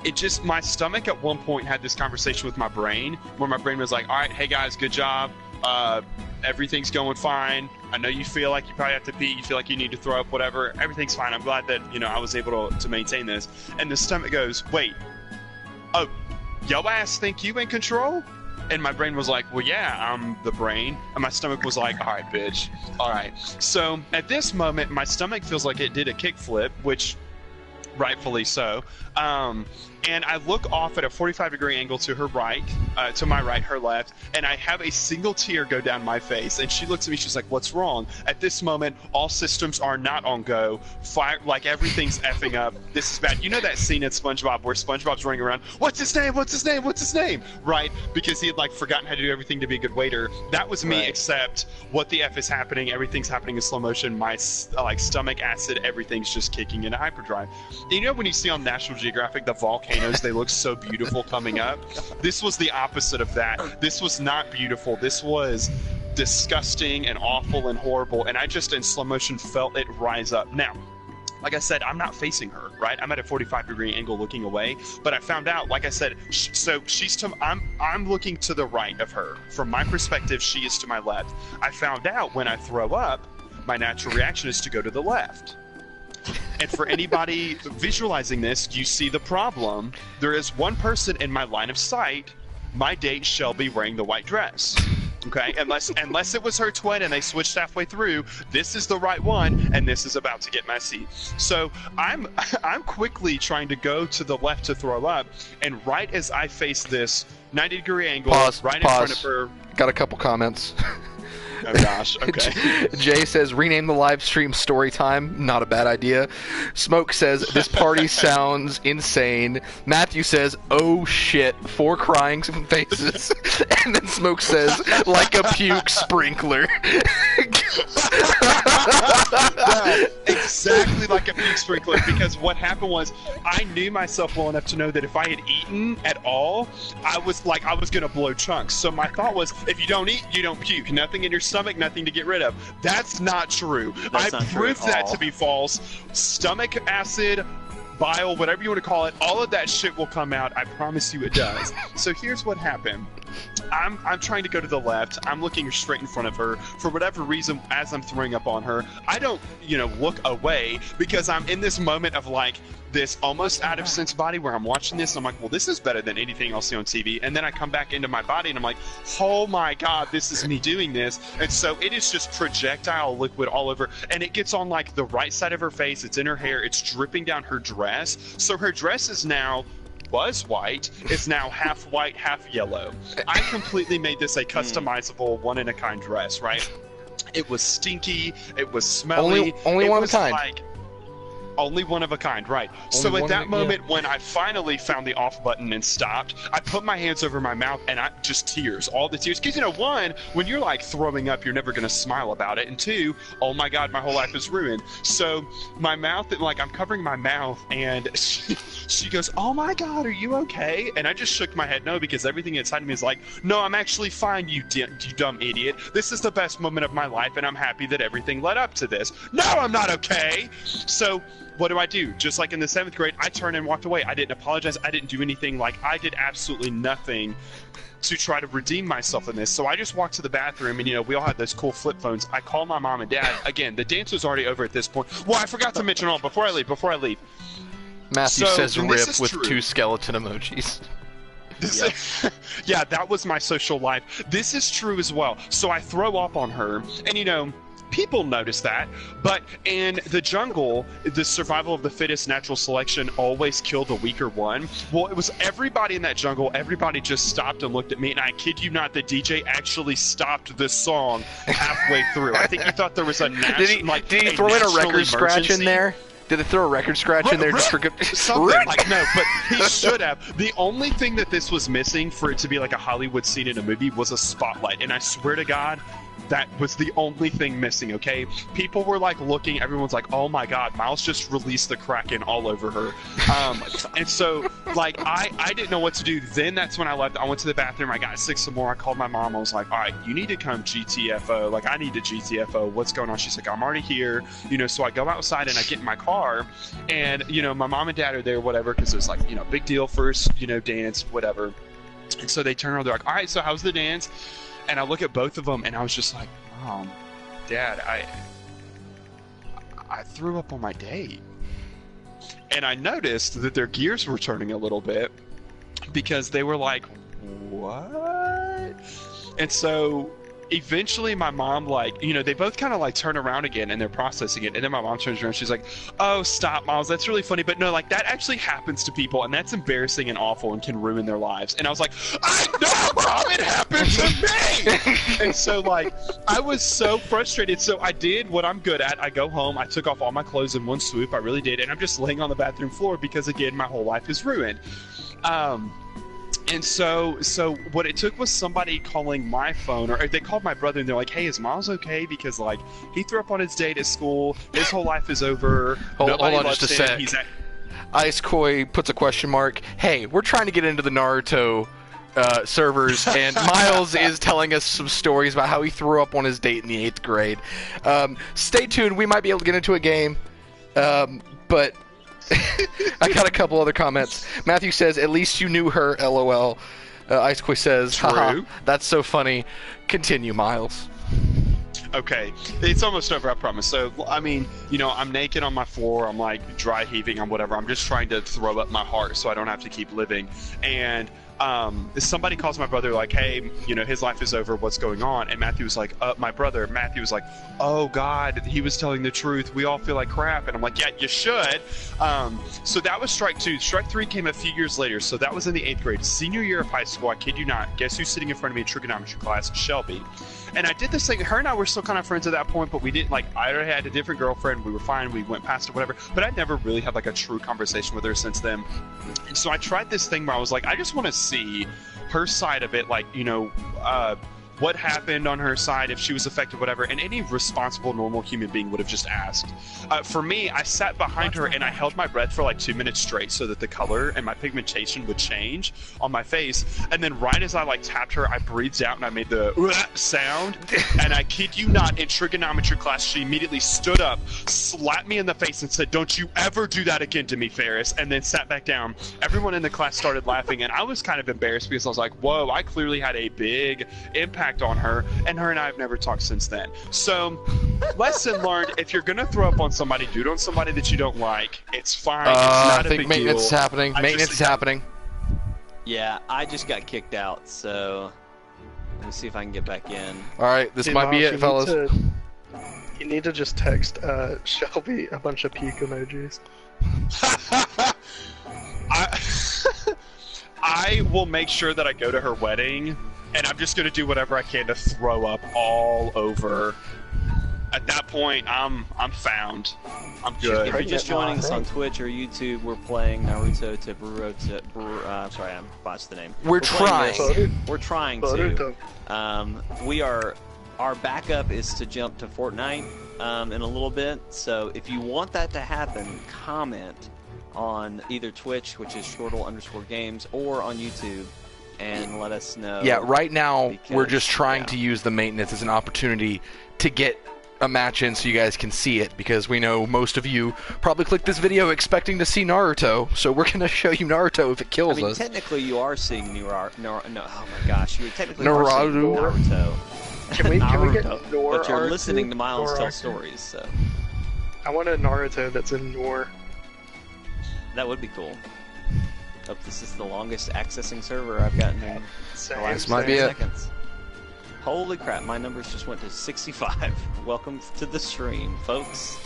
it just, my stomach at one point had this conversation with my brain where my brain was like, all right, hey guys, good job, everything's going fine. I know you feel like you probably have to pee, you feel like you need to throw up, whatever, everything's fine. I'm glad that I was able to maintain this. And the stomach goes, wait, oh, yo ass think you in control? And my brain was like, well, yeah, I'm the brain. And my stomach was like, all right, bitch. All right. So at this moment, my stomach feels like it did a kickflip, which rightfully so. And I look off at a 45-degree angle to her right, to my right, her left, and I have a single tear go down my face. And she looks at me, she's like, what's wrong? At this moment, all systems are not on go. Fire, like everything's effing up. This is bad. You know that scene in SpongeBob where SpongeBob's running around, what's his name? What's his name? What's his name? Right? Because he had like forgotten how to do everything to be a good waiter. That was me, except what the F is happening? Everything's happening in slow motion. My stomach acid, everything's just kicking into hyperdrive. And when you see on National Geographic the volcanoes, they look so beautiful coming up. This was the opposite of that. This was not beautiful. This was disgusting and awful and horrible, and I just in slow motion felt it rise up. Now, like I said, I'm not facing her, right? I'm at a 45-degree angle looking away, but I found out, like I said, so she's to, I'm looking to the right of her. From my perspective, she is to my left. I found out when I throw up, my natural reaction is to go to the left. And for anybody visualizing this, you see the problem. There is one person in my line of sight. My date shall be wearing the white dress. Okay, unless it was her twin and they switched halfway through, this is the right one, and this is about to get messy. So I'm quickly trying to go to the left to throw up, and right as I face this 90-degree angle, in front of her. Got a couple comments. Oh gosh, okay. Jay says, rename the live stream story time. Not a bad idea. Smoke says, this party sounds insane. Matthew says, oh shit, 4 crying faces. And then Smoke says, like a puke sprinkler. Yeah, exactly like a puke sprinkler, because what happened was I knew myself well enough to know that if I had eaten at all, I was going to blow chunks. So my thought was, if you don't eat, you don't puke. Nothing in your stomach, nothing to get rid of. That's not true. I proved that to be false. Stomach acid, bile, whatever you want to call it, all of that shit will come out. I promise you it does. So here's what happened. I'm trying to go to the left. I'm looking straight in front of her. For whatever reason, as I'm throwing up on her, I don't, look away, because I'm in this moment of like this almost out of sense body where I'm watching this and I'm like, well, this is better than anything I'll see on TV. And then I come back into my body and I'm like, oh my God, this is me doing this. And so it is just projectile liquid all over, and it gets on like the right side of her face. It's in her hair. It's dripping down her dress. So her dress is now was white. It's now half white, half yellow. I completely made this a customizable one-in-a-kind dress, right? It was stinky. It was smelly. Only one of a kind. Only one of a kind, right. So at that moment, when I finally found the off button and stopped, I put my hands over my mouth, and just tears, all the tears. Because, one, when you're like throwing up, you're never going to smile about it. And 2, oh my God, my whole life is ruined. So my mouth, I'm covering my mouth, and she goes, oh my God, are you okay? And I just shook my head no, because everything inside of me is like, no, I'm actually fine, you dumb idiot. This is the best moment of my life, and I'm happy that everything led up to this. No, I'm not okay. So what do? Just like in the 7th grade, I turned and walked away. I didn't apologize. I didn't do anything. Like, I did absolutely nothing to try to redeem myself in this. So I just walked to the bathroom, and, we all had those cool flip phones. I called my mom and dad. Again, the dance was already over at this point. Well, I forgot to mention before I leave. Matthew says rip with true. 2 skeleton emojis. Yeah, that was my social life. This is true as well. So I throw up on her, and people notice that. But in the jungle, the survival of the fittest, natural selection always killed the weaker one. Well, it was everybody in that jungle. Everybody just stopped and looked at me, and I kid you not, the DJ actually stopped the song halfway through. I think he thought there was a national. Did he throw in a record scratch in there? Did they throw a record scratch in there just for good? Something like no, but he should have. The only thing that this was missing for it to be like a Hollywood scene in a movie was a spotlight, and I swear to God, that was the only thing missing, okay? People were like looking, everyone's like, oh my God, Miles just released the Kraken all over her. And so, like, I didn't know what to do. Then that's when I left. I went to the bathroom, I got sick some more. I called my mom. I was like, all right, you need to come GTFO. Like, I need to GTFO. What's going on? She's like, I'm already here. You know, so I go outside and I get in my car, and, you know, my mom and dad are there, whatever, because it was like, you know, big deal first, you know, dance, whatever. And so they turn around, they're like, all right, so how's the dance? And I look at both of them, and I was just like, Mom, Dad, I threw up on my date. And I noticed that their gears were turning a little bit because they were like, what? And so eventually my mom, like, you know, they both kind of like turn around again and they're processing it. And then my mom turns around, she's like, oh, stop, Miles, that's really funny. But no, like, that actually happens to people, and that's embarrassing and awful and can ruin their lives. And I was like, I know, Mom, it happened to me. And so, like, I was so frustrated. So I did what I'm good at. I go home, I took off all my clothes in one swoop. I really did. And I'm just laying on the bathroom floor because, again, my whole life is ruined. And so what it took was somebody calling my phone, or they called my brother, and they're like, hey, is Miles okay? Because, like, he threw up on his date at school. His whole life is over. Hold on just a sec. Ice Koi puts a question mark. Hey, we're trying to get into the Naruto servers, and Miles is telling us some stories about how he threw up on his date in the 8th grade. Stay tuned. We might be able to get into a game, but... I got a couple other comments. Matthew says, at least you knew her, LOL. Ice Koi says, haha, that's so funny. Continue, Miles. Okay, it's almost over, I promise. So, I mean, you know, I'm naked on my floor, I'm like dry heaving on whatever. I'm just trying to throw up my heart so I don't have to keep living. And somebody calls my brother like, hey, you know, his life is over, what's going on? And Matthew was like, Matthew was like, oh God, he was telling the truth, we all feel like crap. And I'm like, yeah, you should. So that was strike 2. Strike 3 came a few years later, so that was in the 8th grade, senior year of high school. I kid you not. Guess who's sitting in front of me in trigonometry class? Shelby. And I did this thing, her and I were still kind of friends at that point, but we didn't, like, I had a different girlfriend, we were fine, we went past it, whatever, but I never really had, like, a true conversation with her since then. And so I tried this thing where I was like, I just want to see her side of it, like, you know, what happened on her side, if she was affected, whatever, and any responsible, normal human being would have just asked. For me, I sat behind her and I held my breath for like 2 minutes straight so that the color and my pigmentation would change on my face, and then right as I like tapped her, I breathed out and I made the sound, and I kid you not, in trigonometry class, she immediately stood up, slapped me in the face and said, don't you ever do that again to me, Ferris, and then sat back down. Everyone in the class started laughing, and I was kind of embarrassed because I was like, whoa, I clearly had a big impact on her, and her and I have never talked since then. So, lesson learned, if you're gonna throw up on somebody, do it on somebody that you don't like. It's fine. It's not a big deal. I think maintenance is happening. Maintenance is happening. Yeah, I just got kicked out, so let me see if I can get back in. Alright, this might be it, fellas. You need to just text Shelby a bunch of puke emojis. I will make sure that I go to her wedding, and I'm just gonna do whatever I can to throw up all over. At that point, I'm found. I'm good. If you're just joining us on Twitch or YouTube, we're playing Naruto to Boruto. Sorry, I botched the name. We're trying to. Our backup is to jump to Fortnite in a little bit. So if you want that to happen, comment on either Twitch, which is Chortle_games, or on YouTube, and let us know. Yeah, right now we're just trying to use the maintenance as an opportunity to get a match in so you guys can see it, because we know most of you probably clicked this video expecting to see Naruto, so we're going to show you Naruto if it kills us. Technically you are seeing oh my gosh, you technically are seeing Naruto. Can we get Nor? But you're listening to Miles tell stories, so. I want a Naruto that's in Nor. That would be cool. Hope this is the longest accessing server I've gotten in the last 10 seconds. Holy crap, my numbers just went to 65. Welcome to the stream, folks.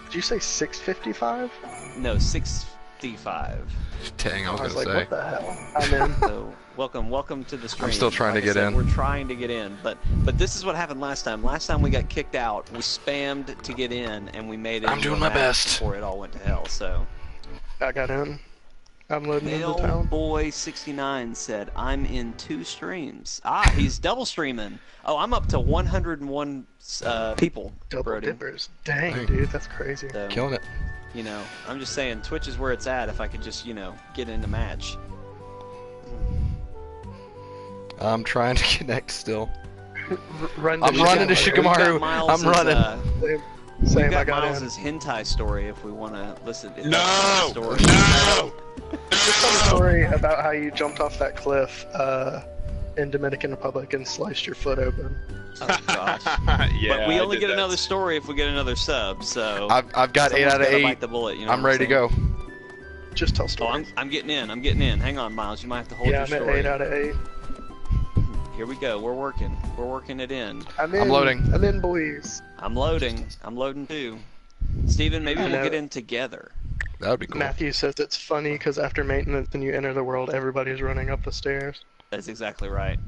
Did you say 655? No, 65. Dang, I was I was gonna like, say. what the hell? I'm in. So, welcome to the stream. I'm still trying to get in. We're trying to get in, but this is what happened last time. Last time we got kicked out. We spammed to get in, and we made it. I'm doing my best before it all went to hell. So, I got in. I'm loading into town. Boy69 said, "I'm in 2 streams." Ah, he's double streaming. Oh, I'm up to 101 people. Double Brodie. dippers. Dang, dude, that's crazy. So, Killing it. you know, I'm just saying, Twitch is where it's at. If I could just, you know, get in a match. I'm trying to connect still. Run I'm running to Shikamaru. We've got Miles's, I'm running. Same, We've I got got Miles's in. hentai story if we want to listen. If No! that's the story. No! Just tell a story about how you jumped off that cliff in Dominican Republic and sliced your foot open. Oh gosh. Yeah, But we I only did get that. another story if we get another sub. So I've got 8 someone's out of gotta 8. bite the bullet, you know I'm what ready to saying? go. Just tell Oh, stories. I'm getting in. I'm getting in. Hang on, Miles. You might have to hold Yeah, your I'm at story. 8 out of 8. Here we go. We're working. We're working it in. I'm in. I'm loading. I'm in, boys. I'm loading. I'm loading too. Steven, maybe I we'll know. get in together. That would be cool. Matthew says it's funny because after maintenance and you enter the world, everybody's running up the stairs. That's exactly right.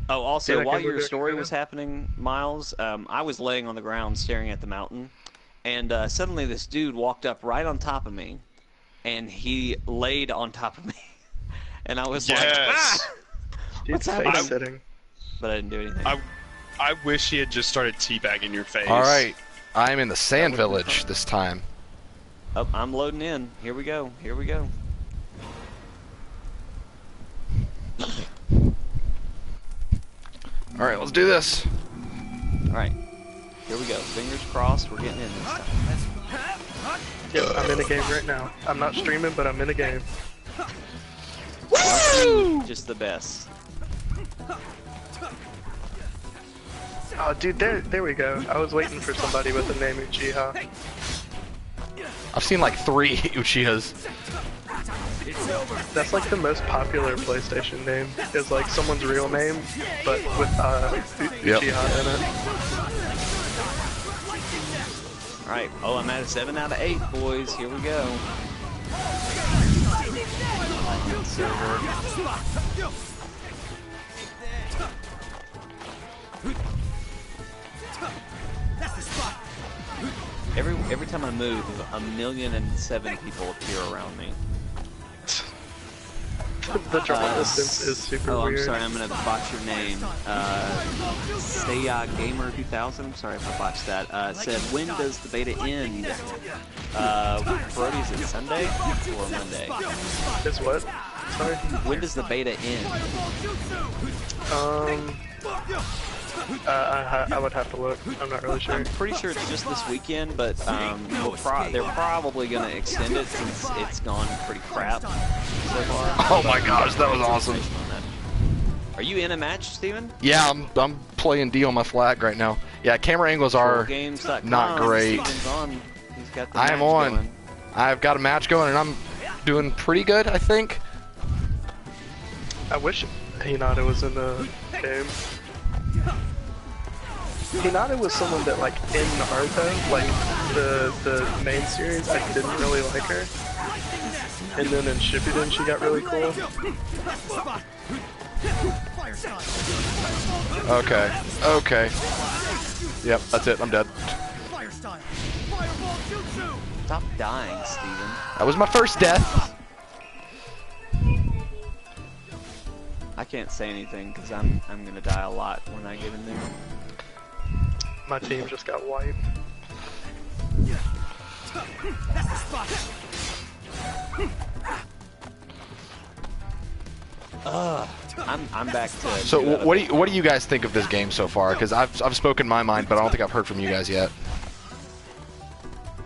Oh, also, Yeah, I while can your move it story together. was happening, Miles, I was laying on the ground staring at the mountain, and suddenly this dude walked up right on top of me, and he laid on top of me, and I was like, Yes. ah! Dude, What's face happening? sitting. But I didn't do anything. I wish he had just started teabagging your face. All right, I'm in the Sand Village this time. Oh, I'm loading in. Here we go. Here we go. All right, let's do this. All right. Here we go. Fingers crossed. We're getting in this time. Yep, I'm in a game right now. I'm not streaming, but I'm in a game. Just the best. Oh, dude, there we go. I was waiting for somebody with the name Uchiha. I've seen like 3 Uchihas. That's like the most popular PlayStation name. Is like someone's real name, but with Yep. Uchiha in it. All right. Oh, I'm at a 7 out of 8, boys. Here we go. Every time I move, 1,000,007 people appear around me. The drama distance is super Oh, weird. I'm sorry, I'm gonna botch your name. Seiya Gamer 2000. I'm sorry if I botched that. Said, when does the beta end? Brodie, is it Sunday or Monday? Is what? Sorry. When does the beta end? I would have to look. I'm not really sure. I'm pretty sure it's just this weekend, but they're probably gonna extend it since it's gone pretty crap so far. Oh my gosh, that was awesome. Are you in a match, Steven? Yeah, I'm playing D on my flag right now. Yeah, camera angles are Games.com. not great. Steven's on. He's got the I am match on. going. I've got a match going and I'm doing pretty good, I think. I wish Hinata was in the game. Hinata was someone that, like, in Naruto, like, the main series, I didn't really like her. And then in Shippuden, she got really cool. Okay. Okay. Yep, that's it. I'm dead. Stop dying, Steven. That was my first death. I can't say anything because I'm gonna die a lot when I get in there. My team just got wiped. I'm back to. So what do you guys think of this game so far? Because I've spoken my mind, but I don't think I've heard from you guys yet.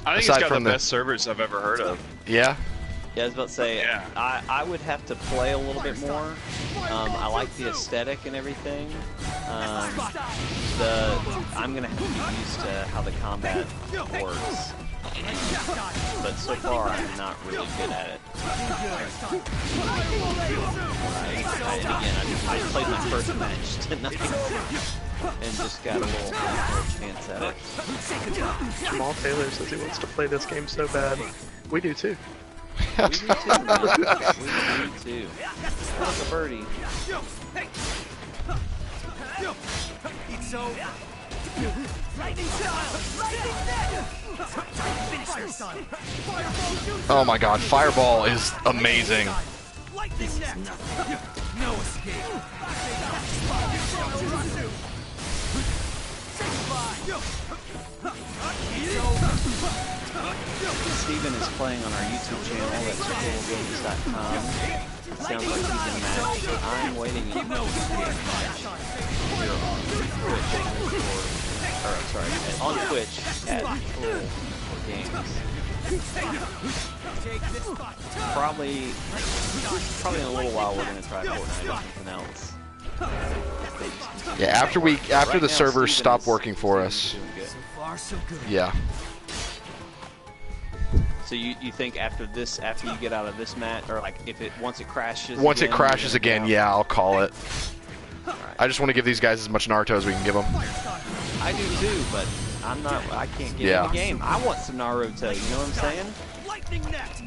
I think Aside it's got from the the- best servers I've ever heard of. Yeah. Yeah, I was about to say, Yeah. I would have to play a little bit more. I like the aesthetic and everything. I'm gonna have to get used to how the combat works. but so far I'm not really good at it. I played my first match tonight and just got a little chance at it. Jamal Taylor says he wants to play this game so bad. We do too. We do too, man. We do too. That's a birdie. It's over. Lightning style! Lightning net! Finish their son! Fireball jutsu! Oh my god, Fireball is amazing. Lightning net! No escape! Fireball jutsu! Say goodbye! It's over! Stephen is playing on our YouTube channel, that's chortlegames.com. It sounds like he's in a match. I'm waiting in a match here on Twitch, or I'm sorry, on Twitch at ChortleGames. Probably in a little while we're gonna try Fortnite or something else. Yeah, after the servers stop working for us. So far, so good. Yeah. So you think after you get out of this match, or like once it crashes? Once again, it crashes again, yeah, I'll call it. Right. I just want to give these guys as much Naruto as we can give them. I do too, but I can't get in the game. I want some Naruto, you know what I'm saying? Lightning net!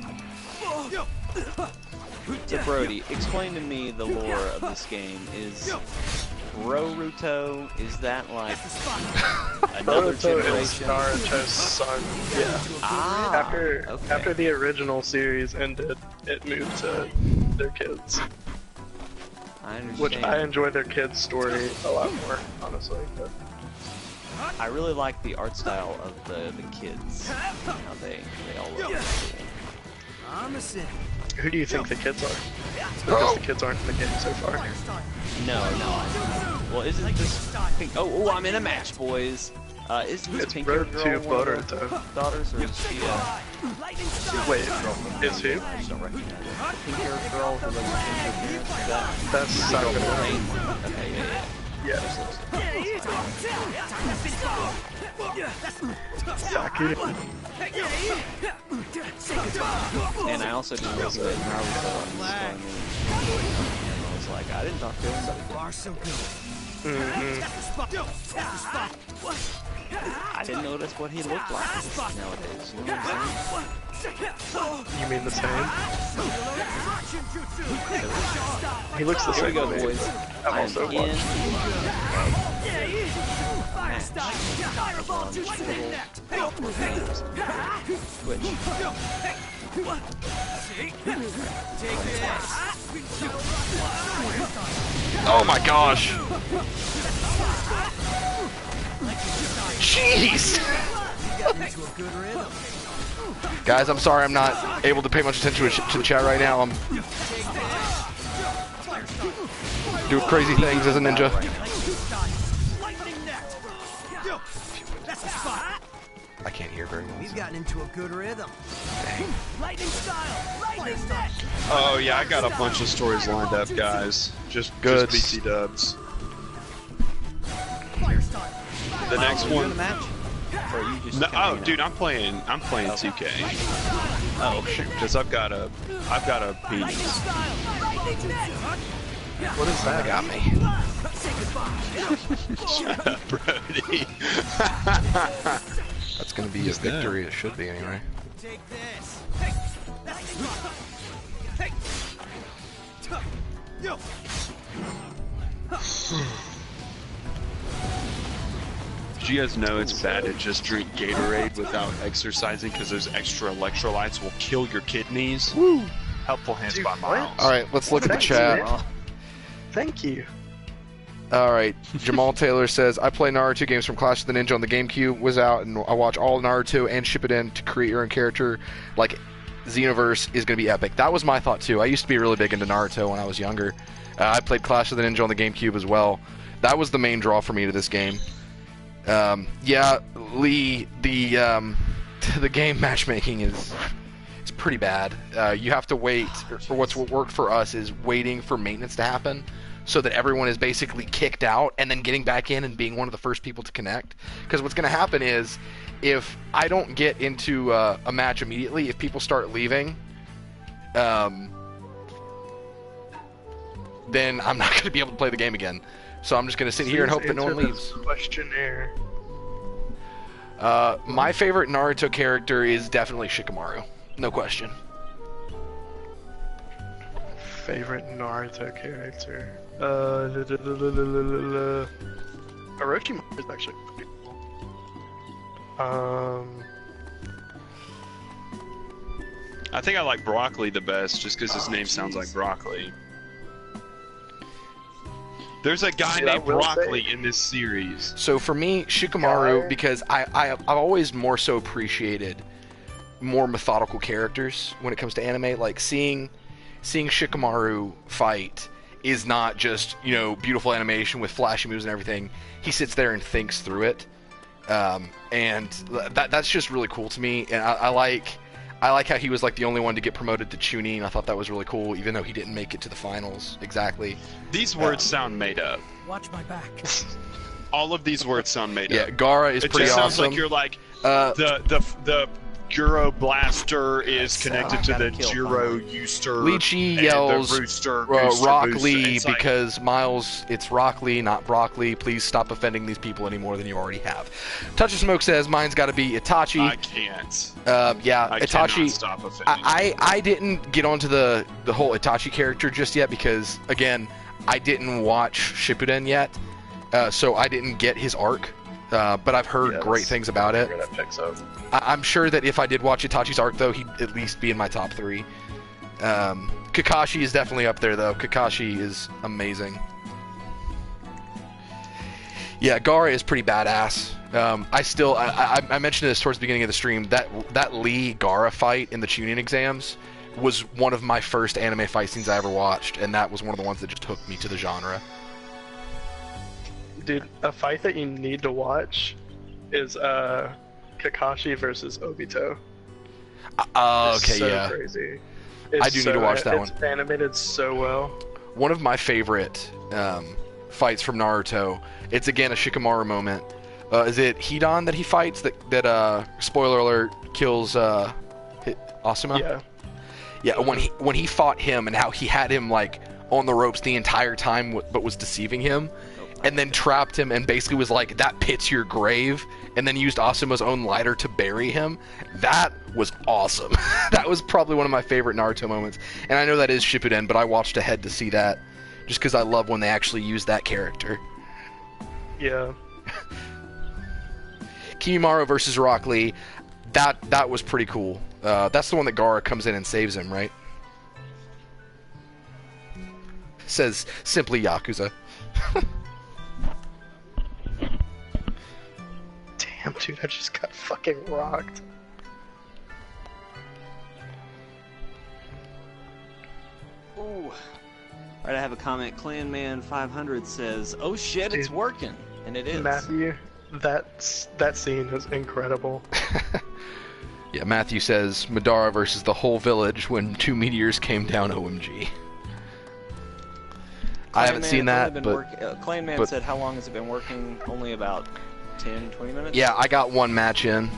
So Brodie, explain to me the lore of this game. Is Boruto, is that like another Boruto is generation? Naruto's son. Yeah. Ah, After the original series ended, it moved to their kids. I understand. Which I enjoy their kids' story a lot more, honestly. But I really like the art style of the kids. How they all look cool. I'm a sin. who do you think the kids are? Because the kids aren't in the game so far. No. Well, isn't this pink? Oh, I'm in a match, boys. Is this It's pink Road girl to one of the Boruto. daughters, or is she Wait, is who? I just don't recognize her. Pink haired girl who looks like her parents. Is that That's Sakura. Okay, yeah. Sakura. And I also didn't listen to Naruto on this time. And I was like, I didn't talk to him, but I didn't notice what he looked like nowadays. You know what I'm saying? You mean the same? He looks the Here we same go, to me. boys. I've I am also in watched. Twitch. Oh my gosh! Jeez! Guys, I'm sorry I'm not able to pay much attention to the chat right now. I'm doing crazy things as a ninja. I can't hear very well. We've gotten into a good rhythm. Lightning style! Lightning style! Oh yeah, I got a bunch of stories lined up, guys. Just BC dubs. The next Are you in one. a match? Or are you just No, kinda hanging dude, out? I'm playing 2K. Oh shoot, because I've got a penis. What is that? Got me. Shut up, Brodie. That's gonna be a victory. It should be anyway. Take this. Did you guys know it's bad to just drink Gatorade without exercising because those extra electrolytes will kill your kidneys? Woo! Helpful hints Dude, by what? Miles. All right, let's look at the Thanks, chat. man. Thank you. All right, Jamal Taylor says, I play Naruto games from Clash of the Ninja on the GameCube, was out, and I watch all Naruto and ship it in to create your own character. Like, Xenoverse is going to be epic. That was my thought, too. I used to be really big into Naruto when I was younger. I played Clash of the Ninja on the GameCube as well. That was the main draw for me to this game. Yeah, Lee, the game matchmaking is pretty bad. You have to wait, or what worked for us is waiting for maintenance to happen, so that everyone is basically kicked out and then getting back in and being one of the first people to connect. Because what's going to happen is if I don't get into a match immediately, if people start leaving, then I'm not going to be able to play the game again. So I'm just going to sit here and hope that no one leaves. Questionnaire. My favorite Naruto character is definitely Shikamaru. No question. Favorite Naruto character? Orochimaru is actually pretty cool. I think I like Broccoli the best, just because his name sounds like broccoli. There's a guy named Broccoli in this series. So for me, Shikamaru, because I've always more so appreciated more methodical characters when it comes to anime. Like seeing Shikamaru fight is not just, you know, beautiful animation with flashy moves and everything. He sits there and thinks through it, and that's just really cool to me. And I like how he was like the only one to get promoted to Chunin. I thought that was really cool, even though he didn't make it to the finals exactly. These words sound made up. Watch my back. All of these words sound made up. Yeah, Gaara is pretty awesome. It just sounds like you're like the Gyro Blaster is connected to the Gyro Euster. Lychee yells Rooster, Rock Booster. Lee It's like, because Miles, it's Rock Lee, not broccoli. Please stop offending these people any more than you already have. Touch of Smoke says mine's got to be Itachi. I can't. Yeah, I Itachi. cannot stop offending. I didn't get onto the whole Itachi character just yet because, again, I didn't watch Shippuden yet, so I didn't get his arc. But I've heard great things about it. That picks up. I'm sure that if I did watch Itachi's arc, though, he'd at least be in my top 3. Kakashi is definitely up there, though. Kakashi is amazing. Yeah, Gaara is pretty badass. I mentioned this towards the beginning of the stream. That Lee Gaara fight in the Chunin exams was one of my first anime fight scenes I ever watched, and that was one of the ones that just hooked me to the genre. Dude, a fight that you need to watch is Kakashi versus Obito. Okay, so yeah. Crazy. I do need to watch that one. It's animated so well. One of my favorite fights from Naruto, it's again a Shikamaru moment. Is it Hidan that he fights that spoiler alert, kills Asuma? Yeah. Yeah, when he fought him and how he had him like on the ropes the entire time but was deceiving him. And then trapped him and basically was like, that pit's your grave, and then used Asuma's own lighter to bury him. That was awesome. That was probably one of my favorite Naruto moments. And I know that is Shippuden, but I watched ahead to see that, just because I love when they actually use that character. Yeah. Kimaru versus Rock Lee, that was pretty cool. That's the one that Gaara comes in and saves him, right? Says simply Yakuza. Damn, dude, I just got fucking rocked. Ooh. Alright, I have a comment. Clanman500 says, "Oh shit, it's Dude, working," and it is. Matthew, that scene is incredible. Yeah, Matthew says Madara versus the whole village when 2 meteors came down. OMG. I haven't seen that, but Clanman said, "How long has it been working?" Only about 10, 20 minutes. Yeah, I got one match in.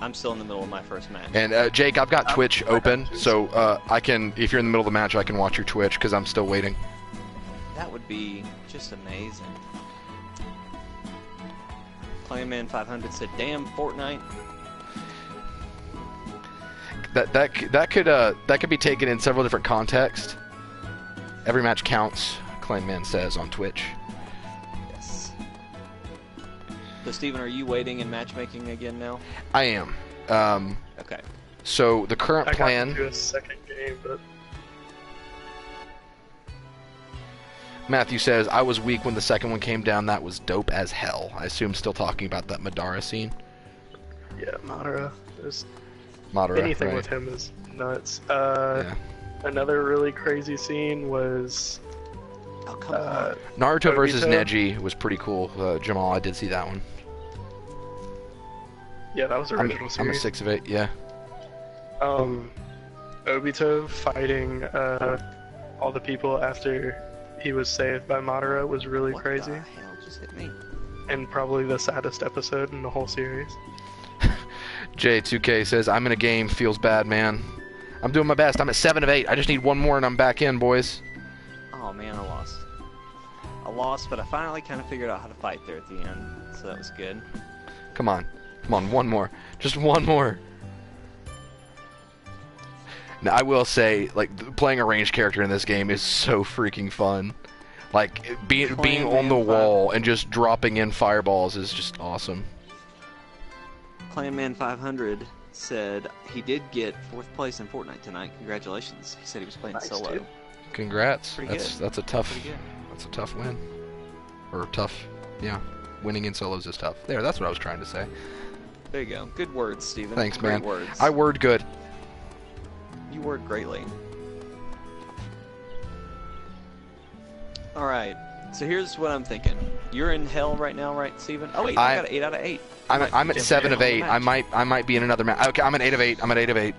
I'm still in the middle of my first match. And Jake, I've got Twitch open, so I can, if you're in the middle of the match, I can watch your Twitch because I'm still waiting. That would be just amazing. Clanman500 said, "Damn Fortnite." That could be taken in several different contexts. Every match counts, Clanman says on Twitch. Yes. So, Steven, are you waiting in matchmaking again now? I am. Okay. So the current plan. I got to do a second game, but Matthew says, "I was weak when the second one came down. That was dope as hell." I assume still talking about that Madara scene. yeah, Madara. Madara, Anything right. with him is nuts. Yeah. Another really crazy scene was Oh, come on. Naruto versus Obito. Neji was pretty cool. Jamal, I did see that one. Yeah, that was original I'm a series. 6 of 8, yeah. Obito fighting all the people after he was saved by Madara was really What crazy. the hell just hit me? And probably the saddest episode in the whole series. J2K says, I'm in a game, feels bad, man. I'm doing my best. I'm at 7 of 8. I just need one more and I'm back in, boys. Oh man, I lost. I lost, but I finally kind of figured out how to fight there at the end, so that was good. Come on. Come on, one more. Just one more. Now, I will say, like, playing a ranged character in this game is so freaking fun. Like, being on the wall and just dropping in fireballs is just awesome. Clanman 500 said he did get 4th place in Fortnite tonight. Congratulations. He said he was playing Nice, solo. dude. Congrats. Pretty good. That's a tough Pretty good. that's a tough win. Or tough, yeah. Winning in solos is tough. There, that's what I was trying to say. There you go. Good words, Steven. Thanks, Great man. words. I word good. You word greatly. Alright, so here's what I'm thinking. You're in hell right now, right, Steven? Oh wait, I got an 8 out of 8. I'm at 7 of 8. I might be in another match. Okay, I'm at 8 of 8. I'm at 8 of 8.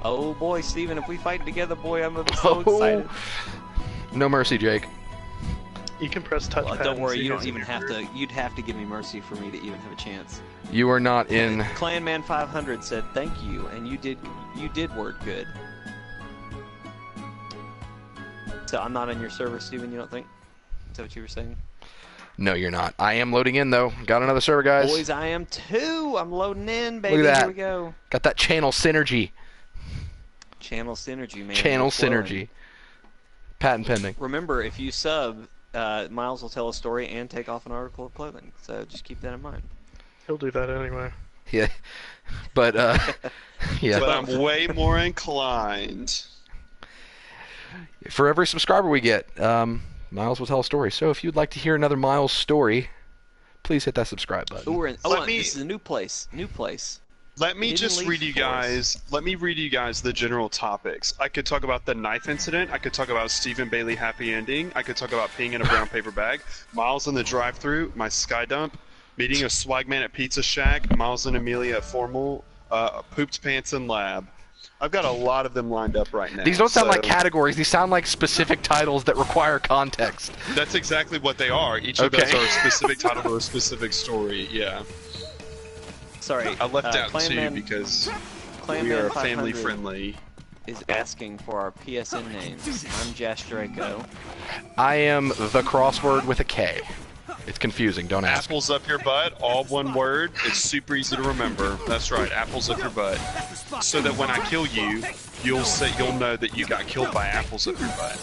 Oh boy, Steven, if we fight together, boy, I'm so excited. No mercy, Jake. You can press touchpad. Well, don't and worry, see you don't his even have mirror. to. You'd have to give me mercy for me to even have a chance. You are not in. Clanman 500 said thank you, and you did word good. So I'm not on your server, Steven, you don't think? Is that what you were saying? No, you're not. I am loading in though. Got another server, guys. Boys, I am too. I'm loading in, baby. Look at that. Here we go. Got that channel synergy. Channel synergy, man. Channel We're flowing. synergy. Patent pending. Remember, if you sub, Miles will tell a story and take off an article of clothing. So just keep that in mind. He'll do that anyway. Yeah. But yeah. But I'm way more inclined. For every subscriber we get, Miles will tell a story. So if you'd like to hear another Miles story, please hit that subscribe button. Ooh, we're in, Let me- this is a new place. New place. Let me Hidden just Leaf read you Forest. guys. Let me read you guys the general topics. I could talk about the knife incident. I could talk about Stephen Bailey happy ending. I could talk about peeing in a brown paper bag. Miles in the drive-thru. My sky dump. Meeting a swag man at Pizza Shack. Miles and Amelia at formal. Pooped pants in lab. I've got a lot of them lined up right now. These don't sound so like categories. These sound like specific titles that require context. That's exactly what they are. Each of Okay. those are a specific title or a specific story. Yeah. Sorry. I left out two Clanman- because Clanman we are 500 family friendly. is asking for our PSN names. I'm Josh Draco. I am the crossword with a K. It's confusing. Don't ask. Apples up your butt, all one word. It's super easy to remember. That's right, apples up your butt. So that when I kill you, you'll know that you got killed by apples up your butt.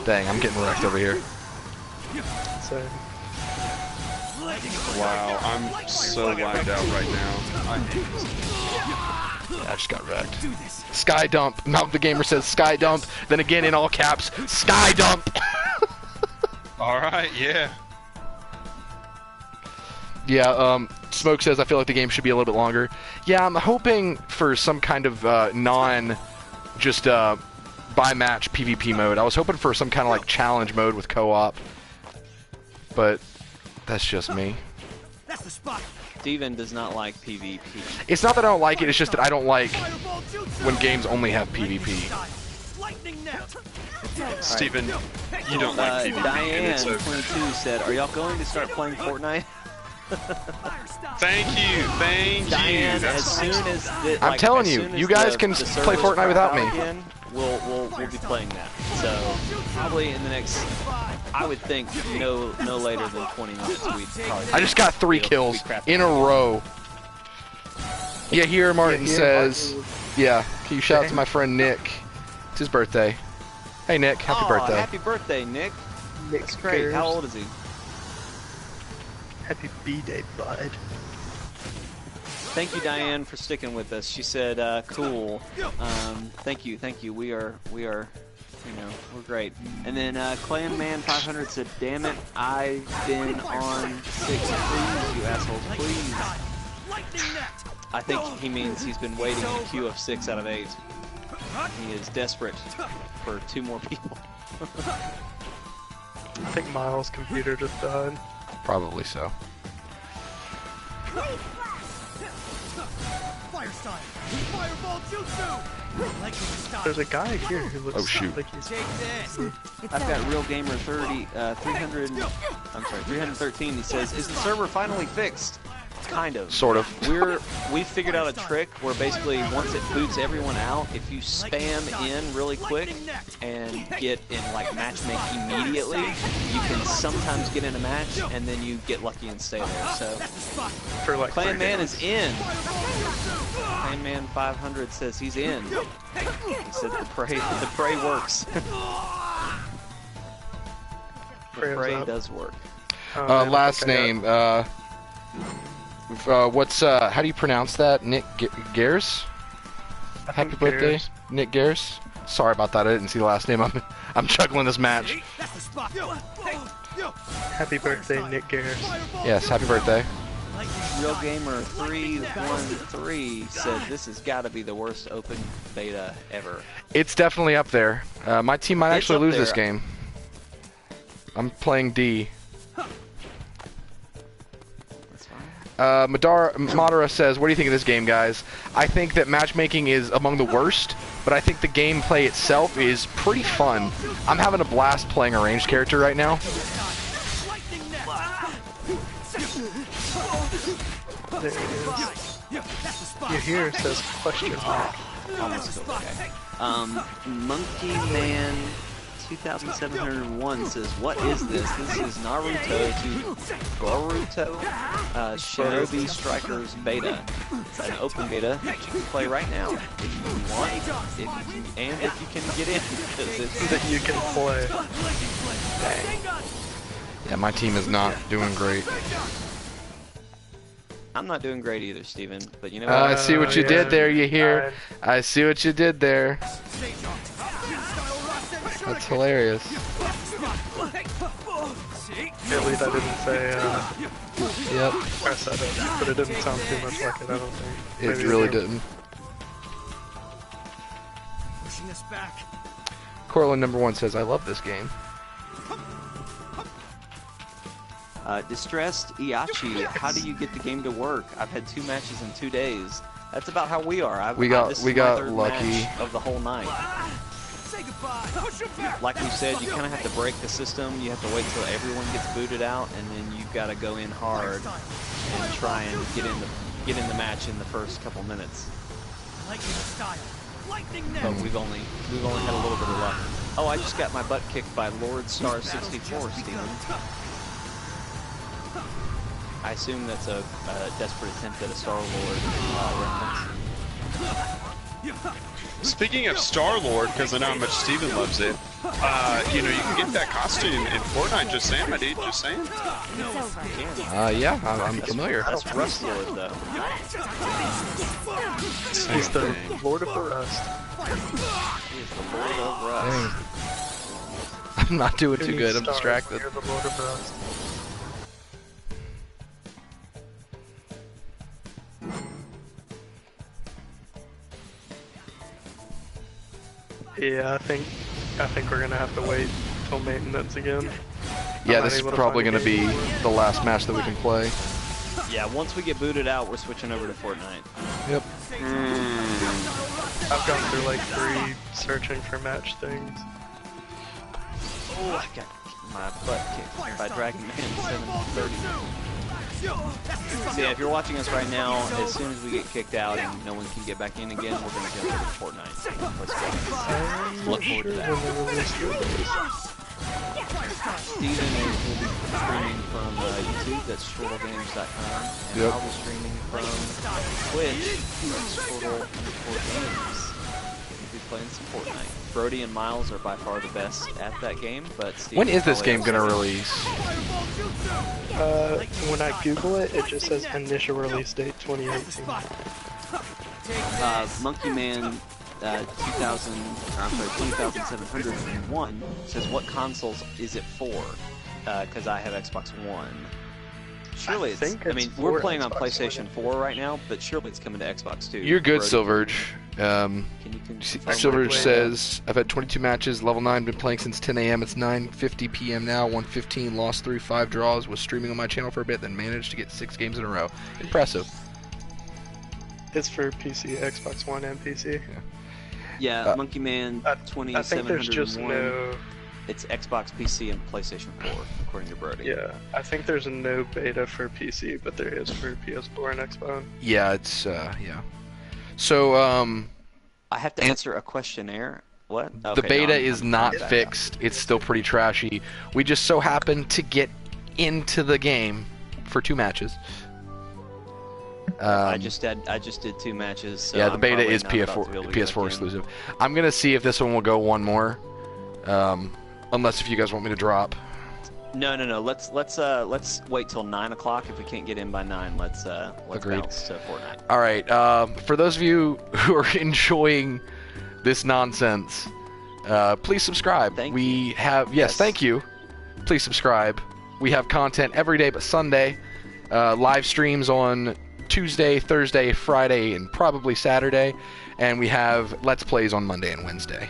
Dang, I'm getting wrecked over here. So Wow, I'm so lagged out right now. I just got wrecked. Sky dump. Malcolm the Gamer says sky dump. Then again in all caps, sky dump. All right, yeah. Yeah, Smoke says I feel like the game should be a little bit longer. Yeah, I'm hoping for some kind of just by match PvP mode. I was hoping for some kind of like challenge mode with co-op, but that's just me. That's the spot. Steven does not like PvP. It's not that I don't like it, it's just that I don't like when games only have PvP. Lightning net. Steven, you don't like PvP, and it's okay. Diane22 said, "Are y'all going to start playing Fortnite?" Thank you. Diane, as That's soon as the, I'm like, telling as you, soon as you guys the- can the play servers Fortnite without crop out me. Again, we'll be playing that. So probably in the next, I would think no later than 20 minutes. We'd probably. I just got 3 it'll kills be crafted. in a row. Yeah, here Martin says, yeah, can you shout out to my friend Nick? It's his birthday. Hey Nick, happy Aw, birthday. Happy birthday, Nick. Nick That's great. How old is he? Happy B-Day, bud. Thank you, Diane, for sticking with us. She said, "Cool. Thank you. We are, we're great." And then Clanman 500 said, "Damn it, I've been on 6. Please, you assholes, please." I think he means he's been waiting in a queue of 6 out of 8. He is desperate for 2 more people. I think Miles' computer just died. Probably so. Fire style. Fireball jutsu. Lightning style. There's a guy here who looks Oh, shoot. like he's. Take this. I've got Real Gamer 313. He says, "Is the server finally fixed?" Kind of. Sort of. We figured out a trick where basically once it boots everyone out, if you spam in really quick and get in like matchmaking immediately, you can sometimes get in a match and then you get lucky and stay there. So For like Clan 3 Man days. is in. Clan Man 500 says he's in. He said the prey works. The Prayers prey up. does work. Oh, man, I Last think I got- name. What's how do you pronounce that? Nick Gares? I Happy think birthday, Bears. Nick Gares. Sorry about that. I didn't see the last name. I'm juggling this match. That's the spot. Happy birthday, Nick Garris. Yes, happy birthday. Real Gamer 313 said this has got to be the worst open beta ever. It's definitely up there. My team might It's actually up lose this there. game. I'm playing D. That's fine. Madara says, what do you think of this game, guys? I think that matchmaking is among the worst, but I think the gameplay itself is pretty fun. I'm having a blast playing a ranged character right now. There it is. You hear it says question mark. Almost killed that guy. Monkey Man 2701 says, "What is this? This is Naruto to Boruto Shinobi Strikers beta. It's an open beta that you can play right now if you want, if you can get in, because it's That you can play. Yeah, my team is not doing great. I'm not doing great either, Steven, but you know I what? see what you yeah. did there, you hear? I see what you did there. That's hilarious. At least I didn't say, Yep, I said it, but it didn't sound too much like it, I don't think. it Maybe really did. didn't. Pushing us back. Cortland #1 says, I love this game. Distressed Iachi, how do you get the game to work? I've had 2 matches in 2 days. That's about how we are. This is my third lucky. match of the whole night. Say goodbye. Push him back. Like we said, you kind of have to break the system. You have to wait till everyone gets booted out, and then you've got to go in hard and try and get in the match in the first couple minutes. Lightning style. Lightning But net. we've only had a little bit of luck. Oh, I just got my butt kicked by Lord Star 64, Steven. I assume that's a desperate attempt at a Star Lord reference. Speaking of Star-Lord, because I know how much Steven loves it, you know, you can get that costume in Fortnite, just saying, my dude, just saying. Yeah, I'm familiar. That's Rust Lord, though. He's the Lord of the Rust. He is the Lord of Rust. Dang. I'm not doing Who too needs good. I'm stars? distracted. You're the Lord of Rust. Yeah, I think we're gonna have to wait till maintenance again. Yeah, I'm this is unable to probably find going to a be game. the last match that we can play. Yeah, once we get booted out, we're switching over to Fortnite. Yep. I've gone through like 3 searching for match things. Oh, I got my butt kicked by Dragon Man 730. So yeah, if you're watching us right now, as soon as we get kicked out and no one can get back in again, we're going to jump over to Fortnite. Let's go. Look forward to that. When the release is. Steven will be streaming from YouTube, that's chortlegames.com, and Yep. I'll be streaming from Twitch, that's chortle_games. We'll be playing some Fortnite. Brodie and Miles are by far the best at that game, but Steven When is this probably game going to release? When I Google it, it just says initial release date 2018. Monkey Man 2701 says, what consoles is it for? Because I have Xbox One. Surely it's, think I mean, it's we're for playing on Xbox PlayStation One. 4 right now, but surely it's coming to Xbox too. You're good, Brody, Silverge. Can you confirm Silverge play says, I've had 22 matches, level 9, been playing since 10 a.m. It's 9:50 p.m. now, 115, lost 3, 5 draws, was streaming on my channel for a bit, then managed to get 6 games in a row. Impressive. It's for PC, Xbox One, and PC. Yeah, Monkey Man I think there's 2701. just no. It's Xbox, PC, and PlayStation 4, according to Brodie. Yeah, I think there's no beta for PC, but there is for PS4 and Xbox. Yeah, it's yeah. So I have to answer a questionnaire. What? the Okay, beta no, I'm is not back. fixed. It's still pretty trashy. We just so happened to get into the game for 2 matches. I just did 2 matches. So yeah, the I'm beta probably is not about to be able to get PS4 back in. exclusive. I'm gonna see if this one will go one more, unless if you guys want me to drop. No. Let's wait till 9 o'clock. If we can't get in by 9, let's Agreed. bounce to Fortnite. All right. For those of you who are enjoying this nonsense, please subscribe. Thank we have thank you. Please subscribe. We have content every day but Sunday. Live streams on Tuesday, Thursday, Friday, and probably Saturday, and we have Let's Plays on Monday and Wednesday.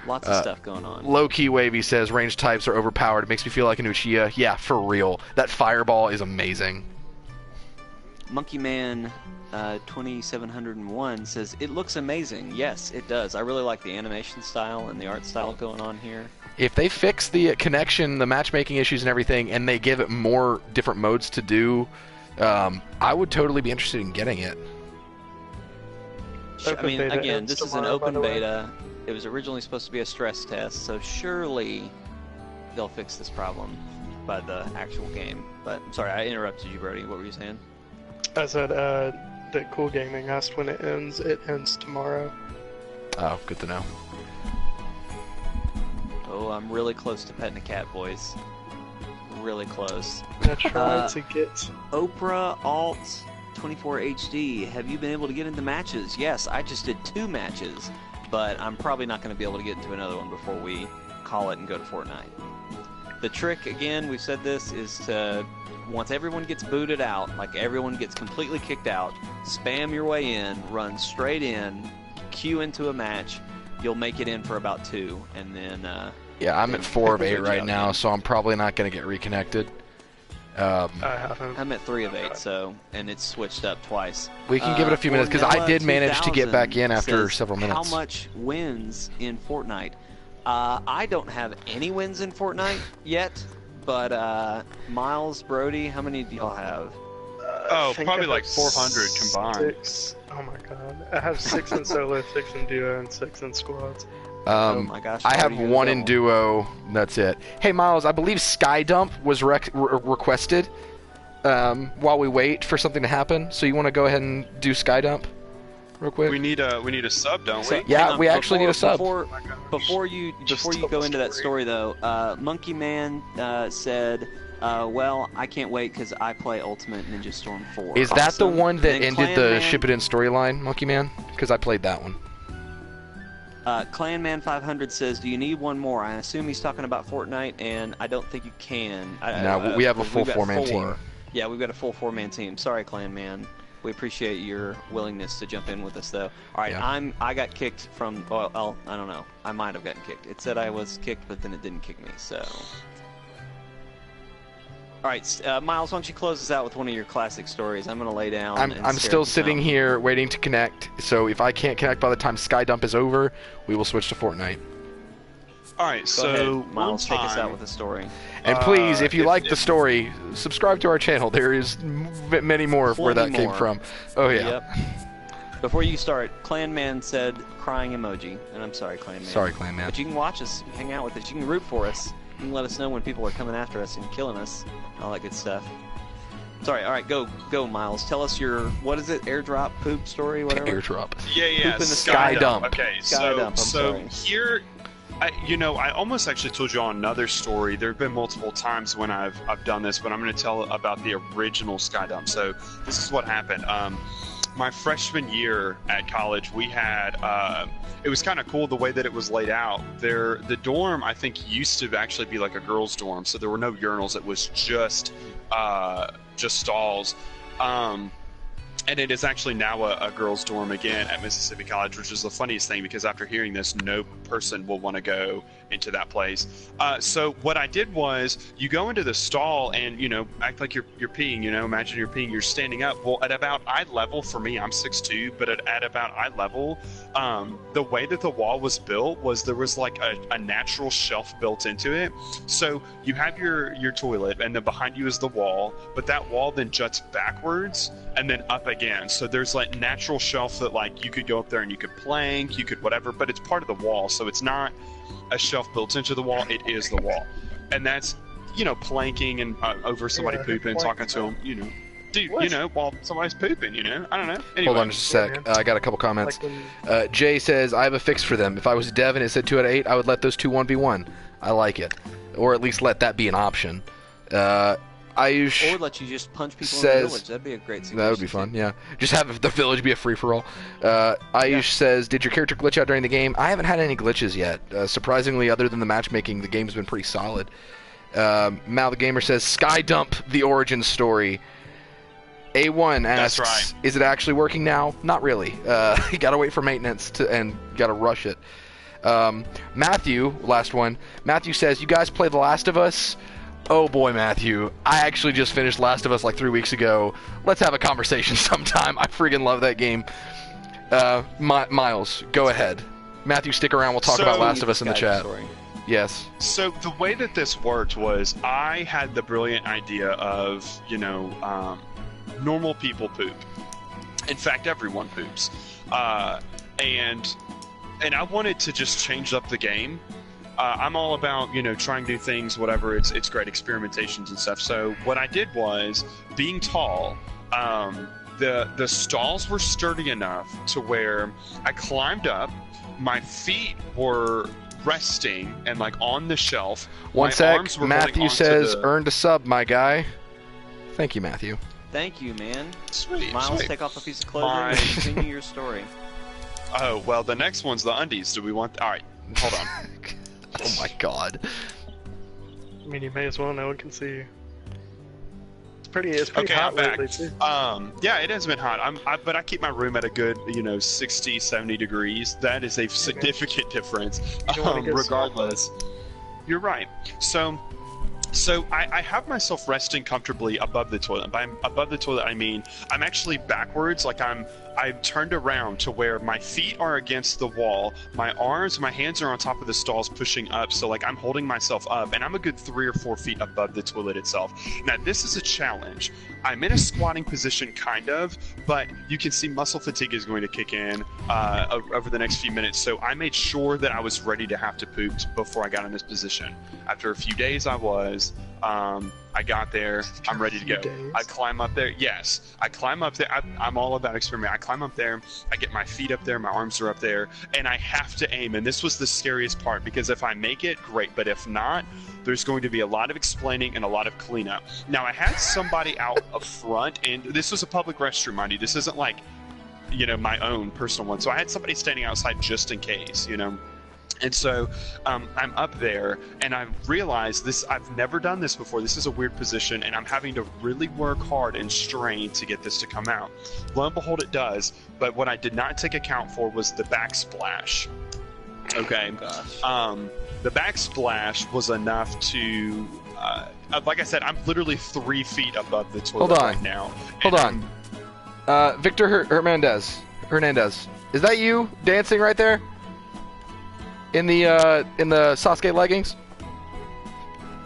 Lots of stuff going on. Low-key Wavy says range types are overpowered. It makes me feel like an Uchiha. Yeah, for real. That fireball is amazing. Monkey Man 2701 says it looks amazing. Yes, it does. I really like the animation style and the art style going on here. If they fix the connection, the matchmaking issues and everything, and they give it more different modes to do, I would totally be interested in getting it. I mean, beta again, ends this is an tomorrow, by open the way. beta. It was originally supposed to be a stress test, so surely they'll fix this problem by the actual game. But I'm sorry, I interrupted you, Brodie. What were you saying? I said that Cool Gaming asked when it ends. It ends tomorrow. Oh, good to know. Oh, I'm really close to petting a cat, boys. Really close. I tried to get. Oprah Alt 24 HD. Have you been able to get into matches? Yes, I just did 2 matches, but I'm probably not going to be able to get into another one before we call it and go to Fortnite. The trick, again, we've said this, is to, once everyone gets booted out, like everyone gets completely kicked out, spam your way in, run straight in, queue into a match. You'll make it in for about 2, and then Yeah, I'm at 4 of 8 Good right job, now, man. so I'm probably not going to get reconnected. I haven't. I'm at 3 of 8, so, and it's switched up twice. We can give it a few minutes, because I did manage to get back in after says, several minutes. How much wins in Fortnite? I don't have any wins in Fortnite yet, but Miles, Brodie, how many do y'all have? Oh, I think probably I like have 400 combined. 6. Oh my god. I have 6 in solo, 6 in duo, and 6 in squads. Oh my gosh, I have Brodie, you're 1 the in devil. duo. That's it. Hey, Miles, I believe Sky Dump was requested while we wait for something to happen. So you want to go ahead and do Sky Dump real quick? We need a sub, don't So, we? Yeah, hang on, we actually need a sub. Before you go into that story though, Monkey Man said, well, I can't wait because I play Ultimate Ninja Storm 4. Is that the Awesome. one that Then ended Clan the Man- ship it in storyline, Monkey Man? Because I played that one. Clanman 500 says, do you need one more? I assume he's talking about Fortnite, and I don't think you can. No, we have a full we've got 4-man 4. team. Yeah, we've got a full 4-man team. Sorry, Clanman. We appreciate your willingness to jump in with us, though. All right, Yeah. I got kicked from. Well, I don't know. I might have gotten kicked. It said I was kicked, but then it didn't kick me. So. All right, Miles, why don't you close us out with one of your classic stories? I'm gonna lay down. and I'm stare still at the sitting mountain. here waiting to connect. So if I can't connect by the time Sky Dump is over, we will switch to Fortnite. All right, Go so ahead, Miles, take us out time- with a story. And please, if you like the if- story, subscribe to our channel. There is many more where that Plenty came more. from. Oh yeah. Yep. Before you start, Clanman said crying emoji, and I'm sorry, Clanman. Sorry, Clan Man. But you can watch us, hang out with us, you can root for us, you can let us know when people are coming after us and killing us, all that good stuff. Sorry, all right, go, Miles. Tell us your, what is it, airdrop, poop story, whatever? Airdrop. Yeah, in the Sky Dump. Okay, Sky Dump, I'm so sorry. here, I almost actually told you all another story. There have been multiple times when I've done this, but I'm going to tell about the original Sky Dump. So this is what happened. My freshman year at college, we had it was kind of cool the way that it was laid out. The dorm, I think, used to actually be like a girls' dorm, so there were no urinals. It was just stalls. And it is actually now a girls' dorm again at Mississippi College, which is the funniest thing because after hearing this, no person will want to go into that place. So what I did was, you go into the stall and, act like you're peeing, imagine you're peeing, you're standing up. Well, at about eye level, for me, I'm 6'2", but at about eye level, the way that the wall was built was there was like a natural shelf built into it. So you have your toilet, and then behind you is the wall, but that wall then juts backwards and then up again. So there's like natural shelf that like you could go up there and you could plank, you could whatever, but it's part of the wall. So it's not a shelf built into the wall, it is the wall. And that's, planking and over somebody pooping, talking to them, dude, while somebody's pooping, I don't know. Anyway. Hold on just a sec. I got a couple comments. Jay says, I have a fix for them. If I was a dev and it said 2 out of 8, I would let those two 1v1. I like it. Or at least let that be an option. Ayush or let you just punch people in the village. That'd be a great suggestion. That would be fun, yeah. Just have the village be a free-for-all. Ayush says, did your character glitch out during the game? I haven't had any glitches yet. Surprisingly, other than the matchmaking, the game's been pretty solid. Mal the Gamer says, Sky Dump the origin story. A1 asks, that's right. Is it actually working now? Not really. You gotta wait for maintenance and gotta rush it. Matthew, last one. Matthew says, you guys play The Last of Us? Oh boy, Matthew. I actually just finished Last of Us like 3 weeks ago. Let's have a conversation sometime. I friggin' love that game. Miles, go ahead. Matthew, stick around. We'll talk about Last of Us in the chat. Yes. So the way that this worked was I had the brilliant idea of, normal people poop. In fact, everyone poops. And I wanted to just change up the game. I'm all about, trying new things, whatever. It's great experimentations and stuff. So what I did was, being tall, the stalls were sturdy enough to where I climbed up, my feet were resting and like on the shelf. One sec, Matthew says, earned a sub, my guy. Thank you, Matthew. Thank you, man. Sweet. Miles, take off a piece of clothing and continue your story. Oh, well, the next one's the undies. Do we want... Alright, hold on. Oh my god. I mean, you may as well. No one can see you. It's pretty okay, hot I'm back. lately, too. Yeah, it has been hot. But I keep my room at a good, 60, 70 degrees. That is a significant difference. Regardless. You're right. So I have myself resting comfortably above the toilet. By above the toilet, I mean I'm actually backwards, like I'm turned around to where my feet are against the wall, my hands are on top of the stalls pushing up, so like I'm holding myself up, and I'm a good 3 or 4 feet above the toilet itself. Now this is a challenge. I'm in a squatting position, kind of, but you can see muscle fatigue is going to kick in over the next few minutes, so I made sure that I was ready to have to poop before I got in this position. After a few days I was. I got there. I'm ready to go. I climb up there. Yes, I climb up there. I'm all about experiment. I climb up there. I get my feet up there. My arms are up there, and I have to aim. And this was the scariest part, because if I make it, great. But if not, there's going to be a lot of explaining and a lot of cleanup. Now, I had somebody out up front, and this was a public restroom, mind you. This isn't like, my own personal one. So I had somebody standing outside just in case, And so I'm up there, and I realized this. I've never done this before. This is a weird position, and I'm having to really work hard and strain to get this to come out. Lo and behold, it does. But what I did not take account for was the backsplash. Okay. The backsplash was enough to, like I said, I'm literally 3 feet above the toilet right now. Hold on. Victor Hernandez. Is that you dancing right there? In the Sasuke leggings?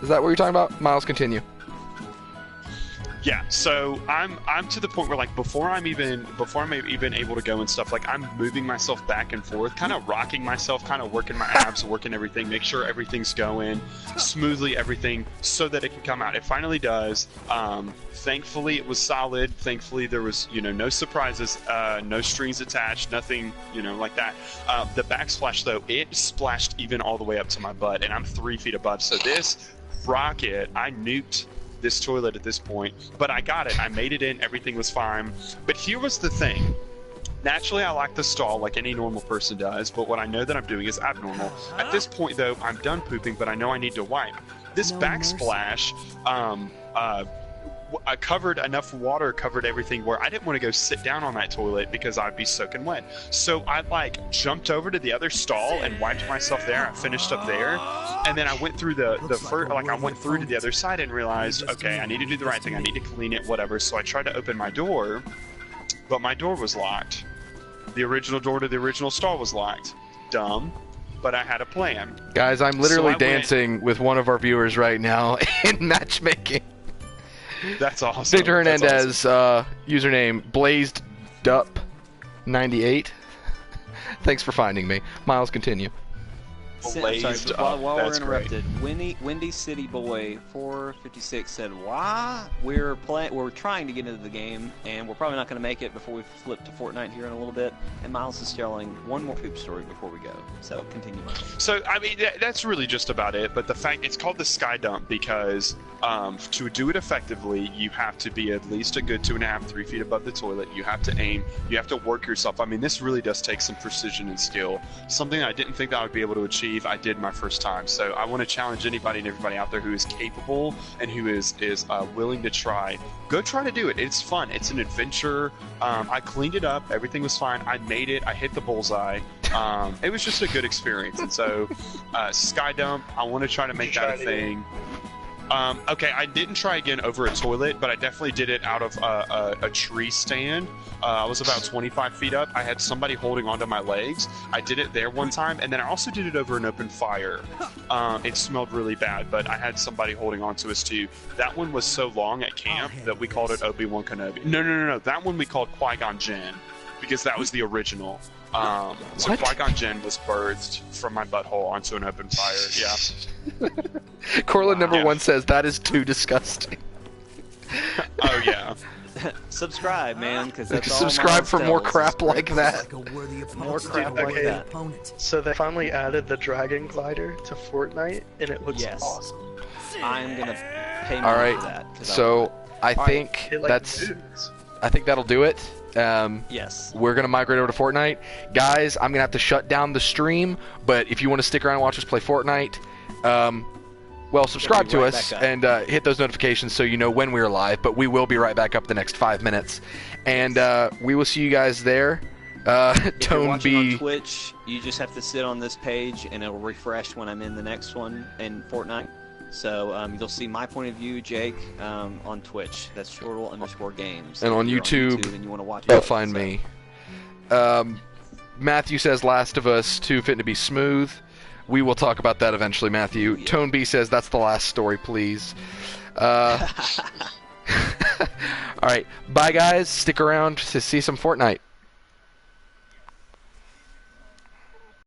Is that what you're talking about? Miles, continue. Yeah, so I'm to the point where, like, before I'm even able to go and stuff, like, I'm moving myself back and forth, kind of rocking myself, kind of working my abs, working everything, make sure everything's going smoothly, everything, so that it can come out. It finally does. Thankfully, it was solid. Thankfully, there was, no surprises, no strings attached, nothing, like that. The backsplash, though, it splashed even all the way up to my butt, and I'm 3 feet above. So this rocket, I nuked this toilet at this point, but I got it. I made it in. Everything was fine. But here was the thing. Naturally, I like the stall like any normal person does, but what I know that I'm doing is abnormal. At this point, though, I'm done pooping, but I know I need to wipe. This backsplash covered enough water, covered everything where I didn't want to go sit down on that toilet because I'd be soaking wet. So I like jumped over to the other stall and wiped myself there. I finished up there, and then I went through the first, like I went through to the other side and realized, okay, I need to do the right thing. I need to clean it, whatever. So I tried to open my door, but my door was locked. The original door to the original stall was locked. Dumb. But I had a plan. Guys, I'm literally dancing with one of our viewers right now in matchmaking. That's awesome. Victor Hernandez, username BlazedUp98. Thanks for finding me. Miles, continue. Sorry, while we're That's interrupted, Windy City Boy 456 said, "Why we're trying to get into the game, and we're probably not going to make it before we flip to Fortnite here in a little bit." And Miles is telling one more Coop story before we go. So continue, Miles. So I mean, that's really just about it. But the fact it's called the Sky Dump because to do it effectively, you have to be at least a good 2.5, 3 feet above the toilet. You have to aim. You have to work yourself. I mean, this really does take some precision and skill. Something I didn't think that I would be able to achieve. I did my first time. So I want to challenge anybody and everybody out there who is capable and who is willing to try. Go try to do it. It's fun. It's an adventure. I cleaned it up. Everything was fine. I made it. I hit the bullseye. It was just a good experience. And so Sky Dump, I want to try to make that a thing. Okay, I didn't try again over a toilet, but I definitely did it out of a tree stand. I was about 25 feet up. I had somebody holding onto my legs. I did it there one time, and then I also did it over an open fire. It smelled really bad, but I had somebody holding onto us too. That one was so long at camp that we called it Obi-Wan Kenobi. No. That one we called Qui-Gon Jinn, because that was the original. So Qui-Gon Jinn was birthed from my butthole onto an open fire. Yeah. Corlin number 1 says that is too disgusting. Oh yeah. Subscribe, man, because that's all Subscribe for more Miles crap tells. like that. More crap like that. So they finally added the dragon glider to Fortnite, and it looks awesome. I'm gonna pay All money right. for that. 'Cause So I think I think that'll do it. Yes. We're gonna migrate over to Fortnite, guys. I'm gonna have to shut down the stream, but if you want to stick around and watch us play Fortnite, well, subscribe to us and hit those notifications so you know when we're live. But we will be right back up the next 5 minutes, and we will see you guys there. If you're Tone watching B. on Twitch, you just have to sit on this page and it'll refresh when I'm in the next one in Fortnite. So you'll see my point of view, Jake, on Twitch. That's Chortle_games. And on If you're YouTube, and you want to watch you'll it, find so. me. Matthew says Last of Us 2 fitting to be smooth. We will talk about that eventually, Matthew. Yeah. Tone B says that's the last story, please. All right, bye guys. Stick around to see some Fortnite.